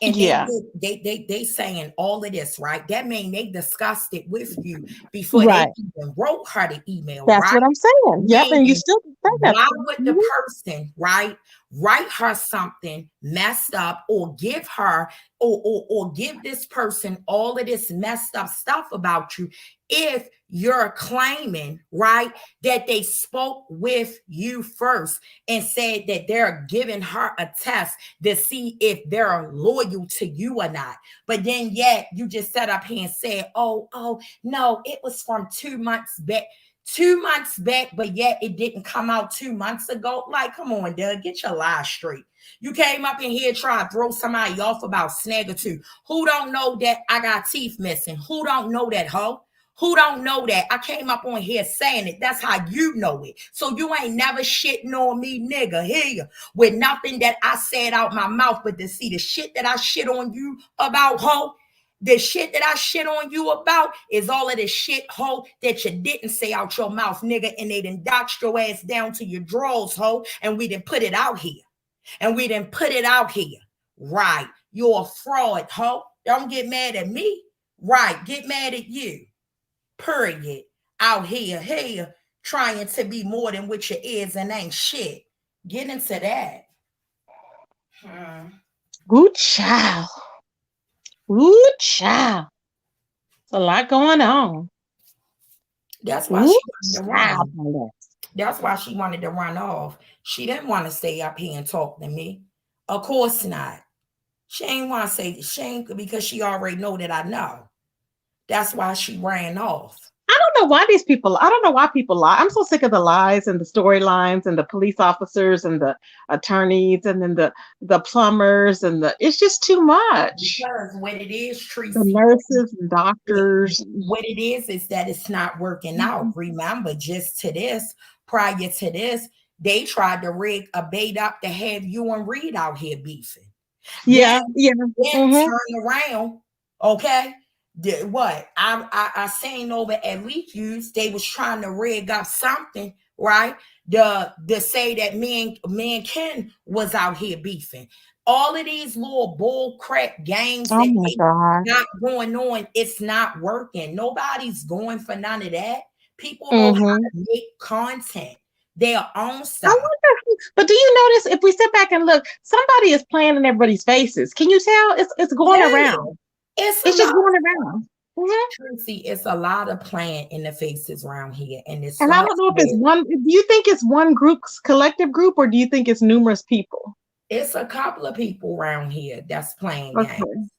[SPEAKER 6] And they saying all of this, right? That mean they discussed it with you before they even wrote her the email.
[SPEAKER 1] That's
[SPEAKER 6] right?
[SPEAKER 1] What I'm saying. Yep, and you still say that.
[SPEAKER 6] Why would the person, right, write her something messed up, or give her or give this person all of this messed up stuff about you if you're claiming, right, that they spoke with you first and said that they're giving her a test to see if they're loyal to you or not. But then yet you just sat up here and said, oh, no, it was from 2 months back. 2 months back, but yet it didn't come out 2 months ago. Like, come on, Doug, get your lies straight. You came up in here trying to throw somebody off about snag or two. Who don't know that I got teeth missing? Who don't know that, hoe? Who don't know that? I came up on here saying it. That's how you know it. So you ain't never shitting on me, nigga, here, with nothing that I said out my mouth, but to see the shit that I shit on you about, hoe. The shit that I shit on you about is all of the shit, hoe, that you didn't say out your mouth, nigga, and they done doxed your ass down to your drawers, hoe, and we didn't put it out here. And we didn't put it out here. Right. You're a fraud, hoe. Don't get mad at me. Right. Get mad at you. Period. Out here, trying to be more than what you is and ain't shit. Get into that.
[SPEAKER 1] Good child. Good child. It's a lot going on.
[SPEAKER 6] That's why she wanted to run. That's why she wanted to run off. She didn't want to stay up here and talk to me. Of course not. She ain't want to say she ain't, because she already know that I know. That's why she ran off.
[SPEAKER 1] I don't know why people lie. I'm so sick of the lies and the storylines and the police officers and the attorneys and then the plumbers and it's just too much.
[SPEAKER 6] Because what it is, Tracy,
[SPEAKER 1] the nurses and doctors.
[SPEAKER 6] What it is that it's not working out. Remember, prior to this, they tried to rig a bait up to have you and Reed out here beefing. Then turn around, okay? What I seen over at Leaf Use, they was trying to rig up something, right? To say that me and Ken was out here beefing. All of these little bull crap games that they got going on, it's not working. Nobody's going for none of that. People know how to make content, their own stuff.
[SPEAKER 1] But do you notice, if we sit back and look, somebody is playing in everybody's faces. Can you tell? It's going around. It's just going around.
[SPEAKER 6] Tracy, it's a lot of playing in the faces around here, and I
[SPEAKER 1] don't know if it's one. Do you think it's one collective group, or do you think it's numerous people?
[SPEAKER 6] It's a couple of people around here that's playing games.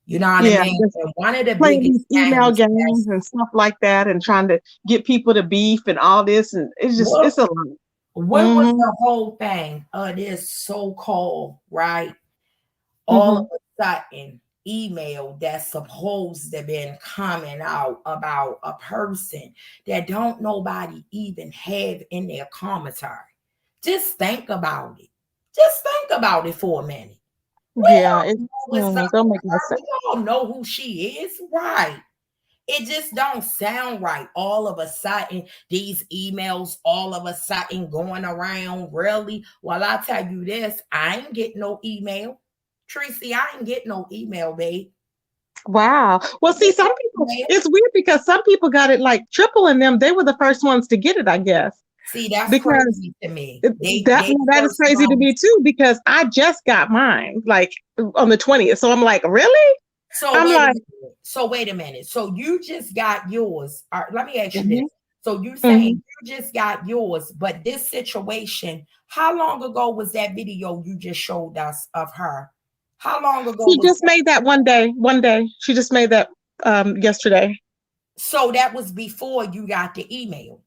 [SPEAKER 6] You know what I mean? And one of the biggest
[SPEAKER 1] email games and stuff like that, and trying to get people to beef and all this, and it's a lot.
[SPEAKER 6] What was the whole thing of this so-called, right? All of a sudden, email that's supposed to been coming out about a person that don't nobody even have in their commentary. Just think about it. Just think about it for a minute.
[SPEAKER 1] It don't make no sense.
[SPEAKER 6] We all know who she is, right? It just don't sound right. All of a sudden, these emails, all of a sudden going around. Really? Well, I tell you this, I ain't getting no email. Tracy, I ain't getting no email, babe.
[SPEAKER 1] Wow. Well, see, some people, it's weird because some people got it like triple in them. They were the first ones to get it, I guess.
[SPEAKER 6] See, that's crazy to me.
[SPEAKER 1] That is crazy to me too, because I just got mine like on the 20th. So I'm like, really?
[SPEAKER 6] Wait a minute. So you just got yours. All right, let me ask you this. So you saying you just got yours, but this situation, how long ago was that video you just showed us of her? How long ago?
[SPEAKER 1] She just made that one day. She just made that yesterday.
[SPEAKER 6] So that was before you got the email.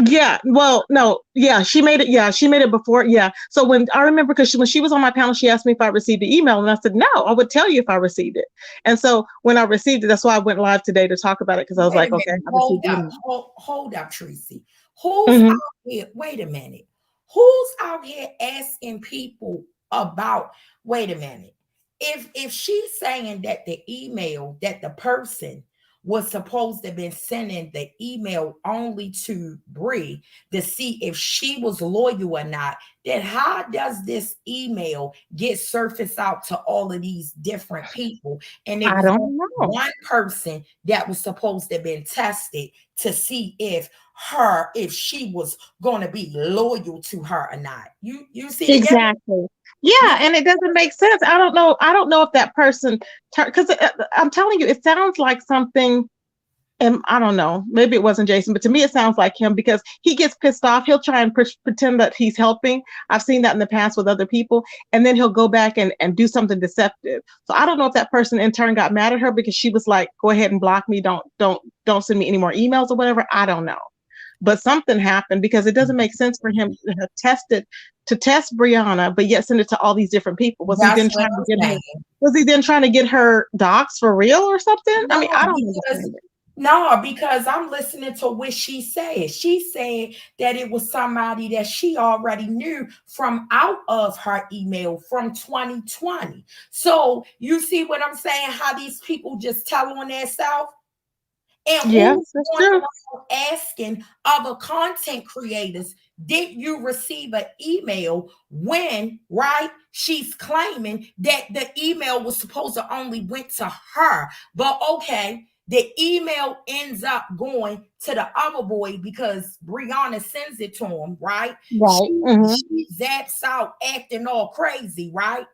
[SPEAKER 1] Yeah. Well, no. Yeah, she made it. Yeah, she made it before. Yeah. So when I remember, because when she was on my panel, she asked me if I received the email, and I said no. I would tell you if I received it. And so when I received it, that's why I went live today to talk about it, because I was like, okay,
[SPEAKER 6] hold up, Tracy. Who's out here? Wait a minute. Who's out here asking people about? Wait a minute. If she's saying that the email that the person was supposed to have been sending the email only to Bree to see if she was loyal or not, then how does this email get surfaced out to all of these different people? And it
[SPEAKER 1] I
[SPEAKER 6] was
[SPEAKER 1] don't know.
[SPEAKER 6] one person that was supposed to have been tested to see if she was going to be loyal to her or not. You see the game?
[SPEAKER 1] Exactly. Yeah, and it doesn't make sense. I don't know. I don't know if that person, because I'm telling you, it sounds like something. And I don't know, maybe it wasn't Jason, but to me it sounds like him because he gets pissed off. He'll try and pretend that he's helping. I've seen that in the past with other people, and then he'll go back and do something deceptive. So I don't know if that person in turn got mad at her because she was like, "Go ahead and block me. Don't send me any more emails or whatever." I don't know, but something happened because it doesn't make sense for him to have tested to test Brianna, but yet send it to all these different people. Was he
[SPEAKER 6] That's
[SPEAKER 1] then
[SPEAKER 6] what
[SPEAKER 1] trying to
[SPEAKER 6] I'm
[SPEAKER 1] get her?
[SPEAKER 6] saying.
[SPEAKER 1] Was he then trying to get her docs for real or something? I mean, I
[SPEAKER 6] No,
[SPEAKER 1] don't
[SPEAKER 6] because
[SPEAKER 1] understand it.
[SPEAKER 6] no, because I'm listening to what she said. She said that it was somebody that she already knew from out of her email from 2020. So you see what I'm saying? How these people just tell on themselves? And
[SPEAKER 1] Yes,
[SPEAKER 6] who's
[SPEAKER 1] that's
[SPEAKER 6] going
[SPEAKER 1] true.
[SPEAKER 6] around asking other content creators, did you receive an email when, right? She's claiming that the email was supposed to only went to her. But okay, the email ends up going to the other boy because Brianna sends it to him, right?
[SPEAKER 1] Right.
[SPEAKER 6] She zaps out acting all crazy, right?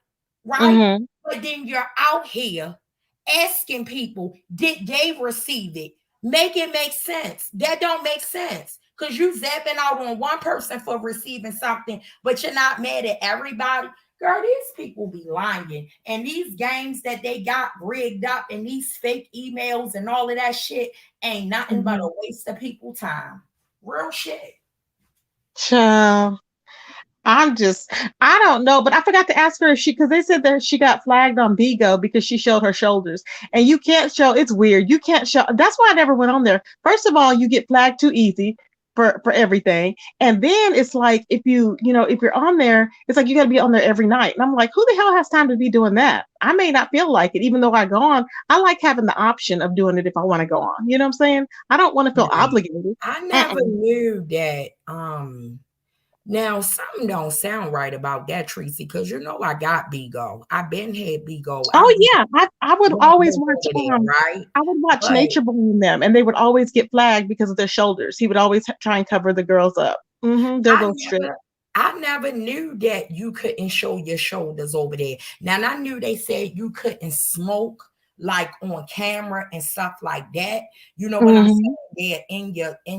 [SPEAKER 6] Right?
[SPEAKER 1] Mm-hmm.
[SPEAKER 6] But then you're out here asking people, did they receive it? Make it make sense. That don't make sense because you zapping out on one person for receiving something, but you're not mad at everybody. Girl, these people be lying. And these games that they got rigged up and these fake emails and all of that shit ain't nothing but
[SPEAKER 1] Mm-hmm.
[SPEAKER 6] a waste of people time. Real shit.
[SPEAKER 1] Child. I don't know, but I forgot to ask her if because they said that she got flagged on Bigo because she showed her shoulders. And you can't show, it's weird. You can't show, that's why I never went on there. First of all, you get flagged too easy for everything. And then it's like, if you're on there, it's like you got to be on there every night. And I'm like, who the hell has time to be doing that? I may not feel like it, even though I go on. I like having the option of doing it if I want to go on. You know what I'm saying? I don't want to feel obligated.
[SPEAKER 6] I
[SPEAKER 1] Uh-uh.
[SPEAKER 6] never knew that. Now something don't sound right about that, Tracy, because you know I got Bigo. I've been had Bigo.
[SPEAKER 1] Oh yeah, I would always watch
[SPEAKER 6] Over there, right?
[SPEAKER 1] I would watch
[SPEAKER 6] But
[SPEAKER 1] Nature Boy and them, and they would always get flagged because of their shoulders. He would always try and cover the girls up. They're
[SPEAKER 6] I
[SPEAKER 1] real strict.
[SPEAKER 6] I never knew that you couldn't show your shoulders over there. Now I knew they said you couldn't smoke like on camera and stuff like that. You know what I'm saying?
[SPEAKER 1] hmm
[SPEAKER 6] There in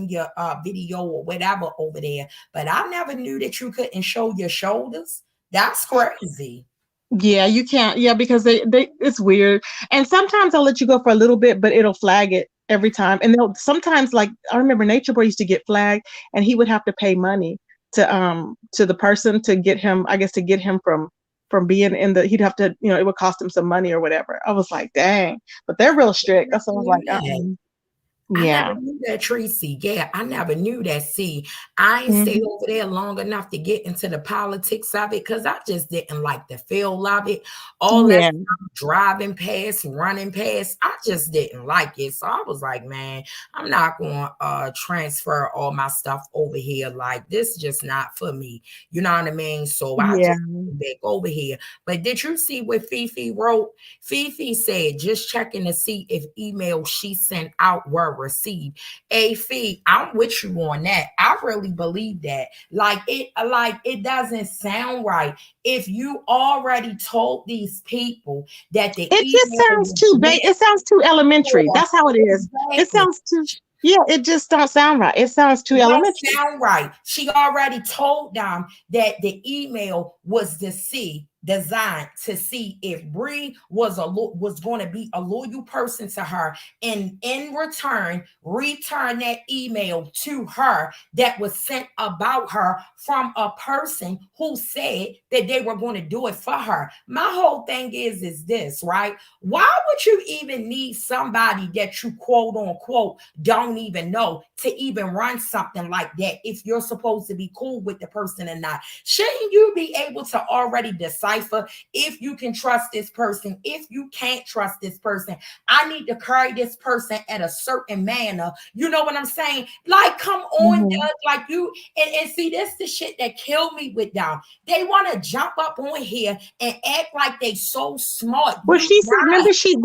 [SPEAKER 6] your video or whatever over there. But I never knew that you couldn't show your shoulders. That's crazy.
[SPEAKER 1] Yeah, you can't. Yeah, because they it's weird. And sometimes I'll let you go for a little bit, but it'll flag it every time. And they'll sometimes like I remember Nature Boy used to get flagged, and he would have to pay money to the person to get him. I guess to get him from being in the. He'd have to it would cost him some money or whatever. I was like, dang, but they're real strict. That's what I was like,
[SPEAKER 6] I never
[SPEAKER 1] yeah.
[SPEAKER 6] knew that, Tracy. Yeah, I never knew that. See, I ain't stayed
[SPEAKER 1] hmm
[SPEAKER 6] over there long enough to get into the politics of it because I just didn't like the feel of it. All that
[SPEAKER 1] Yeah.
[SPEAKER 6] stuff, driving past, running past, I just didn't like it. So I was like, man, I'm not going to transfer all my stuff over here. Like, this is just not for me. You know what I mean? So I
[SPEAKER 1] Yeah.
[SPEAKER 6] just went back over here. But did you see what Fifi wrote? Fifi said, just checking to see if emails she sent out were received. A fee, I'm with you on that. I really believe that. Like it doesn't sound right. If you already told these people that the
[SPEAKER 1] It just
[SPEAKER 6] email
[SPEAKER 1] sounds
[SPEAKER 6] was
[SPEAKER 1] too
[SPEAKER 6] meant
[SPEAKER 1] it sounds too elementary.
[SPEAKER 6] for
[SPEAKER 1] That's how it is. It
[SPEAKER 6] exactly.
[SPEAKER 1] sounds too yeah, it just don't sound right. It sounds too
[SPEAKER 6] It don't
[SPEAKER 1] elementary.
[SPEAKER 6] sound right. She already told them that the email was designed to see if Bree was going to be a loyal person to her, and in return, return that email to her that was sent about her from a person who said that they were going to do it for her. My whole thing is this, right? Why would you even need somebody that you quote unquote don't even know to even run something like that if you're supposed to be cool with the person or not? Shouldn't you be able to already decide decipher if you can trust this person, if you can't trust this person. I need to carry this person at a certain manner. You know what I'm saying? Like, come on, Doug. Like you, and see, this the shit that killed me with them. They want to jump up on here and act like they so smart.
[SPEAKER 1] Well, she said, remember, she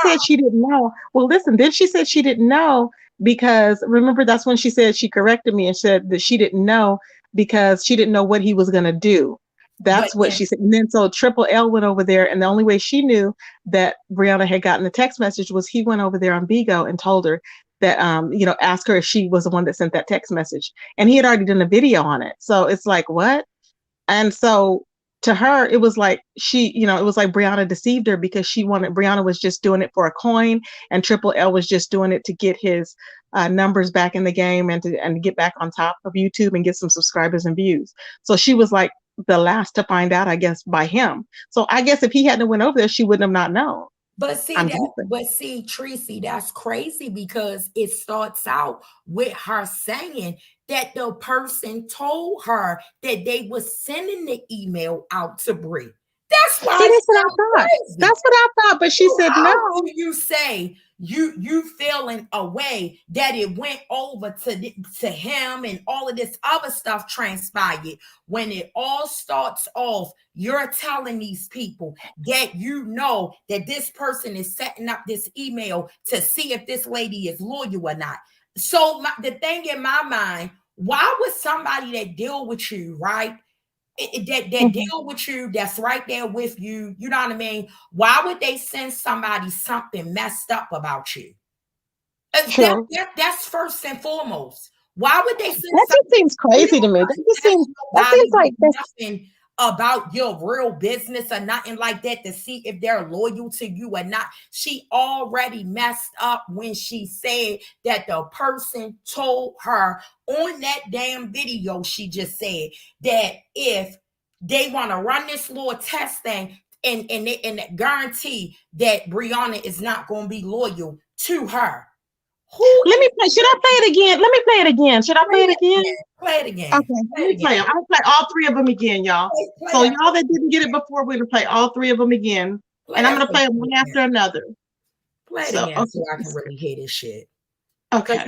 [SPEAKER 1] said she didn't know. Well, listen, then she said she didn't know because remember, that's when she said, she corrected me and said that she didn't know because she didn't know what he was going to do. That's what she said. And then so Triple L went over there, and the only way she knew that Brianna had gotten the text message was he went over there on Bigo and told her that, asked her if she was the one that sent that text message. And he had already done a video on it. So it's like, what? And so to her, it was like it was like Brianna deceived her because Brianna was just doing it for a coin, and Triple L was just doing it to get his numbers back in the game and to get back on top of YouTube and get some subscribers and views. So she was like the last to find out, I guess, by him. So I guess if he hadn't went over there, she wouldn't have not known.
[SPEAKER 6] But see, Tracy, that's crazy because it starts out with her saying that the person told her that they was sending the email out to Bree. That's why.
[SPEAKER 1] See, that's what I thought.
[SPEAKER 6] Crazy.
[SPEAKER 1] That's what I thought. But she said no.
[SPEAKER 6] You say you feeling a way that it went over to him and all of this other stuff transpired. When it all starts off, you're telling these people that you know that this person is setting up this email to see if this lady is loyal or not. So the thing in my mind, why would somebody that deal with you, right? That deal with you, that's right there with you, you know what I mean? Why would they send somebody something messed up about you? That's first and foremost. Why would they send
[SPEAKER 1] that? Just seems crazy to me. That seems like
[SPEAKER 6] nothing about your real business or nothing like that to see if they're loyal to you or not. She already messed up when she said that the person told her on that damn video. She just said that if they want to run this little test thing and guarantee that Brianna is not going to be loyal to her.
[SPEAKER 1] Let me play. Should I play it again? Let me play it again. Should I play it again?
[SPEAKER 6] Play it again.
[SPEAKER 1] Okay, let me play them. I'll play all three of them again, y'all. So y'all that didn't get it before, we're gonna play all three of them again, and I'm gonna play them one after another.
[SPEAKER 6] Play it again so I can really hear this shit.
[SPEAKER 1] Okay.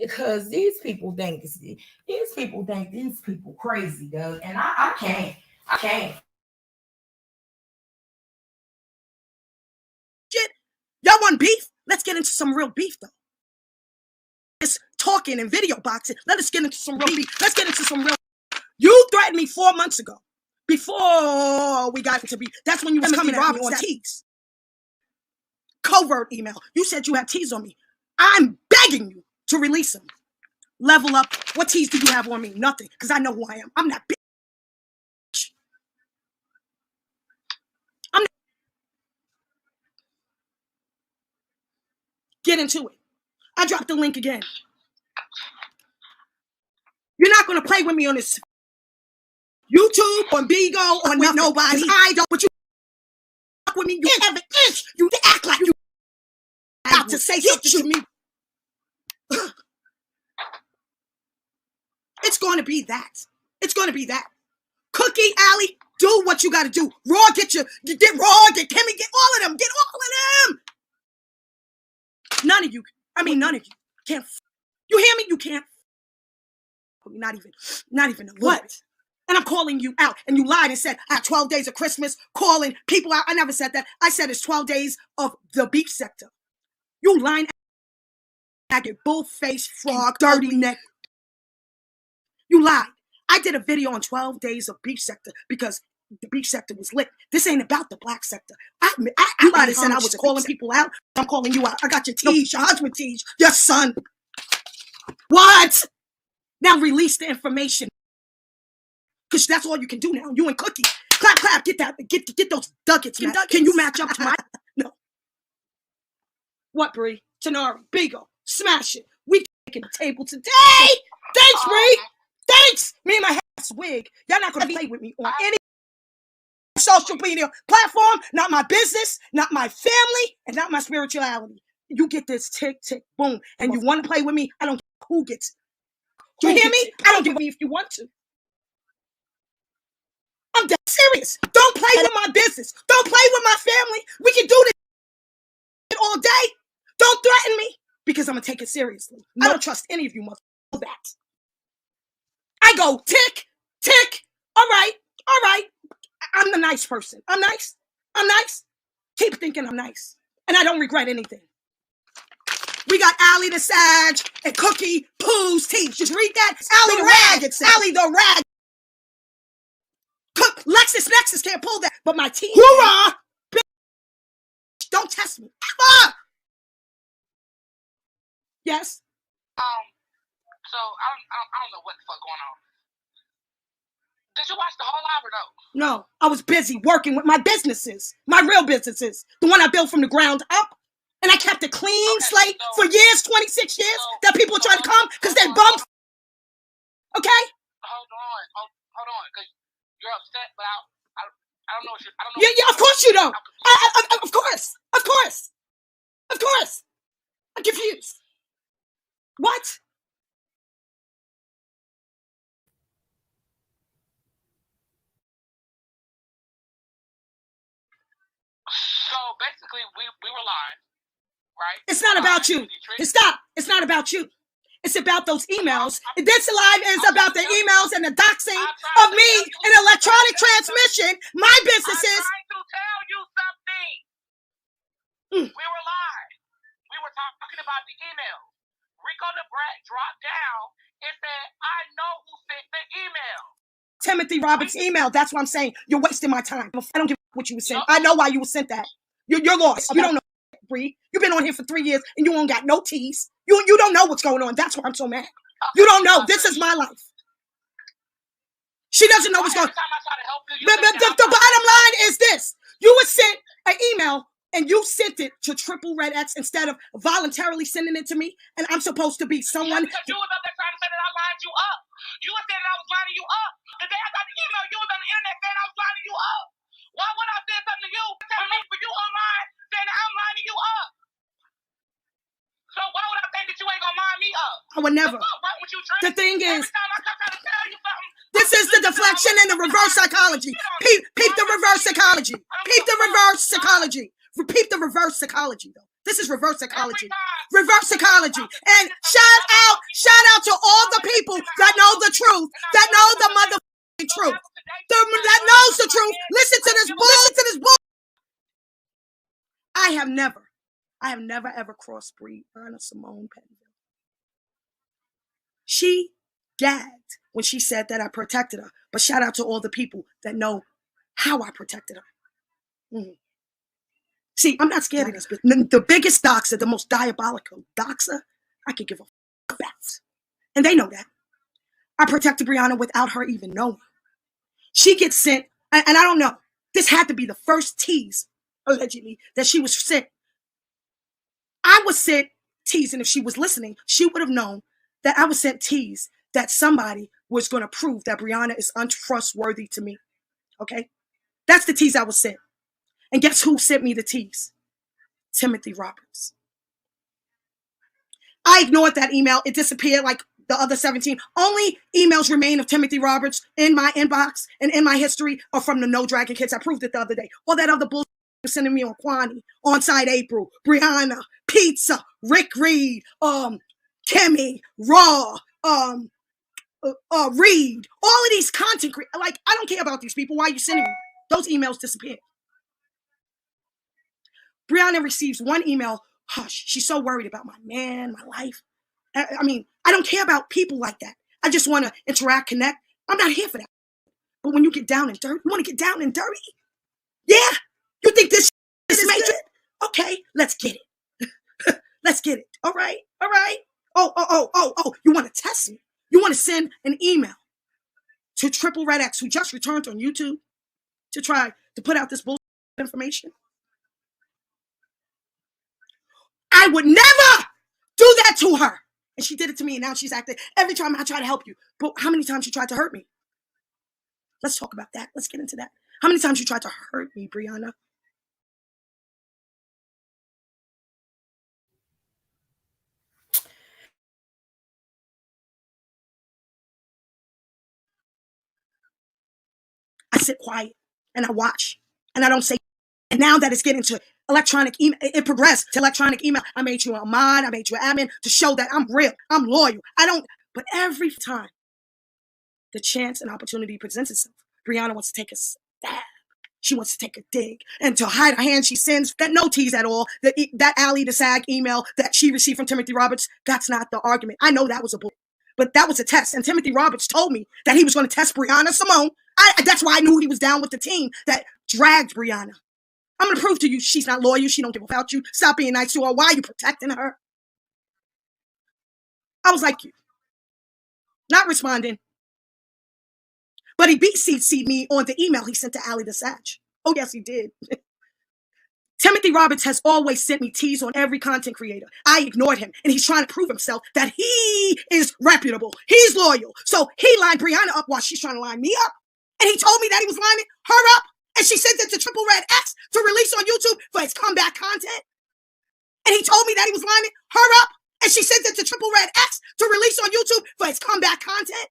[SPEAKER 6] Because these people think these people crazy, Doug, and I can't.
[SPEAKER 3] Shit, y'all want beef? Let's get into some real beef, though. Talking and video boxing. Let us get into some real beef. Let's get into some real. You threatened me 4 months ago, before we got into beef. That's when you was coming at me on teas. Covert email. You said you had teas on me. I'm begging you to release them. Level up. What teas do you have on me? Nothing, because I know who I am. I'm not bitch. Get into it. I dropped the link again. You're not going to play with me on this YouTube, on Bigo, on nobody. I don't, but you fuck with me. You have an inch. You act like you about to say something to me. It's going to be that. It's going to be that. Cookie, Allie, do what you got to do. Raw, get Raw, get Kimmy, get all of them. Get all of them. None of you can't. You hear me? You can't. Not even a little bit. And I'm calling you out. And you lied and said, I have 12 days of Christmas, calling people out. I never said that. I said it's 12 days of the beef sector. You lying at your bull-faced frog, dirty neck. You lied. I did a video on 12 days of beef sector because the beef sector was lit. This ain't about the black sector. I lied and said I was calling people out. I'm calling you out. I got your tees, your husband tees, your son. What? Now release the information. Because that's all you can do now. You and Cookie. Clap, clap. Get those ducats. Can you match up to my... No. What, Bree? Tenari, Bigo. Smash it. We taking the table today. Thanks, Bree. Thanks. Me and my ass wig. Y'all not going to play with me on any social media platform. Not my business. Not my family. And not my spirituality. You get this tick, tick, boom. And you want to play with me? I don't care who gets it. You hear me? I don't give a if you want to. I'm dead serious. Don't play with my business. Don't play with my family. We can do this all day. Don't threaten me because I'm going to take it seriously. I don't trust any of you motherfuckers. That. I go tick, tick. All right, all right. I'm the nice person. I'm nice. I'm nice. Keep thinking I'm nice. And I don't regret anything. We got Allie the Sag and Cookie Pooh's teeth. Just read that. Allie the Rag. It's Allie the Rag. Cook Lexus Nexus can't pull that. But my teeth. Hoorah! Bitch, don't test me. Ever! Yes?
[SPEAKER 4] So I don't know what the fuck going on. Did you watch the whole live or no?
[SPEAKER 3] No, I was busy working with my businesses. My real businesses. The one I built from the ground up. And I kept a clean slate for years, 26 years, that people are trying to come because they bumped. Okay?
[SPEAKER 4] Hold on, because you're upset, but I don't know what you're, I don't know.
[SPEAKER 3] Yeah, of course you don't. Of course. I'm confused. What?
[SPEAKER 4] So basically, we were live, right?
[SPEAKER 3] It's not about you. It's not about you. It's about those emails. This live is about the emails and the doxing of me and electronic transmission. My businesses.
[SPEAKER 4] I'm trying to tell you something. We were live. We were talking about the email. Rico the Brat dropped down and said, I know who sent the email.
[SPEAKER 3] Timothy Roberts' email. That's what I'm saying. You're wasting my time. I don't give a what you were saying. I know why you were sent that. You're lost. You don't know, Bree. You've been on here for 3 years and you ain't got no teas. You don't know what's going on. That's why I'm so mad. You don't know. This is my life. She doesn't know what's going on. The bottom line is this. You were sent an email and you sent it to Triple Red X instead of voluntarily sending it to me. And I'm supposed to be someone.
[SPEAKER 4] Because you was up there trying to say that I lined you up. You were saying that I was lining you up. The day I got the email, you was on the internet saying I was lining you up. Why would I say something to you telling me for you online saying that I'm lining you up? So why would I think that you ain't gonna line me up?
[SPEAKER 3] I would never. The thing is,
[SPEAKER 4] every time I come trying to tell you something,
[SPEAKER 3] this is the deflection and the reverse psychology. Peep the reverse psychology. Peep the reverse psychology. Peep the reverse psychology, though. This is reverse psychology. Reverse psychology. And shout out to all the people that know the truth, that know the motherfucking truth, that knows the truth. Listen to this bull. I have never ever crossed Brianna Simone Penville. She gagged when she said that I protected her. But shout out to all the people that know how I protected her. See, I'm not scared of this. But the biggest doxer, the most diabolical doxer, I could give a f about. And they know that. I protected Brianna without her even knowing. She gets sent, and I don't know. This had to be the first tease, allegedly, that she was sent. I was sent tease, and if she was listening, she would have known that I was sent tease that somebody was going to prove that Brianna is untrustworthy to me. Okay? That's the tease I was sent. And guess who sent me the tease? Timothy Roberts. I ignored that email. It disappeared like the other 17. Only emails remain of Timothy Roberts in my inbox and in my history are from the No Dragon Kids. I proved it the other day. All that other bullshit sending me on Kwani, Onside April, Brianna, Pizza, Rick Reed, Kimmy, Raw, Reed. All of these content like, I don't care about these people. Why are you sending me? Those emails disappeared. Brianna receives one email. Hush, she's so worried about my man, my life. I mean, I don't care about people like that. I just want to interact, connect. I'm not here for that. But when you get down and dirty, you want to get down and dirty? Yeah? You think this is major? Okay, let's get it. Let's get it. All right. Oh, you want to test me? You want to send an email to Triple Red X, who just returned on YouTube, to try to put out this bullshit information? I would never do that to her. And she did it to me, and now she's acting every time I try to help you. But how many times she tried to hurt me? Let's talk about that. Let's get into that. How many times you tried to hurt me, Brianna? I sit quiet and I watch and I don't say. And now that it's getting to electronic email, it progressed to electronic email. I made you a mod, I made you an admin to show that I'm real, I'm loyal. But every time the chance and opportunity presents itself, Brianna wants to take a stab. She wants to take a dig. And to hide her hand, she sends that no tease at all. That Allie the Sag email that she received from Timothy Roberts, that's not the argument. I know that was a bull. But that was a test. And Timothy Roberts told me that he was going to test Brianna Simone. That's why I knew he was down with the team that dragged Brianna. I'm going to prove to you she's not loyal. She don't give about you. Stop being nice to her. Why are you protecting her? I was like you. Not responding. But he BCC'd me on the email he sent to Allie the Sag. Oh, yes, he did. Timothy Roberts has always sent me teas on every content creator. I ignored him, and he's trying to prove himself that he is reputable. He's loyal. So he lined Brianna up while she's trying to line me up. And he told me that he was lining her up, and she sent it to Triple Red X to release on YouTube for his comeback content. And he told me that he was lining her up, and she sent it to Triple Red X to release on YouTube for his comeback content.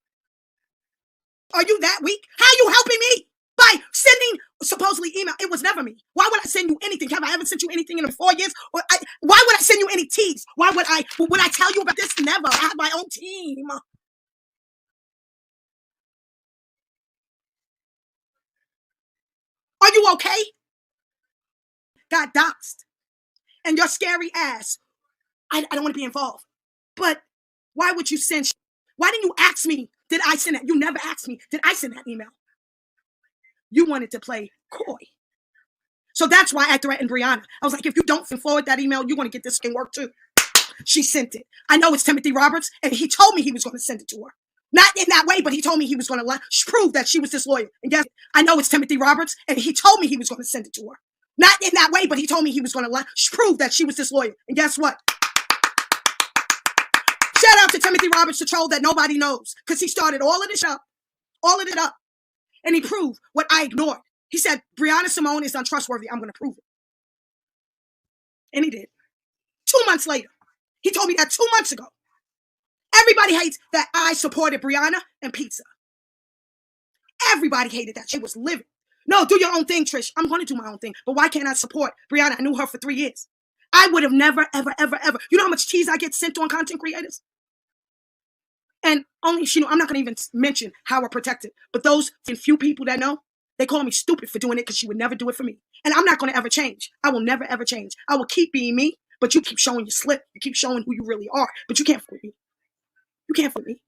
[SPEAKER 3] Are you that weak? How are you helping me? By sending supposedly email. It was never me. Why would I send you anything? Have I ever sent you anything in 4 years? Why would I send you any teas? Why would I tell you about this? Never. I have my own team. Are you okay? Got doxxed. And your scary ass. I don't want to be involved. But why would you send? Why didn't you ask me? Did I send that? You never asked me. Did I send that email? You wanted to play coy. So that's why I threatened Brianna. I was like, if you don't forward that email, you're going to get this skin work too. She sent it. I know it's Timothy Roberts, and he told me he was going to send it to her. Not in that way, but he told me he was going to prove that she was disloyal. And guess, I know it's Timothy Roberts, and he told me he was going to send it to her. Not in that way, but he told me he was going to prove that she was disloyal. And guess what? Shout out to Timothy Roberts, the troll that nobody knows, because he started all of it up. And he proved what I ignored. He said, Brianna Simone is untrustworthy. I'm going to prove it. And he did. 2 months later. He told me that 2 months ago. Everybody hates that I supported Brianna and pizza. Everybody hated that. She was living. No, do your own thing, Trish. I'm going to do my own thing. But why can't I support Brianna? I knew her for 3 years. I would have never, ever, ever, ever. You know how much cheese I get sent on content creators? And only she know, I'm not going to even mention how we're protected. But those few people that know, they call me stupid for doing it because she would never do it for me. And I'm not going to ever change. I will never, ever change. I will keep being me, but you keep showing your slip. You keep showing who you really are. But you can't fool me. You can't fool me.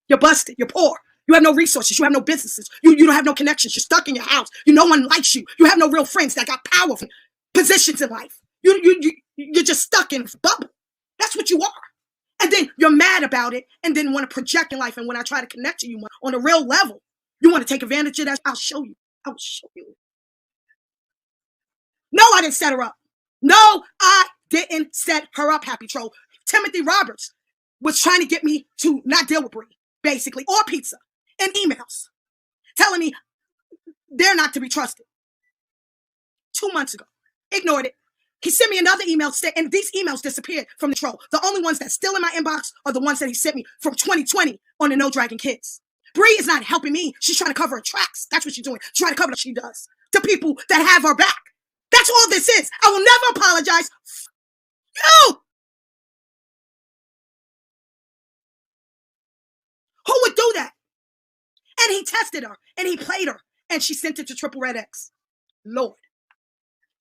[SPEAKER 3] You're busted. You're poor. You have no resources. You have no businesses. You don't have no connections. You're stuck in your house. No one likes you. You have no real friends that got powerful positions in life. You're just stuck in a bubble. That's what you are. And then you're mad about it and then want to project in life. And when I try to connect to you on a real level, you want to take advantage of that. I'll show you. I will show you. No, I didn't set her up. No, I didn't set her up, Happy Troll. Timothy Roberts was trying to get me to not deal with Brie, basically, or pizza, in emails, telling me they're not to be trusted. 2 months ago. Ignored it. He sent me another email, and these emails disappeared from the troll. The only ones that's still in my inbox are the ones that he sent me from 2020 on the No Dragon Kids. Bree is not helping me. She's trying to cover her tracks. That's what she's doing. She's trying to cover what she does to people that have her back. That's all this is. I will never apologize. You! Who would do that? And he tested her, and he played her, and she sent it to Triple Red X. Lord.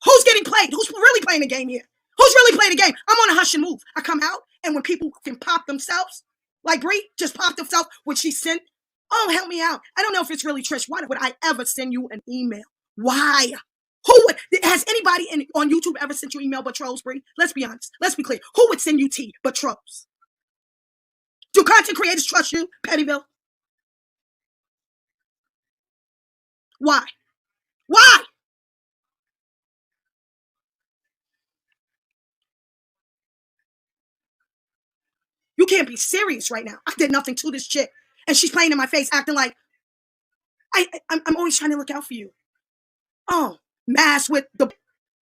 [SPEAKER 3] Who's getting played? Who's really playing the game here? Who's really playing the game? I'm on a hush and move. I come out, and when people can pop themselves, like Bree just popped herself when she sent, oh, help me out. I don't know if it's really Trish. Why would I ever send you an email? Why? Who would? Has anybody on YouTube ever sent you email but trolls, Bree? Let's be honest. Let's be clear. Who would send you tea but trolls? Do content creators trust you, Pettyville? Why? Why? You can't be serious right now. I did nothing to this chick. And she's playing in my face, acting like, I'm always trying to look out for you. Oh, mass with the...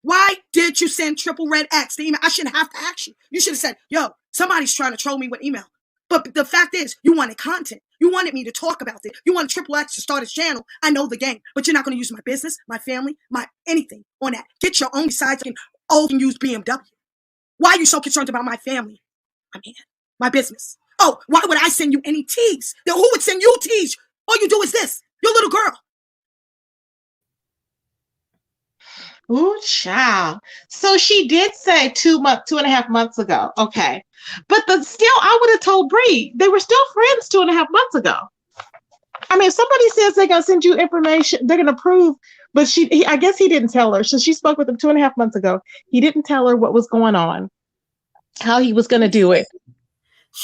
[SPEAKER 3] Why did you send Triple Red X the email? I shouldn't have to ask you. You should have said, yo, somebody's trying to troll me with email. But the fact is, you wanted content. You wanted me to talk about it. You wanted Triple X to start his channel. I know the game, but you're not going to use my business, my family, my anything on that. Get your own besides old and used BMW. Why are you so concerned about my family? My man, my business. Oh, why would I send you any teas? Then who would send you teas? All you do is this. Your little girl.
[SPEAKER 1] Ooh, child. So she did say 2.5 months ago. Okay. But still, I would have told Bree. They were still friends 2.5 months ago. I mean, if somebody says they're going to send you information, they're going to prove, but I guess he didn't tell her. So she spoke with him 2.5 months ago. He didn't tell her what was going on, how he was going to do it.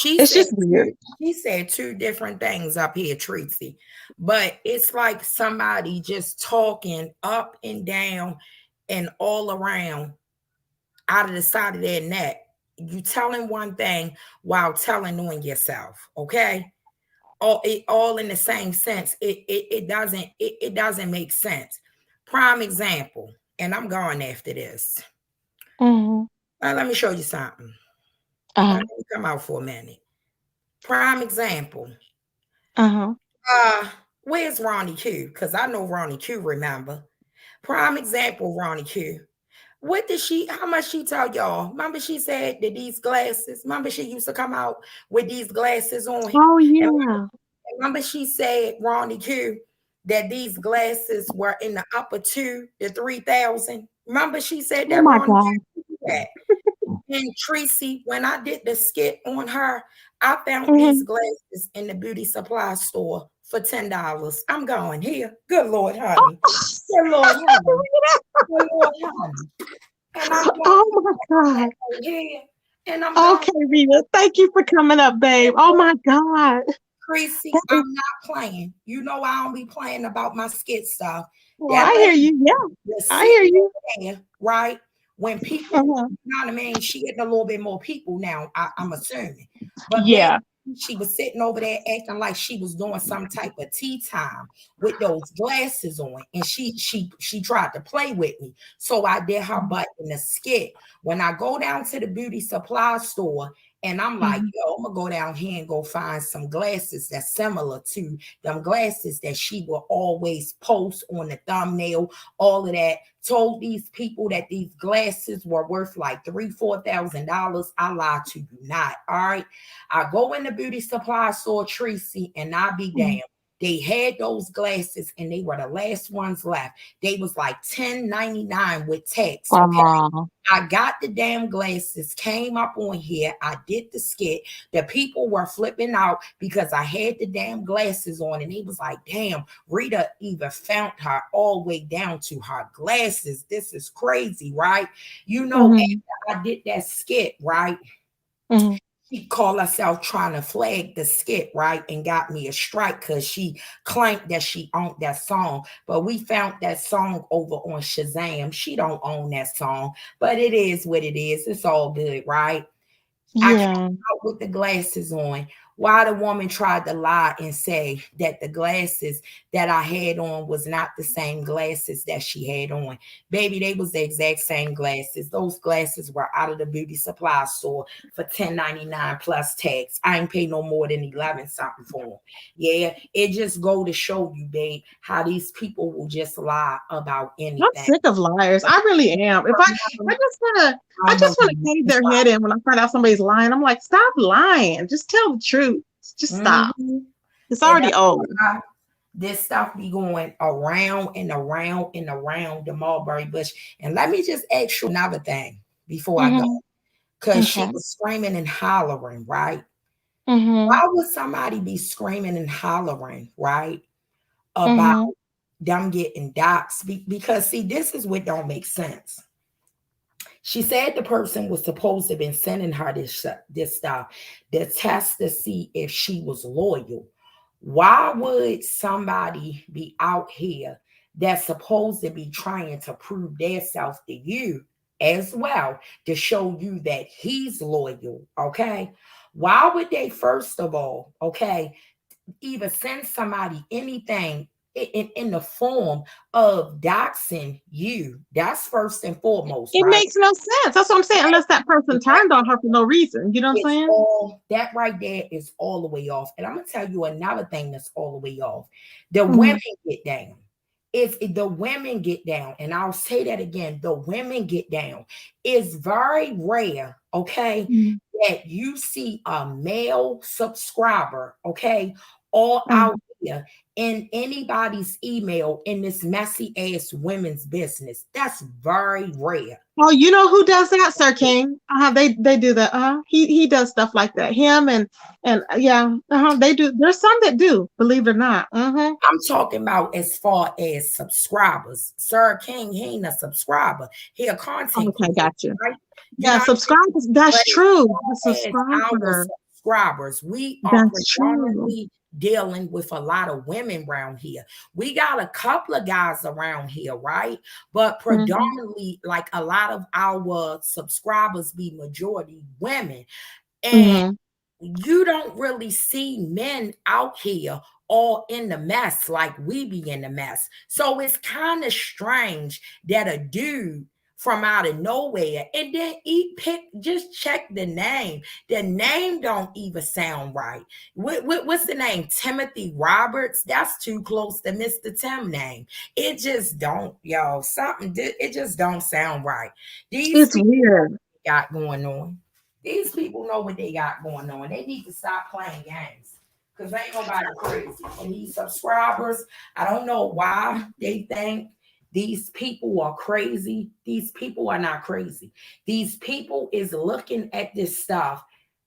[SPEAKER 1] It's just weird.
[SPEAKER 6] She said two different things up here, Tracy. But it's like somebody just talking up and down and all around out of the side of their neck. You telling one thing while telling on yourself, okay? All in the same sense. It doesn't make sense. Prime example, and I'm going after this. Let me show you something. Let me come out for a minute. Prime example. Where's Ronnie Q? Because I know Ronnie Q, remember. Prime example, Ronnie Q. How much she tell y'all? Remember she said that these glasses, remember she used to come out with these glasses on?
[SPEAKER 1] Oh, yeah.
[SPEAKER 6] Remember she said, Ronnie Q, that these glasses were in the upper 2 to 3,000. Remember she said that, Ronnie Q? That. And Tracy, when I did the skit on her, I found these glasses in the beauty supply store for $10. I'm going here. Good Lord, honey. Good Lord, honey. Good Lord, honey. And I'm going,
[SPEAKER 1] oh my God.
[SPEAKER 6] Yeah. And I'm
[SPEAKER 1] okay, Rita. Thank you for coming up, babe. Oh my God.
[SPEAKER 6] Tracy, I'm not playing. You know I don't be playing about my skit stuff.
[SPEAKER 1] Well, I hear you. Yeah. I hear you.
[SPEAKER 6] There, right? When people, you know what I mean? She getting a little bit more people now, I'm assuming. But yeah, she was sitting over there acting like she was doing some type of tea time with those glasses on, and she tried to play with me. So I did her butt in the skit. When I go down to the beauty supply store, and I'm like, yo, I'm gonna go down here and go find some glasses that's similar to them glasses that she will always post on the thumbnail, all of that. Told these people that these glasses were worth like $3,000-$4,000. I lied to you not. All right. I go in the beauty supply store, Tracy, and I be damned. They had those glasses and they were the last ones left. They was like $10.99 with tax. Okay. I got the damn glasses, came up on here. I did the skit. The people were flipping out because I had the damn glasses on, and they was like, damn, Rita even found her all the way down to her glasses. This is crazy, right? You know, after I did that skit, right? She called herself trying to flag the skit, right? And got me a strike because she claimed that she owned that song. But we found that song over on Shazam. She don't own that song, but it is what it is. It's all good, right? I came out with the glasses on. Why the woman tried to lie and say that the glasses that I had on was not the same glasses that she had on. Baby, they was the exact same glasses. Those glasses were out of the beauty supply store for $10.99 plus tax. I ain't pay no more than 11 something for them. Yeah, it just go to show you, babe, how these people will just lie about anything.
[SPEAKER 1] I'm sick of liars. I really am. If I just want to cave their head in when I find out somebody's lying. I'm like, stop lying. Just tell the truth. Just stop. It's already old.
[SPEAKER 6] This stuff be going around and around and around the mulberry bush. And let me just ask you another thing before I go. Because she was screaming and hollering, right? Why would somebody be screaming and hollering, right? About them getting doxxed? Because see, this is what don't make sense. She said the person was supposed to have been sending her this stuff, the test to see if she was loyal. Why would somebody be out here that's supposed to be trying to prove their self to you as well, to show you that he's loyal? Okay. Why would they, first of all, okay, either send somebody anything in the form of doxing you. That's first and foremost,
[SPEAKER 1] It
[SPEAKER 6] right?
[SPEAKER 1] makes no sense. That's what I'm saying. Unless that person turned on her for no reason. You know what I'm
[SPEAKER 6] It's
[SPEAKER 1] saying?
[SPEAKER 6] all that right there is all the way off. And I'm gonna tell you another thing that's all the way off. The women
[SPEAKER 1] Mhm.
[SPEAKER 6] get down. If the women get down, and I'll say that again, the women get down. It's very rare, okay,
[SPEAKER 1] Mhm.
[SPEAKER 6] that you see a male subscriber, okay, all out
[SPEAKER 1] Mhm.
[SPEAKER 6] here in anybody's email in this messy ass women's business. That's very rare.
[SPEAKER 1] Oh, you know who does that, Sir King? They do that. He does stuff like that. Him and yeah, they do. There's some that do, believe it or not.
[SPEAKER 6] I'm talking about as far as subscribers. Sir King, he ain't a subscriber. He a content
[SPEAKER 1] Okay,
[SPEAKER 6] creator,
[SPEAKER 1] got you.
[SPEAKER 6] right? You know
[SPEAKER 1] Yeah,
[SPEAKER 6] what I'm saying?
[SPEAKER 1] subscribers.
[SPEAKER 6] But
[SPEAKER 1] That's
[SPEAKER 6] as
[SPEAKER 1] true. The
[SPEAKER 6] far as our
[SPEAKER 1] subscriber.
[SPEAKER 6] subscribers, we are
[SPEAKER 1] That's true.
[SPEAKER 6] predominantly dealing with a lot of women around here. We got a couple of guys around here, right? But
[SPEAKER 1] Mhm.
[SPEAKER 6] predominantly, like a lot of our subscribers be majority women. And
[SPEAKER 1] Mhm.
[SPEAKER 6] you don't really see men out here all in the mess like we be in the mess. So it's kind of strange that a dude from out of nowhere and then he pick just check the name. The name don't even sound right. What's the name? Timothy Roberts? That's too close to Mr. Tim name. It just don't, yo, it just don't sound right. These
[SPEAKER 1] It's
[SPEAKER 6] people
[SPEAKER 1] weird.
[SPEAKER 6] got going on. These people know what they got going on. They need to stop playing games because ain't nobody crazy. And these subscribers, I don't know why they think these people are crazy. These people are not crazy. These people is looking at this stuff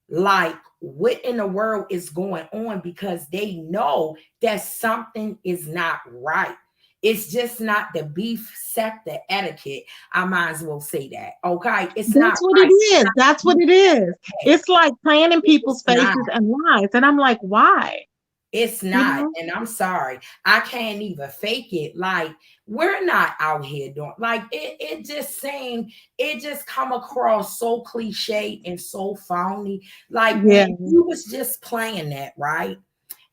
[SPEAKER 6] like what in the world is going on because they know that something is not right. It's just not the beef sector etiquette. I might as well say that. Okay. It's not
[SPEAKER 1] That's what it
[SPEAKER 6] right.
[SPEAKER 1] is. That's what it is. It's like playing in people's
[SPEAKER 6] It's not.
[SPEAKER 1] faces and lies. And I'm like, why?
[SPEAKER 6] It's
[SPEAKER 1] You
[SPEAKER 6] not.
[SPEAKER 1] know?
[SPEAKER 6] And I'm sorry. I can't even fake it. Like, we're not out here doing like it just saying it just come across so cliche and so phony. Like when
[SPEAKER 1] Yeah.
[SPEAKER 6] you was just playing that, right?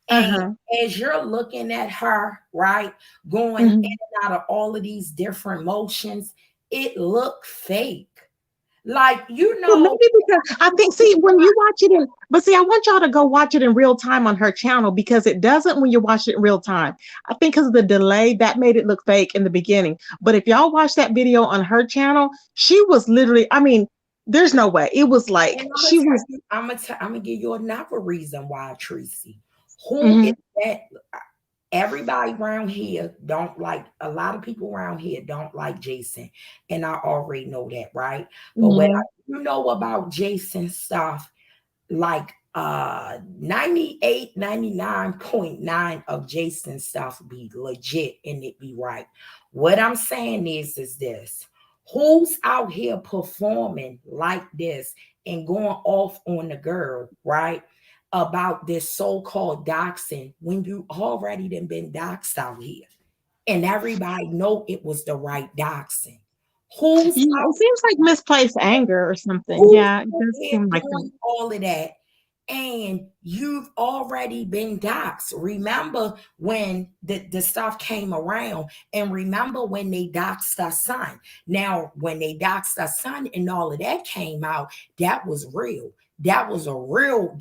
[SPEAKER 6] And
[SPEAKER 1] Uh-huh.
[SPEAKER 6] as you're looking at her, right, going in
[SPEAKER 1] Mhm.
[SPEAKER 6] and out of all of these different motions, it looked fake. Like, you
[SPEAKER 1] Well,
[SPEAKER 6] know,
[SPEAKER 1] maybe because I think, see, when you watch it in, but see, I want y'all to go watch it in real time on her channel because it doesn't when you watch it in real time. I think because of the delay, that made it look fake in the beginning. But if y'all watch that video on her channel, she was literally, I mean, there's no way. It was like,
[SPEAKER 6] and I'm gonna
[SPEAKER 1] she
[SPEAKER 6] tell
[SPEAKER 1] was,
[SPEAKER 6] you, I'm gonna give you another reason why, Tracy. Who is
[SPEAKER 1] mhm.
[SPEAKER 6] that? Everybody around here don't like, a lot of people around here don't like Jason, and I already know that, right? But what I
[SPEAKER 1] Mhm.
[SPEAKER 6] do know about Jason stuff, like 98, 99.9 of Jason's stuff be legit and it be right. What I'm saying is this: who's out here performing like this and going off on the girl, right? About this so-called doxing when you already done been doxed out here and everybody know it was the right doxing. Who's
[SPEAKER 1] Yeah,
[SPEAKER 6] out
[SPEAKER 1] it seems like misplaced anger or something.
[SPEAKER 6] Who's
[SPEAKER 1] Yeah, it does
[SPEAKER 6] here
[SPEAKER 1] seem like that.
[SPEAKER 6] doing all of that? And you've already been doxxed. Remember when the stuff came around, and remember when they doxed our son. Now, when they doxed our son and all of that came out, that was real. That was a real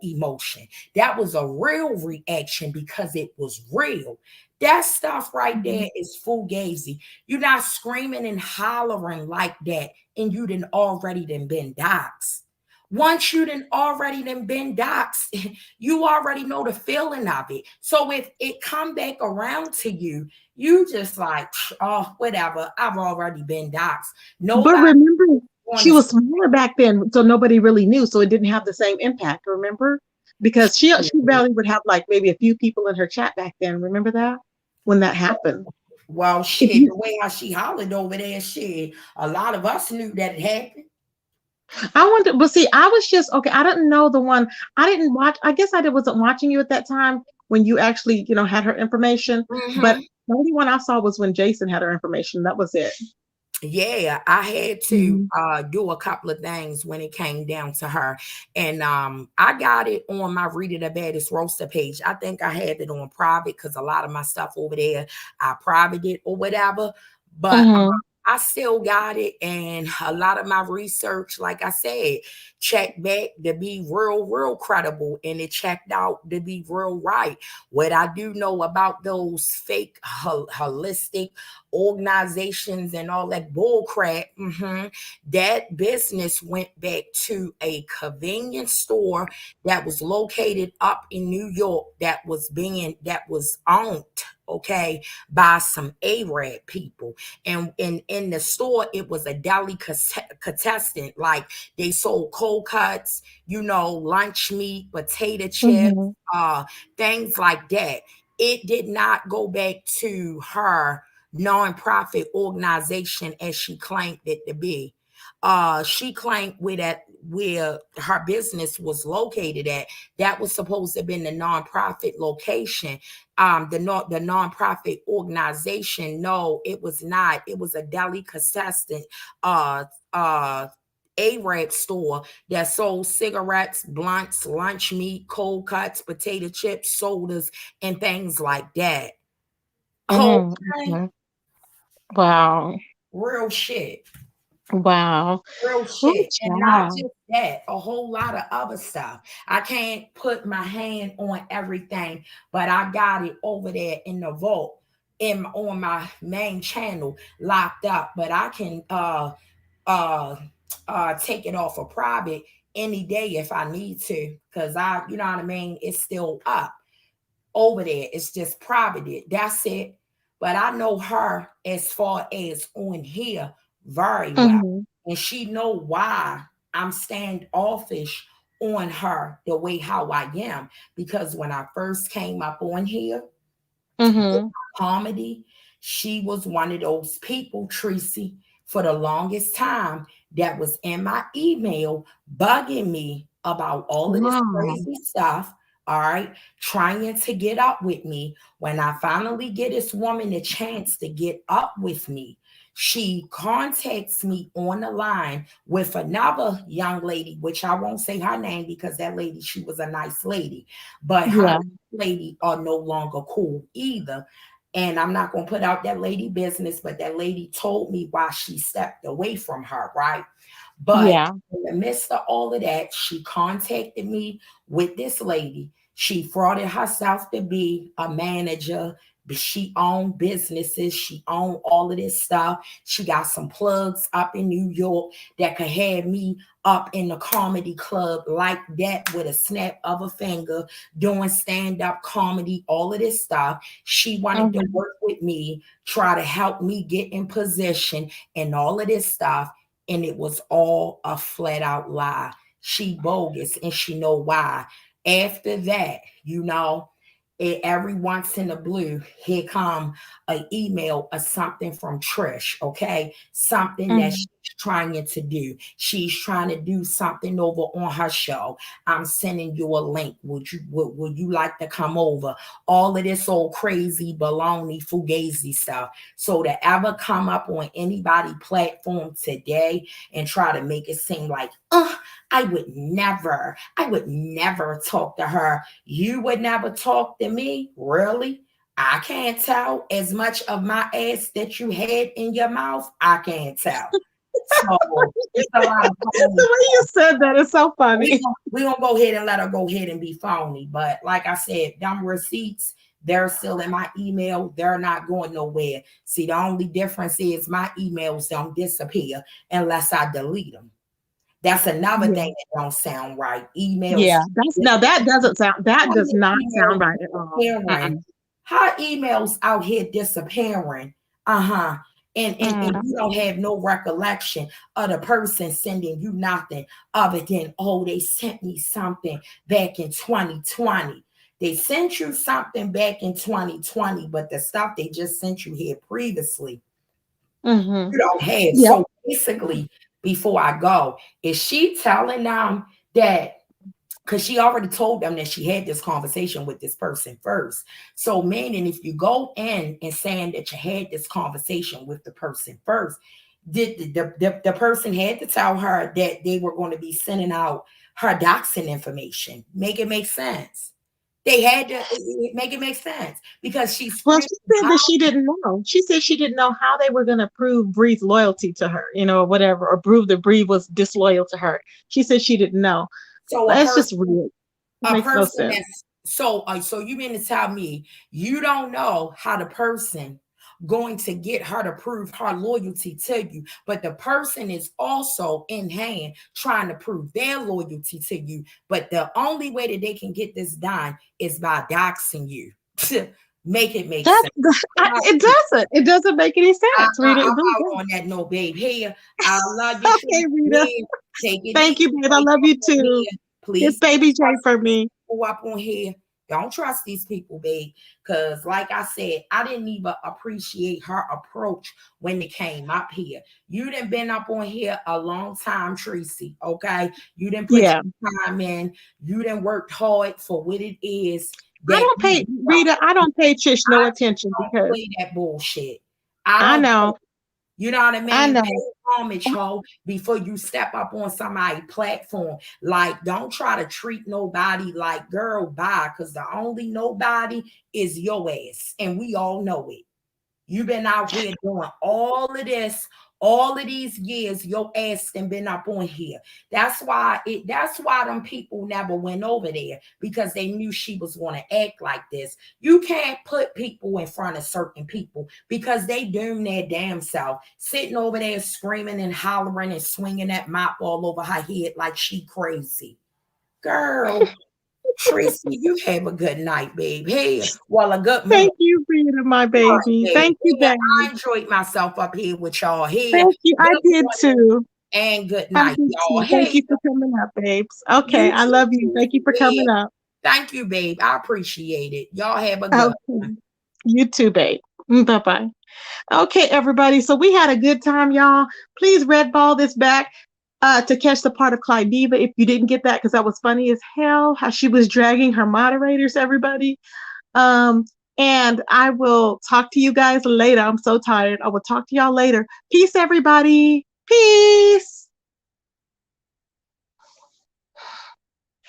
[SPEAKER 6] emotion. That was a real reaction because it was real. That stuff right there
[SPEAKER 1] Mhm.
[SPEAKER 6] is fugazi. You're not screaming and hollering like that, and you done already done been doxxed. Once you done already done been doxxed, you already know the feeling of it. So if it come back around to you, you just like, oh, whatever. I've already been doxxed.
[SPEAKER 1] But
[SPEAKER 6] Nobody
[SPEAKER 1] remember,
[SPEAKER 6] going
[SPEAKER 1] she
[SPEAKER 6] to
[SPEAKER 1] was smaller back then, so nobody really knew, so it didn't have the same impact. Remember, because she barely would have like maybe a few people in her chat back then. Remember that when that happened.
[SPEAKER 6] well,
[SPEAKER 1] If
[SPEAKER 6] shit,
[SPEAKER 1] you,
[SPEAKER 6] the way how she hollered over there, shit, a lot of us knew that it happened.
[SPEAKER 1] I wanted, but see, I was just okay. I didn't know the one. I didn't watch. I guess wasn't watching you at that time when you actually, had her information. But
[SPEAKER 6] Mm-hmm.
[SPEAKER 1] the only one I saw was when Jason had her information. That was it.
[SPEAKER 6] Yeah, I had to
[SPEAKER 1] Mhm.
[SPEAKER 6] do a couple of things when it came down to her. And I got it on my Read It the Baddest roaster page. I think I had it on private because a lot of my stuff over there, I private it or whatever. But
[SPEAKER 1] Mhm.
[SPEAKER 6] I still got it. And a lot of my research, like I said, checked back to be real credible. And it checked out to be real right. What I do know about those fake holistic organizations and all that bull crap, that business went back to a convenience store that was located up in New York that was owned, okay, by some Arab people. And in the store, it was a contestant. Like they sold cold cuts, lunch meat, potato chips,
[SPEAKER 1] Mhm.
[SPEAKER 6] things like that. It did not go back to her nonprofit organization as she claimed it to be. She claimed where her business was located at, that was supposed to have been the nonprofit location. The nonprofit organization, no, it was not. It was a delicatessen uh uh Arab store that sold cigarettes, blunts, lunch meat, cold cuts, potato chips, sodas, and things like that.
[SPEAKER 1] Mhm.
[SPEAKER 6] Okay.
[SPEAKER 1] Mhm. Wow.
[SPEAKER 6] Real shit.
[SPEAKER 1] Wow.
[SPEAKER 6] Real
[SPEAKER 1] Ooh,
[SPEAKER 6] shit. And not
[SPEAKER 1] child.
[SPEAKER 6] just that, a whole lot of other stuff. I can't put my hand on everything, but I got it over there in the vault on my main channel locked up. But I can uh take it off of private any day if I need to. Cause you know what I mean, it's still up over there. It's just private. That's it. But I know her as far as on here very well.
[SPEAKER 1] Mhm.
[SPEAKER 6] And she know why I'm standoffish on her the way how I am. Because when I first came up on here,
[SPEAKER 1] Mhm.
[SPEAKER 6] comedy. She was one of those people, Tracy, for the longest time that was in my email bugging me about all of this
[SPEAKER 1] Wow.
[SPEAKER 6] crazy stuff. All right, trying to get up with me. When I finally get this woman a chance to get up with me, she contacts me on the line with another young lady, which I won't say her name because that lady, she was a nice lady, but her
[SPEAKER 1] Yeah.
[SPEAKER 6] lady are no longer cool either. And I'm not going to put out that lady business, but that lady told me why she stepped away from her, right? But
[SPEAKER 1] Yeah.
[SPEAKER 6] in the midst of all of that, she contacted me with this lady. She frauded herself to be a manager. She owned businesses. She owned all of this stuff. She got some plugs up in New York that could have me up in the comedy club like that with a snap of a finger, doing stand-up comedy, all of this stuff. She wanted to
[SPEAKER 1] Mhm.
[SPEAKER 6] work with me, try to help me get in position and all of this stuff. And it was all a flat out lie. She bogus and she know why. After that, every once in a blue, here come an email or something from Trish, okay? Something that
[SPEAKER 1] Mhm.
[SPEAKER 6] she's trying to do. She's trying to do something over on her show. I'm sending you a link. Would you like to come over? All of this old crazy baloney fugazi stuff. So to ever come up on anybody platform today and try to make it seem like, I would never talk to her. You would never talk to me? Really? I can't tell. As much of my ass that you had in your mouth, I can't tell. So it's a lot of
[SPEAKER 1] The
[SPEAKER 6] phony.
[SPEAKER 1] way you said that is so funny.
[SPEAKER 6] We gonna go ahead and let her go ahead and be phony. But like I said, them receipts, they're still in my email. They're not going nowhere. See, the only difference is my emails don't disappear unless I delete them. That's another
[SPEAKER 1] Yeah.
[SPEAKER 6] thing that don't sound right. Emails,
[SPEAKER 1] Yeah. That does not sound right at all.
[SPEAKER 6] disappearing.
[SPEAKER 1] Uh-uh.
[SPEAKER 6] Her emails out here disappearing. Uh-huh. And
[SPEAKER 1] Mm.
[SPEAKER 6] you don't have no recollection of the person sending you nothing other than, oh, they sent me something back in 2020. They sent you something back in 2020, but the stuff they just sent you here previously,
[SPEAKER 1] Mhm.
[SPEAKER 6] you don't have.
[SPEAKER 1] Yep.
[SPEAKER 6] So basically, before I go, is she telling them that, because she already told them that she had this conversation with this person first. So meaning if you go in and saying that you had this conversation with the person first, The person had to tell her that they were going to be sending out her doxing information. Make it make sense. They had to make it make sense because she
[SPEAKER 1] Well,
[SPEAKER 6] screamed.
[SPEAKER 1] she said that she didn't know. She said she didn't know how they were going to prove Bree's loyalty to her, or whatever, or prove that Bree was disloyal to her. She said she didn't know.
[SPEAKER 6] So
[SPEAKER 1] That's just weird. It
[SPEAKER 6] a
[SPEAKER 1] makes no
[SPEAKER 6] person
[SPEAKER 1] sense.
[SPEAKER 6] that's so you mean to tell me you don't know how the person going to get her to prove her loyalty to you, but the person is also in hand trying to prove their loyalty to you, but the only way that they can get this done is by doxing you. Make it make sense.
[SPEAKER 1] It doesn't make any sense, Rita. It
[SPEAKER 6] I'm
[SPEAKER 1] really
[SPEAKER 6] out
[SPEAKER 1] doesn't.
[SPEAKER 6] on that note, babe. Here, I love you,
[SPEAKER 1] Okay, Rita.
[SPEAKER 6] Tracy. Take it
[SPEAKER 1] Thank
[SPEAKER 6] easy.
[SPEAKER 1] you, babe. I love you too. It's
[SPEAKER 6] Please
[SPEAKER 1] Baby J for me.
[SPEAKER 6] people up on here. Don't trust these people, babe. Because, like I said, I didn't even appreciate her approach when it came up here. You done been up on here a long time, Tracy. Okay, you done put
[SPEAKER 1] Yeah.
[SPEAKER 6] your time in. You done worked hard for what it is.
[SPEAKER 1] I don't pay Rita. I don't pay Chish no attention
[SPEAKER 6] don't
[SPEAKER 1] because
[SPEAKER 6] play that bullshit. I
[SPEAKER 1] I
[SPEAKER 6] don't.
[SPEAKER 1] know.
[SPEAKER 6] You know what I
[SPEAKER 1] I
[SPEAKER 6] mean?
[SPEAKER 1] know.
[SPEAKER 6] Pay homage, ho, before you step up on somebody's platform. Like, don't try to treat nobody like girl bye, because the only nobody is your ass, and we all know it. You've been out here doing all of this, all of these years. Your ass done been up on here. That's why them people never went over there, because they knew she was going to act like this. You can't put people in front of certain people because they doom their damn self, sitting over there screaming and hollering and swinging that mop all over her head like she crazy. Girl, Tracy, you have a good night, babe. Hey, well, a good morning.
[SPEAKER 1] Thank you, Rita, my baby. Thank you,
[SPEAKER 6] Yeah,
[SPEAKER 1] baby.
[SPEAKER 6] I enjoyed myself up here with y'all here.
[SPEAKER 1] Thank you. I
[SPEAKER 6] Good
[SPEAKER 1] did
[SPEAKER 6] morning
[SPEAKER 1] too.
[SPEAKER 6] and good
[SPEAKER 1] I
[SPEAKER 6] night,
[SPEAKER 1] did
[SPEAKER 6] y'all.
[SPEAKER 1] too. Thank
[SPEAKER 6] Hey,
[SPEAKER 1] you for coming up, babes. Okay,
[SPEAKER 6] you
[SPEAKER 1] I love you.
[SPEAKER 6] too.
[SPEAKER 1] Thank you for
[SPEAKER 6] Yeah.
[SPEAKER 1] coming up.
[SPEAKER 6] Thank you, babe. I appreciate it. Y'all have a good
[SPEAKER 1] Okay.
[SPEAKER 6] one.
[SPEAKER 1] You too, babe. Bye-bye. Okay, everybody. So we had a good time, y'all. Please red ball this back to catch the part of Clydiva if you didn't get that, because that was funny as hell how she was dragging her moderators, everybody. Um, and I will talk to you guys later. I'm so tired. I will talk to y'all later. Peace, everybody. Peace.